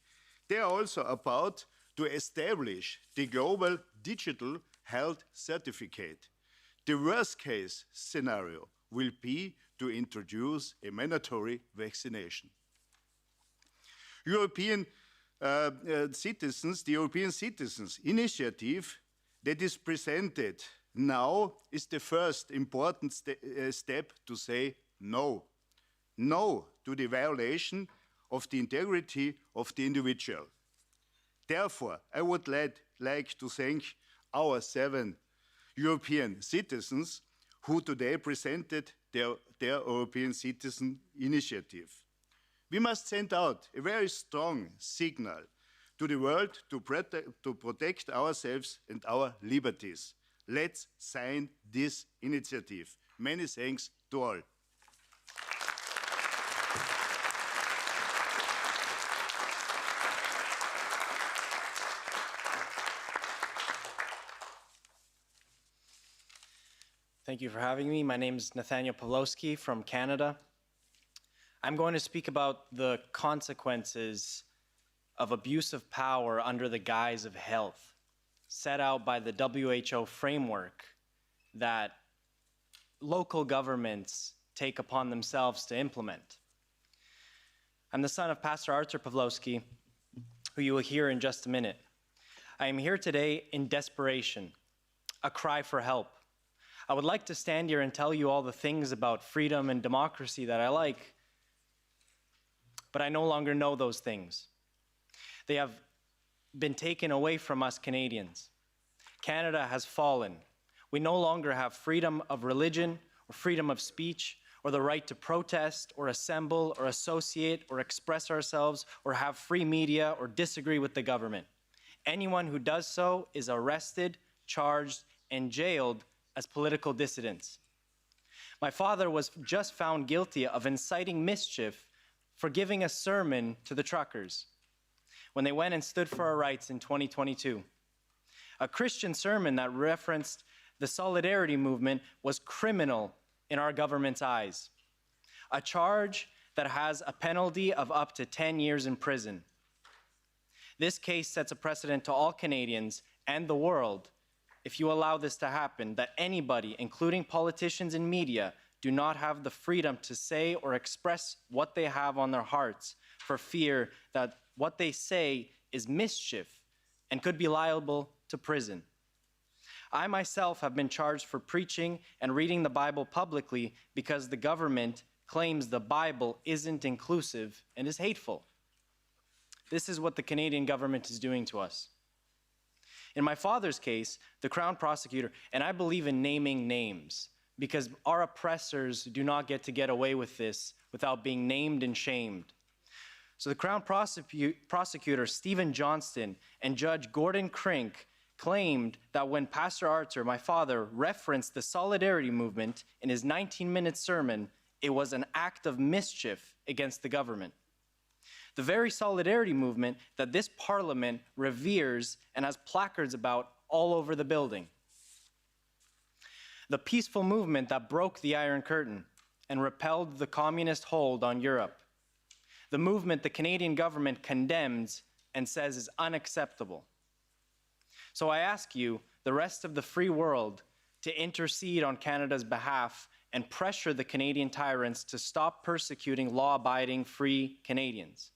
They are also about to establish the global digital health certificate. The worst case scenario will be to introduce a mandatory vaccination. The European Citizens Initiative that is presented now is the first important step to say no. No to the violation of the integrity of the individual. Therefore, I would like to thank our 7 European citizens who today presented their European Citizen Initiative. We must send out a very strong signal to the world to protect ourselves and our liberties. Let's sign this initiative. Many thanks to all. Thank you for having me. My name is Nathaniel Pawlowski from Canada. I'm going to speak about the consequences of abuse of power under the guise of health, set out by the WHO framework that local governments take upon themselves to implement. I'm the son of Pastor Artur Pawlowski, who you will hear in just a minute. I am here today in desperation, a cry for help. I would like to stand here and tell you all the things about freedom and democracy that I like, but I no longer know those things. They have been taken away from us Canadians. Canada has fallen. We no longer have freedom of religion or freedom of speech or the right to protest or assemble or associate or express ourselves or have free media or disagree with the government. Anyone who does so is arrested, charged, and jailed as political dissidents. My father was just found guilty of inciting mischief for giving a sermon to the truckers when they went and stood for our rights in 2022. A Christian sermon that referenced the solidarity movement was criminal in our government's eyes. A charge that has a penalty of up to 10 years in prison. This case sets a precedent to all Canadians and the world if you allow this to happen, that anybody, including politicians and media, do not have the freedom to say or express what they have on their hearts for fear that what they say is mischief and could be liable to prison. I myself have been charged for preaching and reading the Bible publicly because the government claims the Bible isn't inclusive and is hateful. This is what the Canadian government is doing to us. In my father's case, the Crown prosecutor, and I believe in naming names because our oppressors do not get to get away with this without being named and shamed. So the Crown prosecutor, Stephen Johnston, and Judge Gordon Crink claimed that when Pastor Arthur, my father, referenced the solidarity movement in his 19-minute sermon, it was an act of mischief against the government. The very solidarity movement that this parliament reveres and has placards about all over the building. The peaceful movement that broke the Iron Curtain and repelled the communist hold on Europe. The movement the Canadian government condemns and says is unacceptable. So I ask you, the rest of the free world, to intercede on Canada's behalf and pressure the Canadian tyrants to stop persecuting law-abiding free Canadians,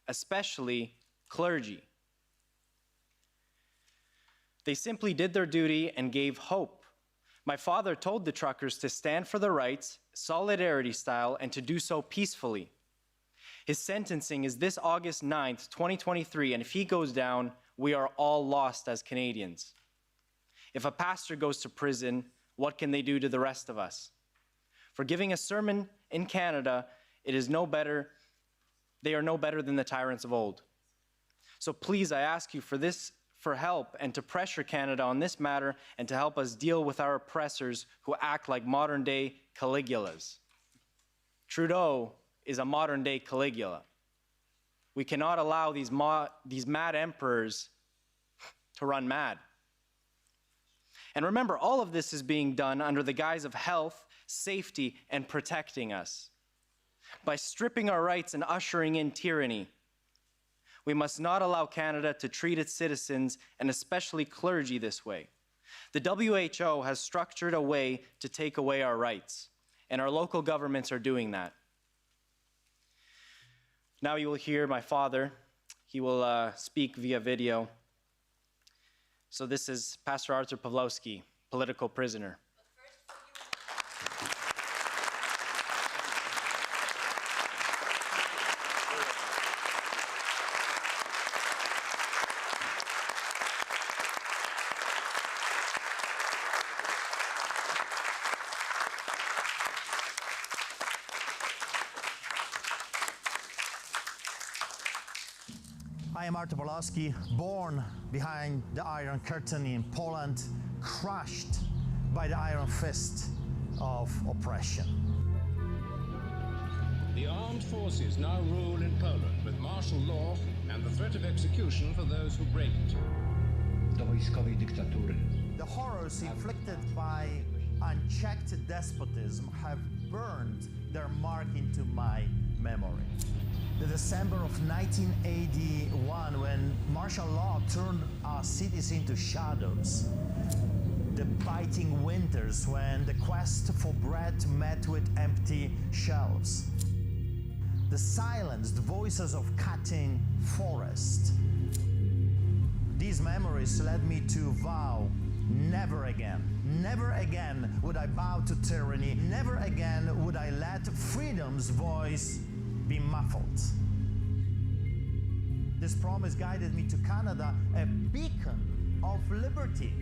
especially clergy. They simply did their duty and gave hope. My father told the truckers to stand for their rights, solidarity style, and to do so peacefully. His sentencing is this August 9th, 2023, and if he goes down, we are all lost as Canadians. If a pastor goes to prison, what can they do to the rest of us? For giving a sermon in Canada, it is no better. They are no better than the tyrants of old. So please, I ask you for help and to pressure Canada on this matter and to help us deal with our oppressors who act like modern-day Caligulas. Trudeau is a modern-day Caligula. We cannot allow these mad emperors to run mad. And remember, all of this is being done under the guise of health, safety, and protecting us. By stripping our rights and ushering in tyranny, we must not allow Canada to treat its citizens, and especially clergy, this way. The WHO has structured a way to take away our rights, and our local governments are doing that. Now you will hear my father. He will speak via video. So this is Pastor Arthur Pawlowski, political prisoner. I am Artur Pawlowski, born behind the Iron Curtain in Poland, crushed by the iron fist of oppression. The armed forces now rule in Poland with martial law and the threat of execution for those who break it. The horrors inflicted by unchecked despotism have burned their mark into my memory. The December of 1981, when martial law turned our cities into shadows. The biting winters, when the quest for bread met with empty shelves. The silenced voices of cutting forest. These memories led me to vow Never again. Never again would I bow to tyranny. Never again would I let freedom's voice be muffled. This promise guided me to Canada, a beacon of liberty.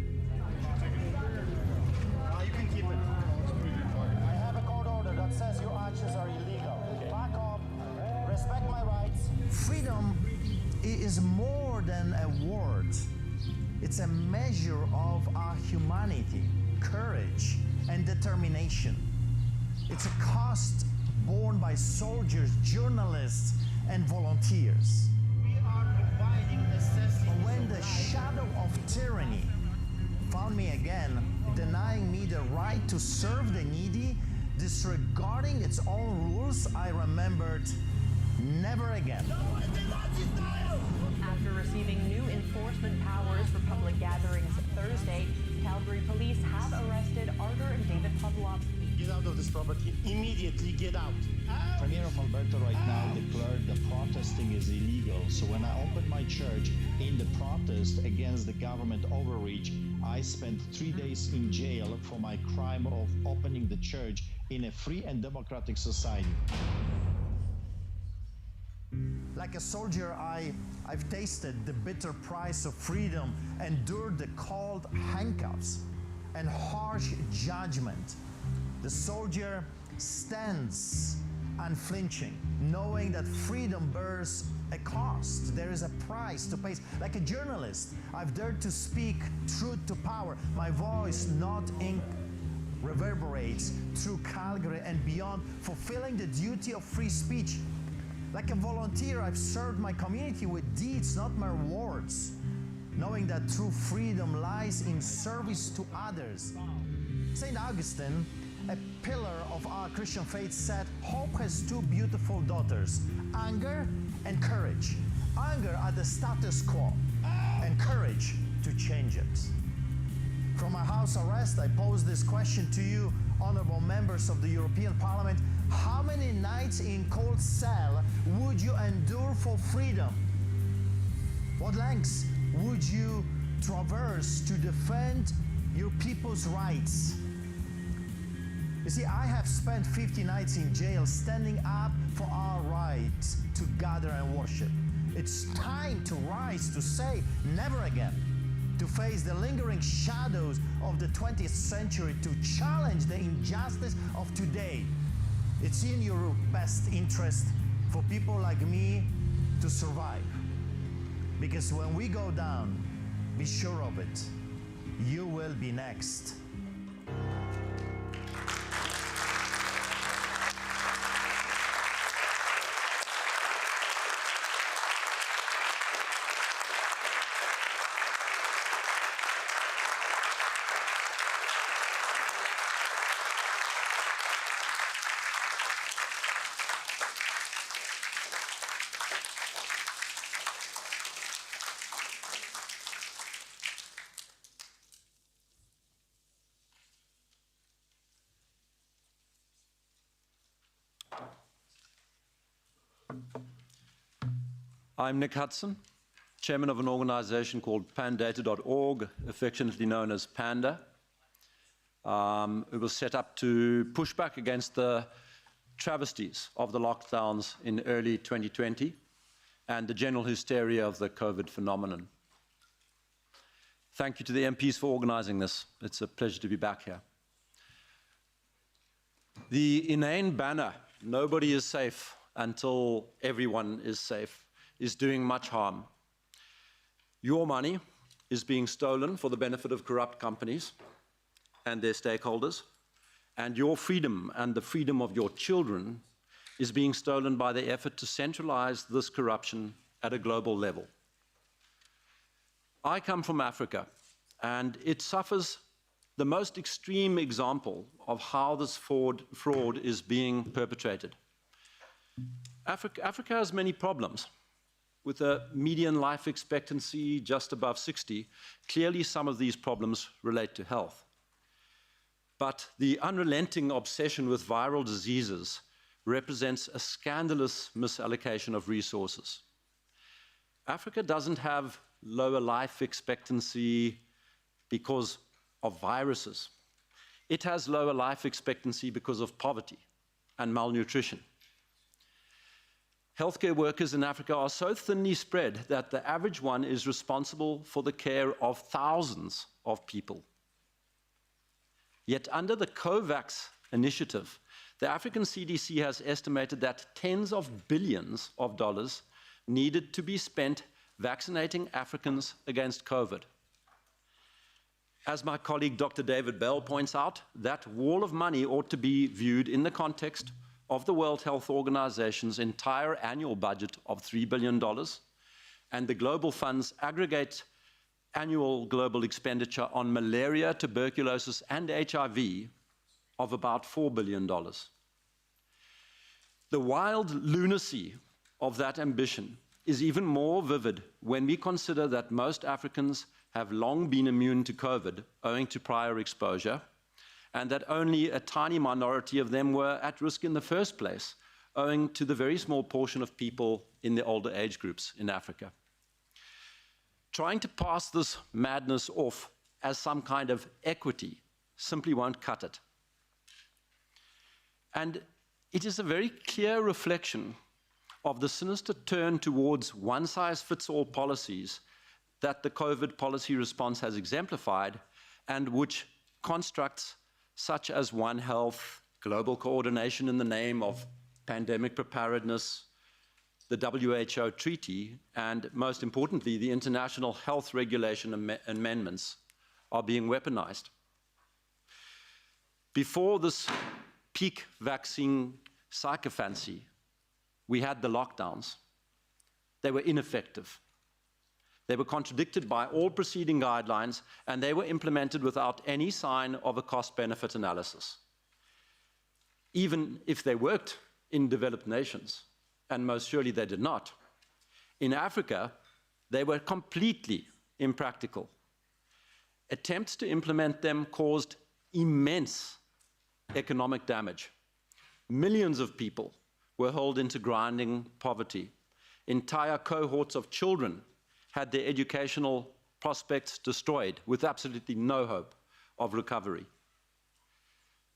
You can keep it. I have a court order that says your actions are illegal. Back off. Respect my rights. Freedom is more than a word. It's a measure of our humanity, courage, and determination. It's a cost borne by soldiers, journalists, and volunteers. We are providing necessity. When the shadow of tyranny found me again, denying me the right to serve the needy, disregarding its own rules, I remembered, never again. After receiving new enforcement powers for public gatherings Thursday, Calgary police have arrested Arthur and David Pavlovsky. Get out of this property. Immediately get out. Premier of Alberta right now declared that protesting is illegal. So when I opened my church in the protest against the government overreach, I spent 3 days in jail for my crime of opening the church in a free and democratic society. Like a soldier, I've tasted the bitter price of freedom, endured the cold handcuffs and harsh judgment. The soldier stands unflinching, knowing that freedom bears a cost. There is a price to pay. Like a journalist, I've dared to speak truth to power. My voice, not ink, reverberates through Calgary and beyond, fulfilling the duty of free speech. Like a volunteer, I've served my community with deeds, not mere words, knowing that true freedom lies in service to others. St. Augustine, a pillar of our Christian faith, said, hope has two beautiful daughters, anger and courage. Anger at the status quo, and courage to change it. From my house arrest, I pose this question to you, honorable members of the European Parliament. How many nights in cold cell would you endure for freedom? What lengths would you traverse to defend your people's rights? You see, I have spent 50 nights in jail standing up for our right to gather and worship. It's time to rise, to say never again, to face the lingering shadows of the 20th century, to challenge the injustice of today. It's in your best interest for people like me to survive. Because when we go down, be sure of it, you will be next. I'm Nick Hudson, chairman of an organization called pandata.org, affectionately known as Panda. It was set up to push back against the travesties of the lockdowns in early 2020 and the general hysteria of the COVID phenomenon. Thank you to the MPs for organizing this. It's a pleasure to be back here. The inane banner, "Nobody is safe until everyone is safe," is doing much harm. Your money is being stolen for the benefit of corrupt companies and their stakeholders, and your freedom and the freedom of your children is being stolen by the effort to centralize this corruption at a global level. I come from Africa, and it suffers the most extreme example of how this fraud is being perpetrated. Africa has many problems. With a median life expectancy just above 60, clearly some of these problems relate to health. But the unrelenting obsession with viral diseases represents a scandalous misallocation of resources. Africa doesn't have lower life expectancy because of viruses. It has lower life expectancy because of poverty and malnutrition. Healthcare workers in Africa are so thinly spread that the average one is responsible for the care of thousands of people. Yet under the COVAX initiative, the African CDC has estimated that tens of billions of dollars needed to be spent vaccinating Africans against COVID. As my colleague Dr. David Bell points out, that wall of money ought to be viewed in the context of the World Health Organization's entire annual budget of $3 billion and the Global Fund's aggregate annual global expenditure on malaria, tuberculosis, and HIV of about $4 billion. The wild lunacy of that ambition is even more vivid when we consider that most Africans have long been immune to COVID owing to prior exposure, and that only a tiny minority of them were at risk in the first place, owing to the very small portion of people in the older age groups in Africa. Trying to pass this madness off as some kind of equity simply won't cut it. And it is a very clear reflection of the sinister turn towards one-size-fits-all policies that the COVID policy response has exemplified, and which constructs such as One Health, global coordination in the name of pandemic preparedness, the WHO treaty, and most importantly, the international health regulation amendments are being weaponized. Before this peak vaccine sycophancy, we had the lockdowns. They were ineffective. They were contradicted by all preceding guidelines, and they were implemented without any sign of a cost-benefit analysis. Even if they worked in developed nations, and most surely they did not, in Africa, they were completely impractical. Attempts to implement them caused immense economic damage. Millions of people were hurled into grinding poverty. Entire cohorts of children had their educational prospects destroyed with absolutely no hope of recovery.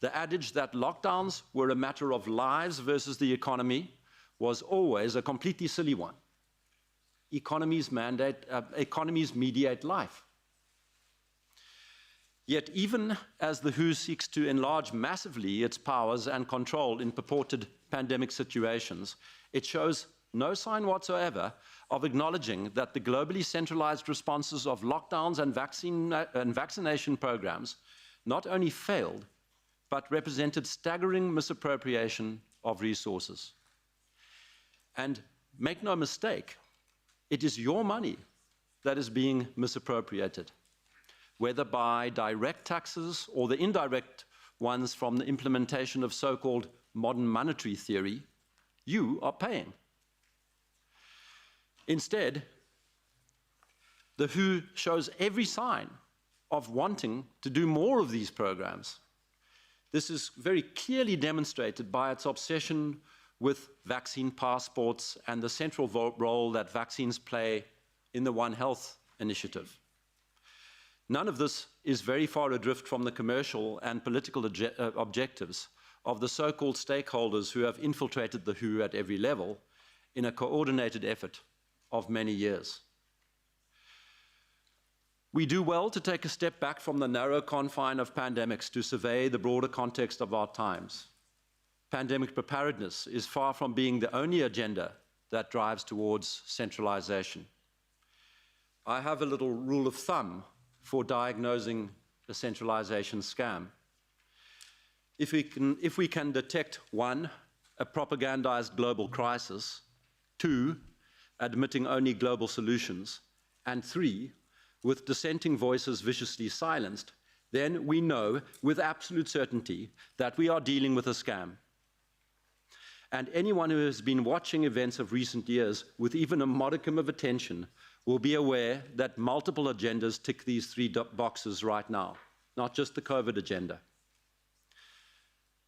The adage that lockdowns were a matter of lives versus the economy was always a completely silly one. Economies mediate life. Yet even as the WHO seeks to enlarge massively its powers and control in purported pandemic situations, it shows no sign whatsoever of acknowledging that the globally centralized responses of lockdowns and vaccination programs not only failed, but represented staggering misappropriation of resources. And make no mistake, it is your money that is being misappropriated, whether by direct taxes or the indirect ones from the implementation of so-called modern monetary theory. You are paying. Instead, the WHO shows every sign of wanting to do more of these programs. This is very clearly demonstrated by its obsession with vaccine passports and the central role that vaccines play in the One Health initiative. None of this is very far adrift from the commercial and political objectives of the so-called stakeholders who have infiltrated the WHO at every level in a coordinated effort of many years. We do well to take a step back from the narrow confine of pandemics to survey the broader context of our times. Pandemic preparedness is far from being the only agenda that drives towards centralization. I have a little rule of thumb for diagnosing a centralization scam. If we can detect 1, a propagandized global crisis, 2, admitting only global solutions, and 3, with dissenting voices viciously silenced, then we know with absolute certainty that we are dealing with a scam. And anyone who has been watching events of recent years with even a modicum of attention will be aware that multiple agendas tick these 3 boxes right now, not just the COVID agenda.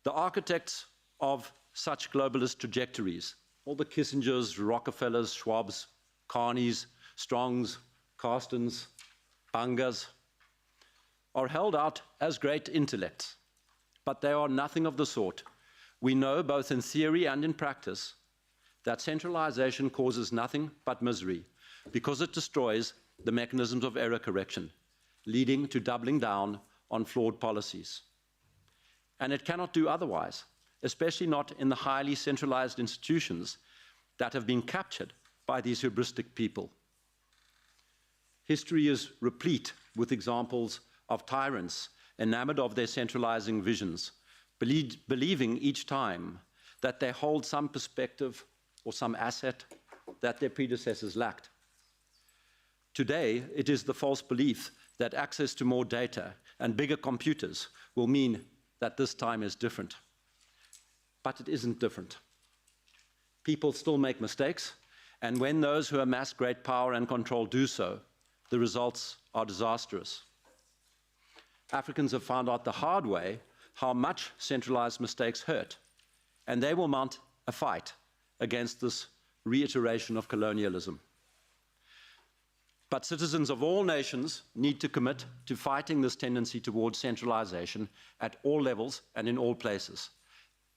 The architects of such globalist trajectories, all the Kissingers, Rockefellers, Schwabs, Carneys, Strongs, Carstens, Bangas, are held out as great intellects, but they are nothing of the sort. We know, both in theory and in practice, that centralization causes nothing but misery because it destroys the mechanisms of error correction, leading to doubling down on flawed policies. And it cannot do otherwise, especially not in the highly centralized institutions that have been captured by these hubristic people. History is replete with examples of tyrants enamored of their centralizing visions, believing each time that they hold some perspective or some asset that their predecessors lacked. Today, it is the false belief that access to more data and bigger computers will mean that this time is different. But it isn't different. People still make mistakes, and when those who amass great power and control do so, the results are disastrous. Africans have found out the hard way how much centralized mistakes hurt, and they will mount a fight against this reiteration of colonialism. But citizens of all nations need to commit to fighting this tendency towards centralization at all levels and in all places.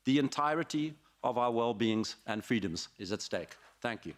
The entirety of our well-beings and freedoms is at stake. Thank you.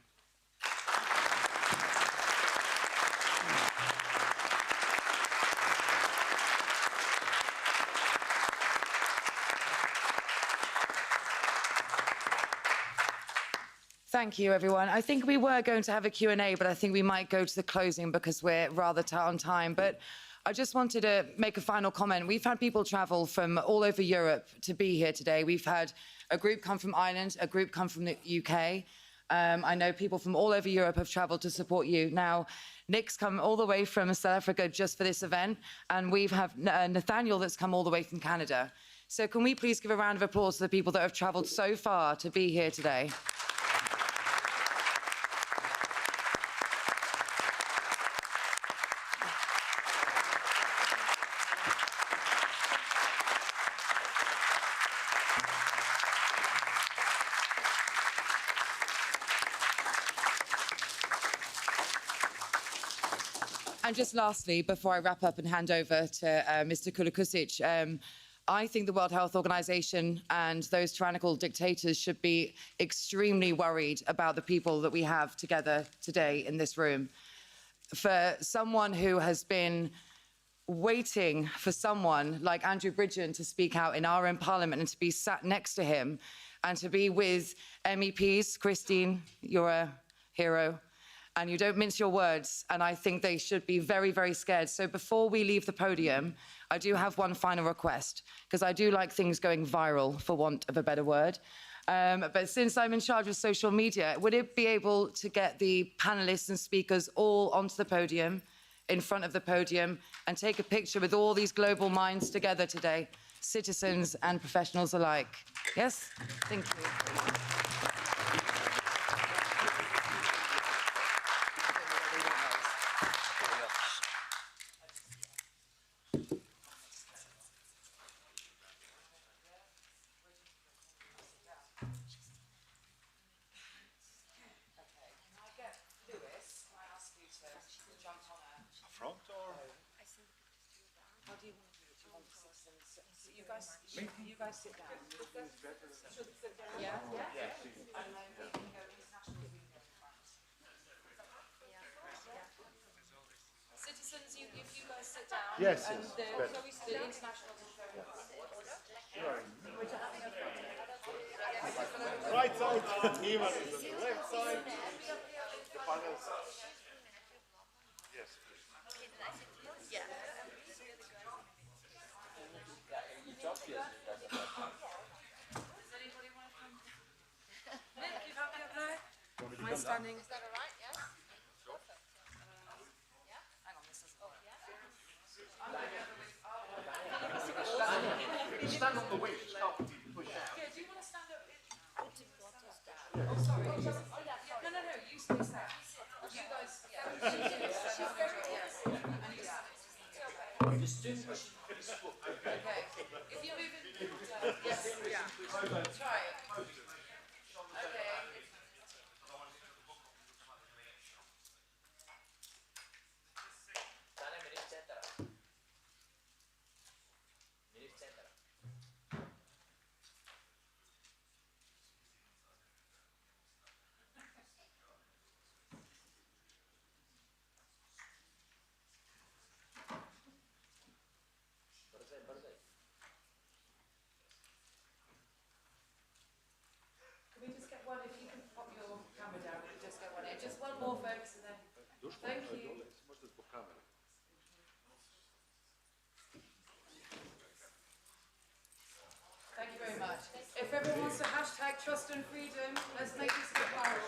Thank you, everyone. I think we were going to have a Q&A, but I think we might go to the closing because we're rather tight on time. But I just wanted to make a final comment. We've had people travel from all over Europe to be here today. We've had a group come from Ireland, a group come from the UK. I know people from all over Europe have traveled to support you. Now, Nick's come all the way from South Africa just for this event, and we have Nathaniel that's come all the way from Canada. So can we please give a round of applause to the people that have traveled so far to be here today? And just lastly, before I wrap up and hand over to Mr. Kulukusic, I think the World Health Organization and those tyrannical dictators should be extremely worried about the people that we have together today in this room. For someone who has been waiting for someone like Andrew Bridgen to speak out in our own parliament and to be sat next to him and to be with MEPs, Christine, you're a hero. And you don't mince your words, and I think they should be very, very scared. So before we leave the podium, I do have one final request, because I do like things going viral, for want of a better word. But since I'm in charge of social media, would it be able to get the panelists and speakers all onto the podium, in front of the podium, and take a picture with all these global minds together today, citizens and professionals alike? Yes? Thank you. You guys sit down. Yeah? Yeah. And then we can go internationally. We can go in front. Citizens, if you guys sit down. Yes, and yes. the international will show. Right side, Ivan is on the left side. The panels. Yes. Yeah. Does anybody want to come? Nick, you help me up there? Am I standing? Is that all right? Yes. Hang on, this is. Oh, yeah. Stand on the way to stop people push out. Yeah, do you want to stand up? Oh, sorry. Oh, yeah. No, you stay there. You guys, yeah. She's very, yes. And you stay. Distinguished. Okay. If you move in, yes, yeah. Try it. Okay. Thank you. Thank you very much. If everyone wants to hashtag trust and freedom, let's make this go viral.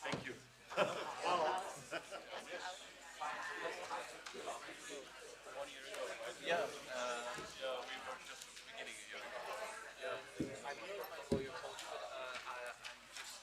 Thank you. Yeah, we were just beginning a year ago. Yeah, I don't know if my lawyer told you, but I'm just.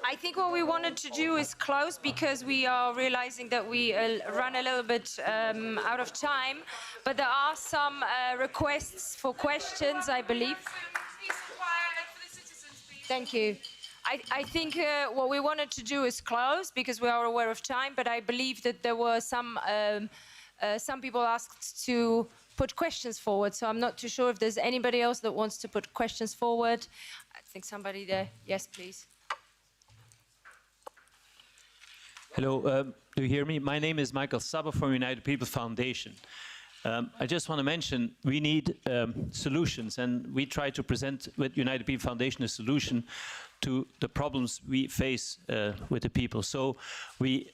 I think what we wanted to do is close because we are realizing that we run a little bit out of time, but there are some requests for questions, I believe. Thank you. I think what we wanted to do is close because we are aware of time, but I believe that there were some people asked to put questions forward, so I'm not too sure if there's anybody else that wants to put questions forward. I think somebody there. Yes, please. Hello, do you hear me? My name is Michael Saba from United People Foundation. I just want to mention we need solutions, and we try to present with United People Foundation a solution to the problems we face with the people. So we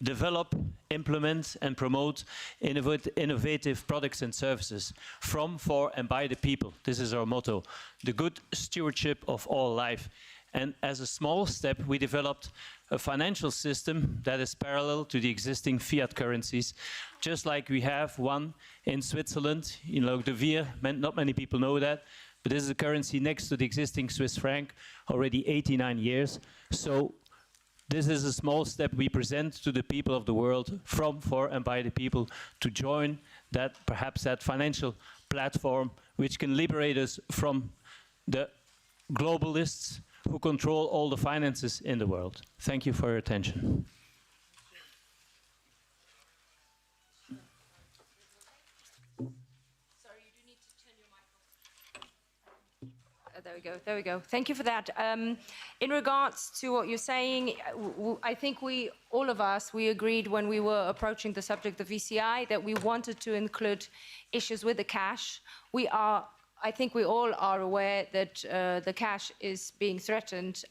develop, implement and promote innovative products and services from, for and by the people. This is our motto, the good stewardship of all life. And as a small step, we developed a financial system that is parallel to the existing fiat currencies, just like we have one in Switzerland, in the Vir. Not many people know that, but this is a currency next to the existing Swiss franc, already 89 years. So this is a small step we present to the people of the world, from, for and by the people, to join that, perhaps that financial platform which can liberate us from the globalists who control all the finances in the world. Thank you for your attention. There There we go. There we go. Thank you for that. In regards to what you're saying, I think all of us, we agreed when we were approaching the subject of VCI that we wanted to include issues with the cash. I think we all are aware that the cash is being threatened,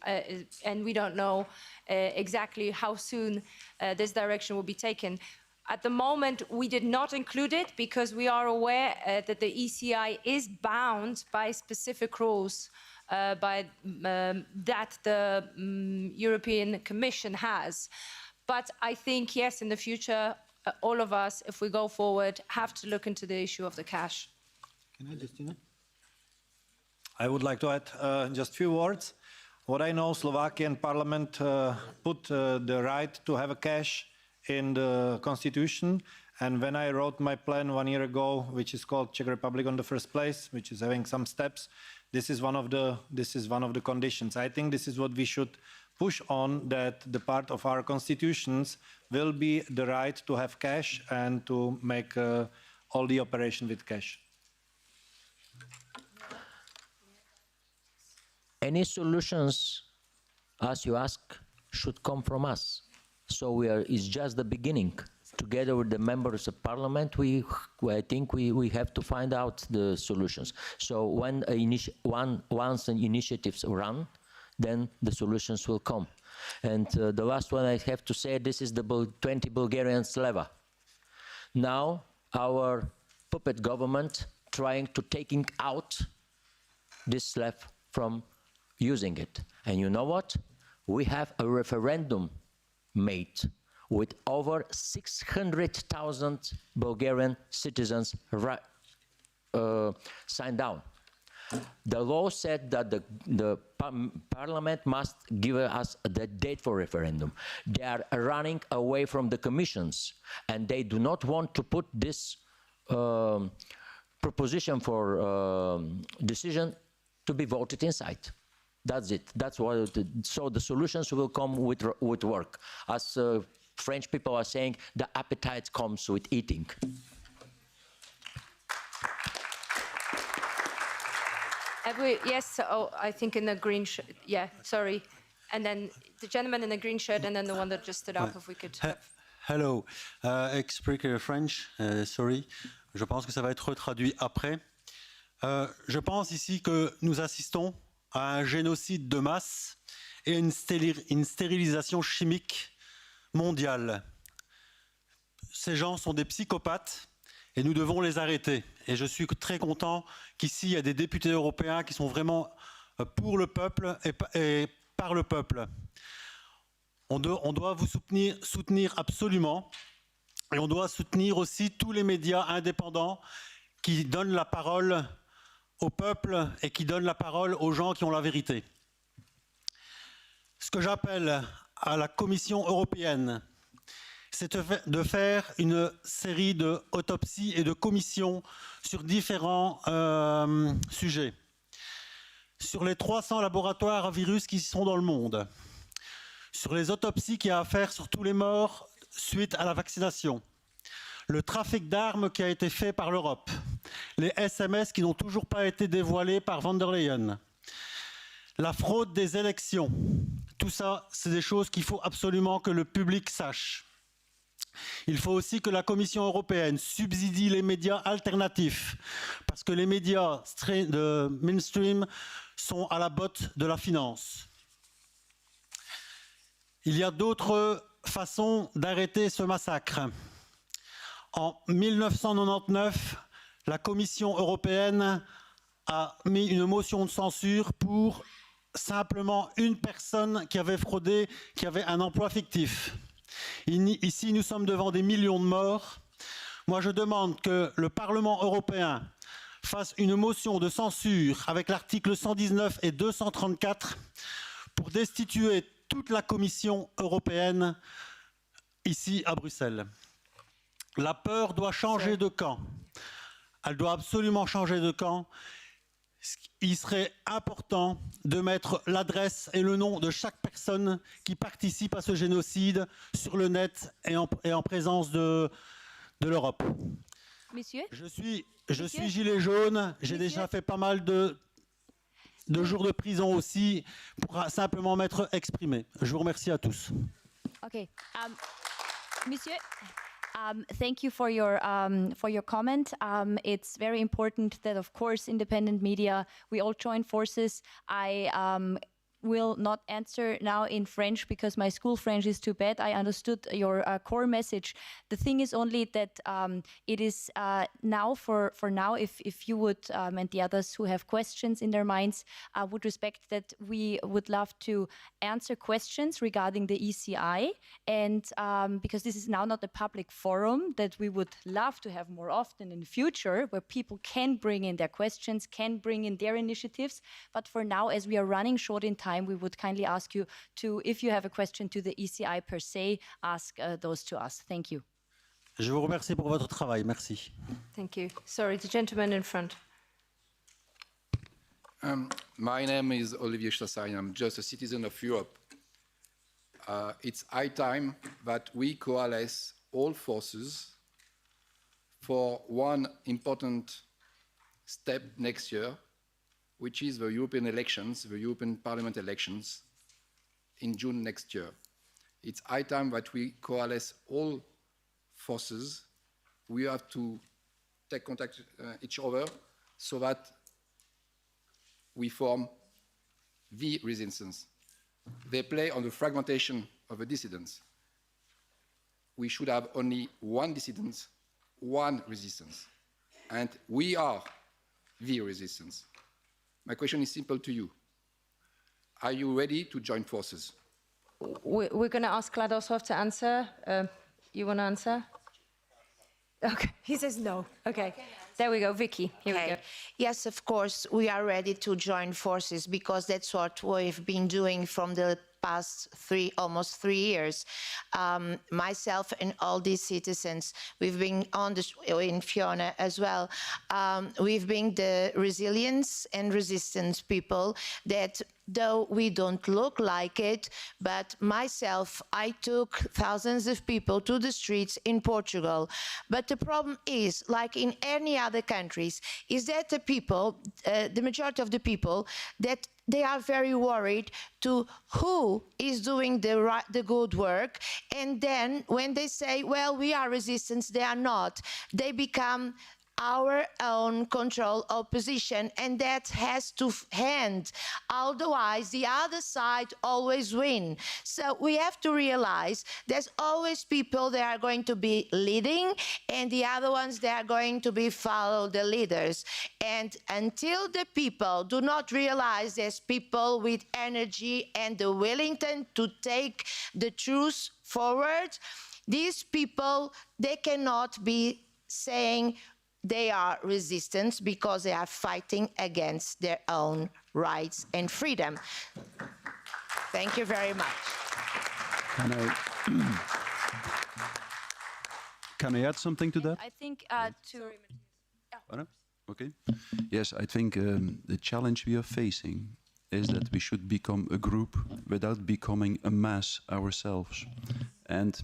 and we don't know exactly how soon this direction will be taken. At the moment, we did not include it because we are aware that the ECI is bound by specific rules that the European Commission has. But I think, yes, in the future, all of us, if we go forward, have to look into the issue of the cash. Can I, Justina? I would like to add just a few words. What I know, Slovakian parliament put the right to have a cash in the constitution, and when I wrote my plan 1 year ago, which is called Czech Republic on the first place, which is having some steps, this is one of the conditions. I think this is what we should push on, that the part of our constitutions will be the right to have cash and to make all the operation with cash. Any solutions, as you ask, should come from us. So it's just the beginning. Together with the members of parliament, I think we have to find out the solutions. So when once initiatives run, then the solutions will come. And the last one I have to say, this is the 20 Bulgarian sleva. Now our puppet government trying to taking out this slave from using it. And you know what? We have a referendum made with over 600,000 Bulgarian citizens signed down. The law said that the parliament must give us the date for referendum. They are running away from the commissions, and they do not want to put this proposition for decision to be voted inside. That's it. That's what. So the solutions will come with work. As French people are saying, the appetite comes with eating. Yes, I think in the green shirt. Yeah, sorry. And then the gentleman in the green shirt, and then the one that just stood up, if we could. Hello. Ik spreek French. Sorry. Je pense que ça va être traduit après. Je pense ici que nous assistons à un génocide de masse et une stérilisation chimique mondiale. Ces gens sont des psychopathes et nous devons les arrêter. Et je suis très content qu'ici, il y a des députés européens qui sont vraiment pour le peuple et par le peuple. On doit vous soutenir absolument, et on doit soutenir aussi tous les médias indépendants qui donnent la parole au peuple et qui donnent la parole aux gens qui ont la vérité. Ce que j'appelle à la Commission européenne, c'est de faire une série d'autopsies et de commissions sur différents sujets. Sur les 300 laboratoires à virus qui sont dans le monde, sur les autopsies qu'il y a à faire sur tous les morts suite à la vaccination, le trafic d'armes qui a été fait par l'Europe, les SMS qui n'ont toujours pas été dévoilés par von der Leyen, la fraude des élections, tout ça, c'est des choses qu'il faut absolument que le public sache. Il faut aussi que la Commission européenne subsidie les médias alternatifs, parce que les médias de mainstream sont à la botte de la finance. Il y a d'autres façons d'arrêter ce massacre. En 1999, la Commission européenne a mis une motion de censure pour simplement une personne qui avait fraudé, qui avait un emploi fictif. Ici, nous sommes devant des millions de morts. Moi, je demande que le Parlement européen fasse une motion de censure avec l'article 119 et 234 pour destituer toute la Commission européenne ici à Bruxelles. La peur doit changer de camp. Elle doit absolument changer de camp. Il serait important de mettre l'adresse et le nom de chaque personne qui participe à ce génocide sur le net et en présence de l'Europe. Monsieur ? Je suis gilet jaune, j'ai déjà fait pas mal de... 2 jours de prison aussi pour simplement m'être exprimé. Je vous remercie à tous. Okay, Monsieur, thank you for your comment. It's very important that, of course, independent media, we all join forces. I will not answer now in French because my school French is too bad. I understood your core message. The thing is only that it is now, for now, if you would, and the others who have questions in their minds, would respect that we would love to answer questions regarding the ECI. And because this is now not a public forum that we would love to have more often in the future, where people can bring in their questions, can bring in their initiatives. But for now, as we are running short in time, we would kindly ask you to, if you have a question to the ECI per se, ask those to us. Thank you. Je vous remercie pour votre travail. Merci. Thank you. Sorry, the gentleman in front. My name is Olivier Chassaigne. I'm just a citizen of Europe. It's high time that we coalesce all forces for one important step next year, which is the European elections, the European Parliament elections in June next year. It's high time that we coalesce all forces. We have to take contact each other so that we form the resistance. They play on the fragmentation of the dissidents. We should have only one dissident, one resistance. And we are the resistance. My question is simple to you. Are you ready to join forces? We're going to ask Kladosov to answer. You want to answer? Okay, he says no. Okay, there we go. Vicky, here we go. Yes, of course, we are ready to join forces because that's what we've been doing from the past almost 3 years. Myself and all these citizens, we've been in Fiona as well. We've been the resilience and resistance people that, though we don't look like it, but myself, I took thousands of people to the streets in Portugal. But the problem is, like in any other countries, is that the people, the majority of the people, that they are very worried to who is doing the good work. And then when they say, well, we are resistance, they are not. They become our own control opposition, and that has to end. Otherwise, the other side always win. So we have to realize there's always people that are going to be leading, and the other ones that are going to be follow the leaders. And until the people do not realize there's people with energy and the willingness to take the truth forward, these people, they cannot be saying they are resistance because they are fighting against their own rights and freedom. Thank you very much. Can I add something to that? I think Okay. Yes, I think the challenge we are facing is that we should become a group without becoming a mass ourselves. And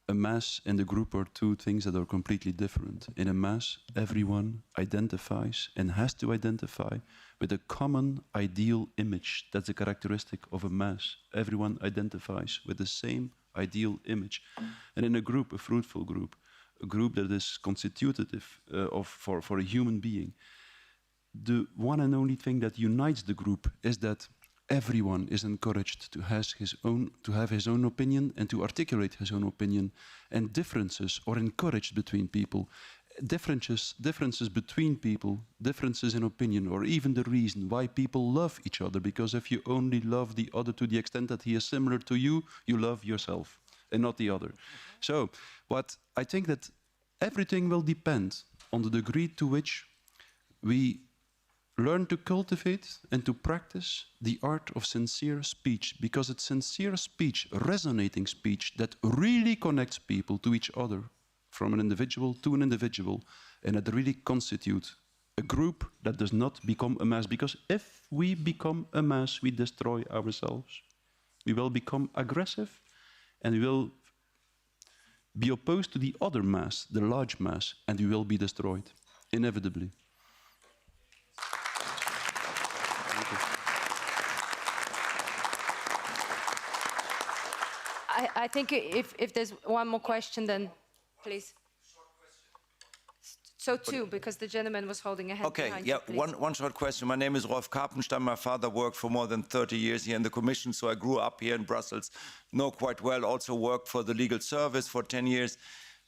a mass and a group are two things that are completely different. In a mass, everyone identifies and has to identify with a common ideal image. That's a characteristic of a mass. Everyone identifies with the same ideal image. And in a group, a fruitful group, a group that is constitutive for a human being, the one and only thing that unites the group is that everyone is encouraged to have his own opinion and to articulate his own opinion, and differences are encouraged between people. Differences between people, differences in opinion, or even the reason why people love each other, because if you only love the other to the extent that he is similar to you, you love yourself and not the other. So, but I think that everything will depend on the degree to which we learn to cultivate and to practice the art of sincere speech, because it's sincere speech, resonating speech, that really connects people to each other, from an individual to an individual, and that really constitute a group that does not become a mass. Because if we become a mass, we destroy ourselves. We will become aggressive, and we will be opposed to the other mass, the large mass, and we will be destroyed, inevitably. I think if there's one more question, then please. So two, because the gentleman was holding a hand Okay, behind yeah, you, please. one short question. My name is Rolf Karpenstein. My father worked for more than 30 years here in the Commission, so I grew up here in Brussels, know quite well, also worked for the legal service for 10 years.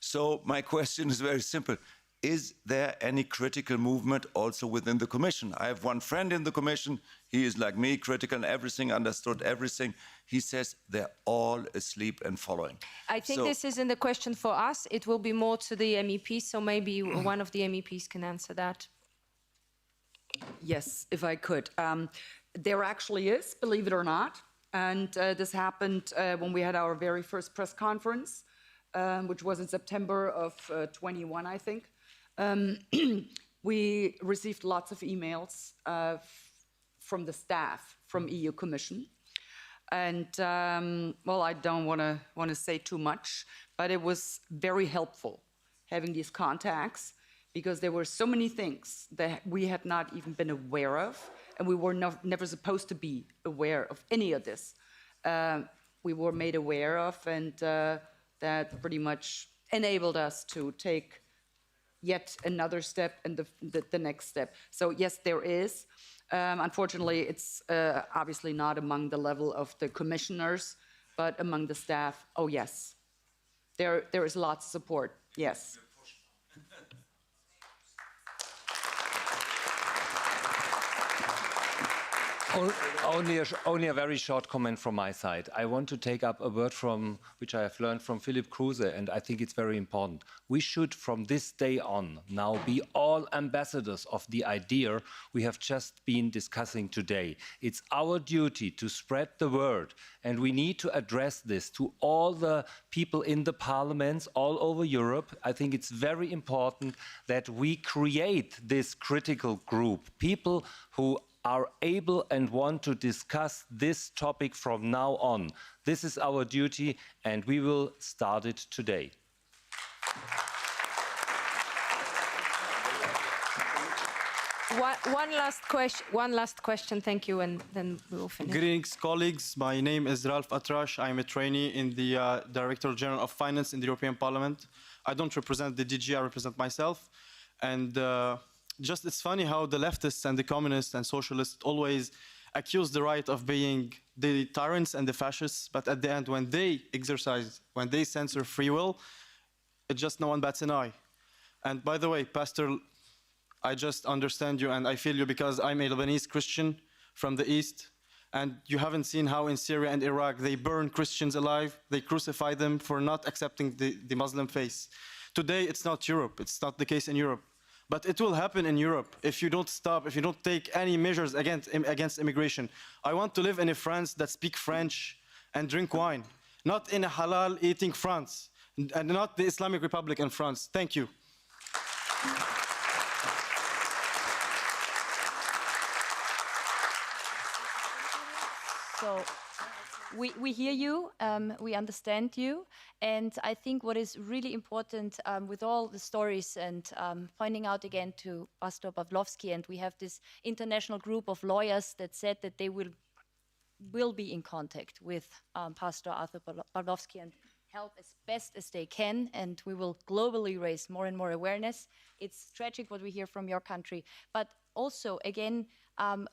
So my question is very simple. Is there any critical movement also within the Commission? I have one friend in the Commission. He is like me, critical in everything, understood everything. He says they're all asleep and following. I think So- this isn't a question for us. It will be more to the MEPs, so maybe one of the MEPs can answer that. Yes, if I could. There actually is, believe it or not. And this happened when we had our very first press conference, which was in September of 21, I think. We received lots of emails from the staff from EU Commission. And, well, I don't want to say too much, but it was very helpful having these contacts, because there were so many things that we had not even been aware of, and we were never supposed to be aware of any of this. We were made aware of, and that pretty much enabled us to take yet another step and the next step. So yes, there is. Unfortunately, it's obviously not among the level of the commissioners, but among the staff, oh yes. There is lots of support, yes. Only a very short comment from my side. I want to take up a word from which I have learned from Philipp Kruse, and I think it's very important. We should, from this day on, now be all ambassadors of the idea we have just been discussing today. It's our duty to spread the word, and we need to address this to all the people in the parliaments all over Europe. I think it's very important that we create this critical group, people who are able and want to discuss this topic from now on. This is our duty, and we will start it today. One last question, thank you, and then we will finish. Greetings, colleagues. My name is Ralph Atrash. I'm a trainee in the Director General of Finance in the European Parliament. I don't represent the DG, I represent myself. And just it's funny how the leftists and the communists and socialists always accuse the right of being the tyrants and the fascists, but at the end, when they exercise, when they censor free will, it just no one bats an eye. And by the way, Pastor, I just understand you and I feel you, because I'm a Lebanese Christian from the East, and you haven't seen how in Syria and Iraq they burn Christians alive, they crucify them for not accepting the Muslim faith. Today, it's not Europe, it's not the case in Europe. But it will happen in Europe if you don't stop, if you don't take any measures against immigration. I want to live in a France that speaks French and drink wine, not in a halal eating France, and not the Islamic Republic in France. Thank you. So we hear you, we understand you, and I think what is really important with all the stories, and pointing out again to Pastor Pawlowski, and we have this international group of lawyers that said that they will be in contact with Pastor Arthur Pawlowski and help as best as they can, and we will globally raise more and more awareness. It's tragic what we hear from your country, but also, again,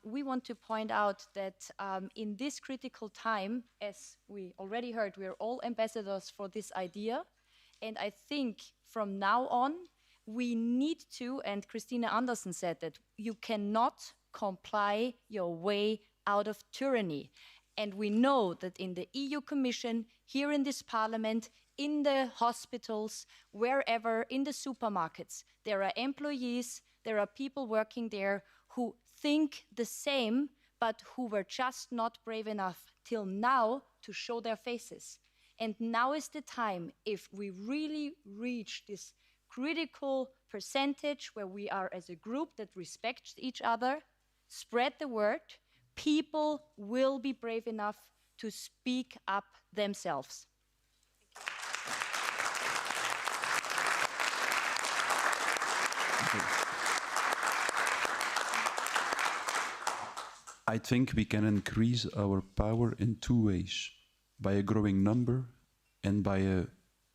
we want to point out that in this critical time, as we already heard, we are all ambassadors for this idea. And I think from now on, we need to, and Christina Anderson said that you cannot comply your way out of tyranny. And we know that in the EU Commission, here in this Parliament, in the hospitals, wherever, in the supermarkets, there are employees, there are people working there who think the same, but who were just not brave enough till now to show their faces. And now is the time, if we really reach this critical percentage where we are as a group that respects each other, spread the word, people will be brave enough to speak up themselves. I think we can increase our power in two ways, by a growing number and by a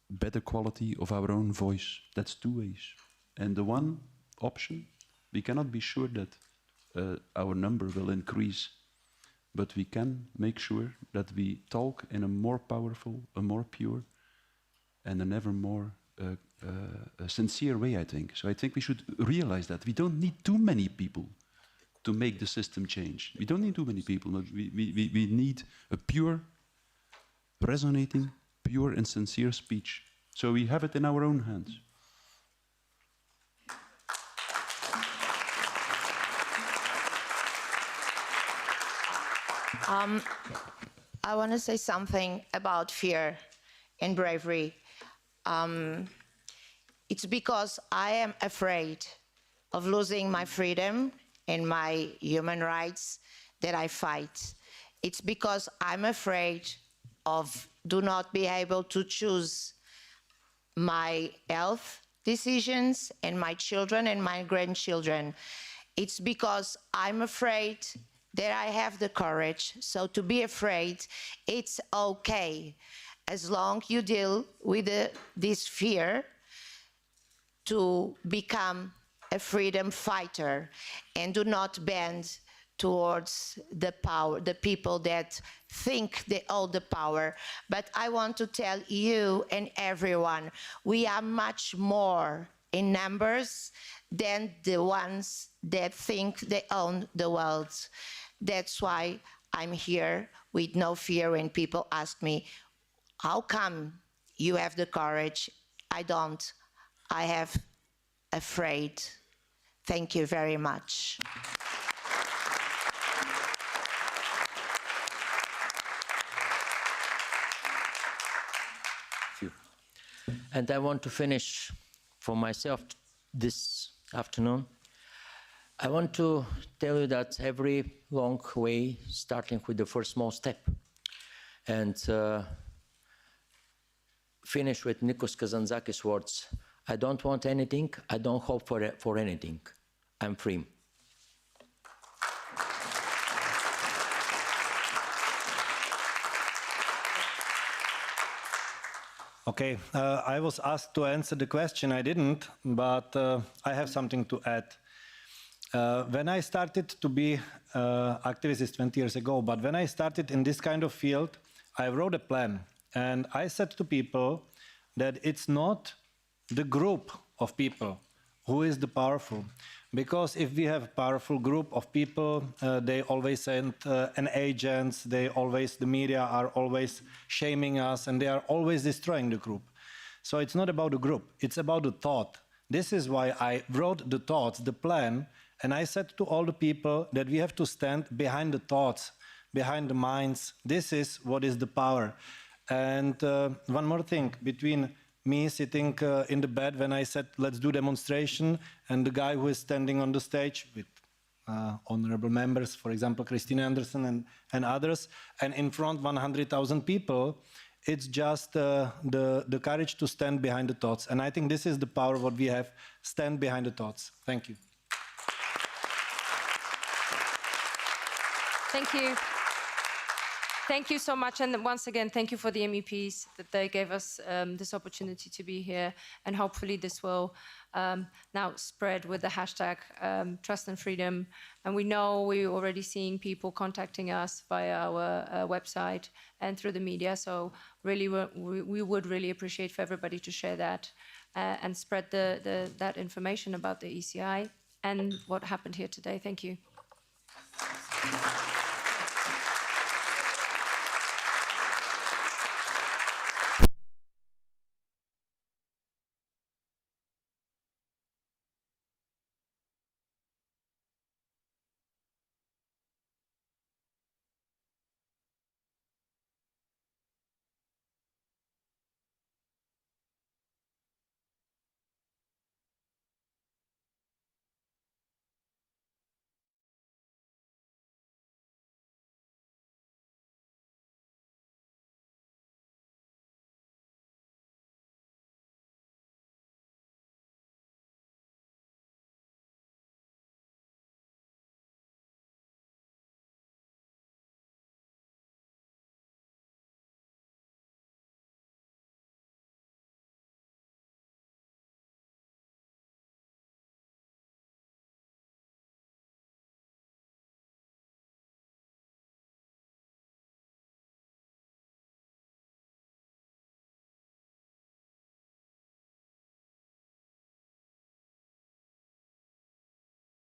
better quality of our own voice. That's two ways. And the one option, we cannot be sure that our number will increase, but we can make sure that we talk in a more powerful, a more pure, and an ever more sincere way, I think. So I think we should realize that we don't need too many people to make the system change. We don't need too many people, but we need a pure, resonating, pure and sincere speech. So we have it in our own hands. I want to say something about fear and bravery. It's because I am afraid of losing my freedom and my human rights that I fight. It's because I'm afraid of do not be able to choose my health decisions and my children and my grandchildren. It's because I'm afraid that I have the courage. So to be afraid, it's okay, as long you deal with this fear, to become a freedom fighter and do not bend towards the power, the people that think they hold the power. But I want to tell you and everyone, we are much more in numbers than the ones that think they own the world. That's why I'm here with no fear when people ask me, how come you have the courage? I don't. I have afraid. Thank you very much. And I want to finish for myself this afternoon. I want to tell you that every long way, starting with the first small step, and finish with Nikos Kazantzakis' words, I don't want anything, I don't hope for anything, I'm free. Okay, I was asked to answer the question, I didn't, but I have something to add. When I started to be activist 20 years ago, but when I started in this kind of field, I wrote a plan. And I said to people that it's not the group of people who is the powerful. Because if we have a powerful group of people, they always send an agents, the media are always shaming us, and they are always destroying the group. So it's not about the group, it's about the thought. This is why I wrote the thoughts, the plan, and I said to all the people that we have to stand behind the thoughts, behind the minds. This is what is the power. And one more thing, between me sitting in the bed when I said, let's do demonstration, and the guy who is standing on the stage with honorable members, for example, Christine Anderson and others, and in front 100,000 people, it's just the courage to stand behind the thoughts. And I think this is the power what we have, stand behind the thoughts. Thank you. Thank you. Thank you so much. And once again, thank you for the MEPs that they gave us this opportunity to be here. And hopefully this will now spread with the hashtag Trust and Freedom. And we know we're already seeing people contacting us via our website and through the media. So really, we would really appreciate for everybody to share that and spread that information about the ECI and what happened here today. Thank you.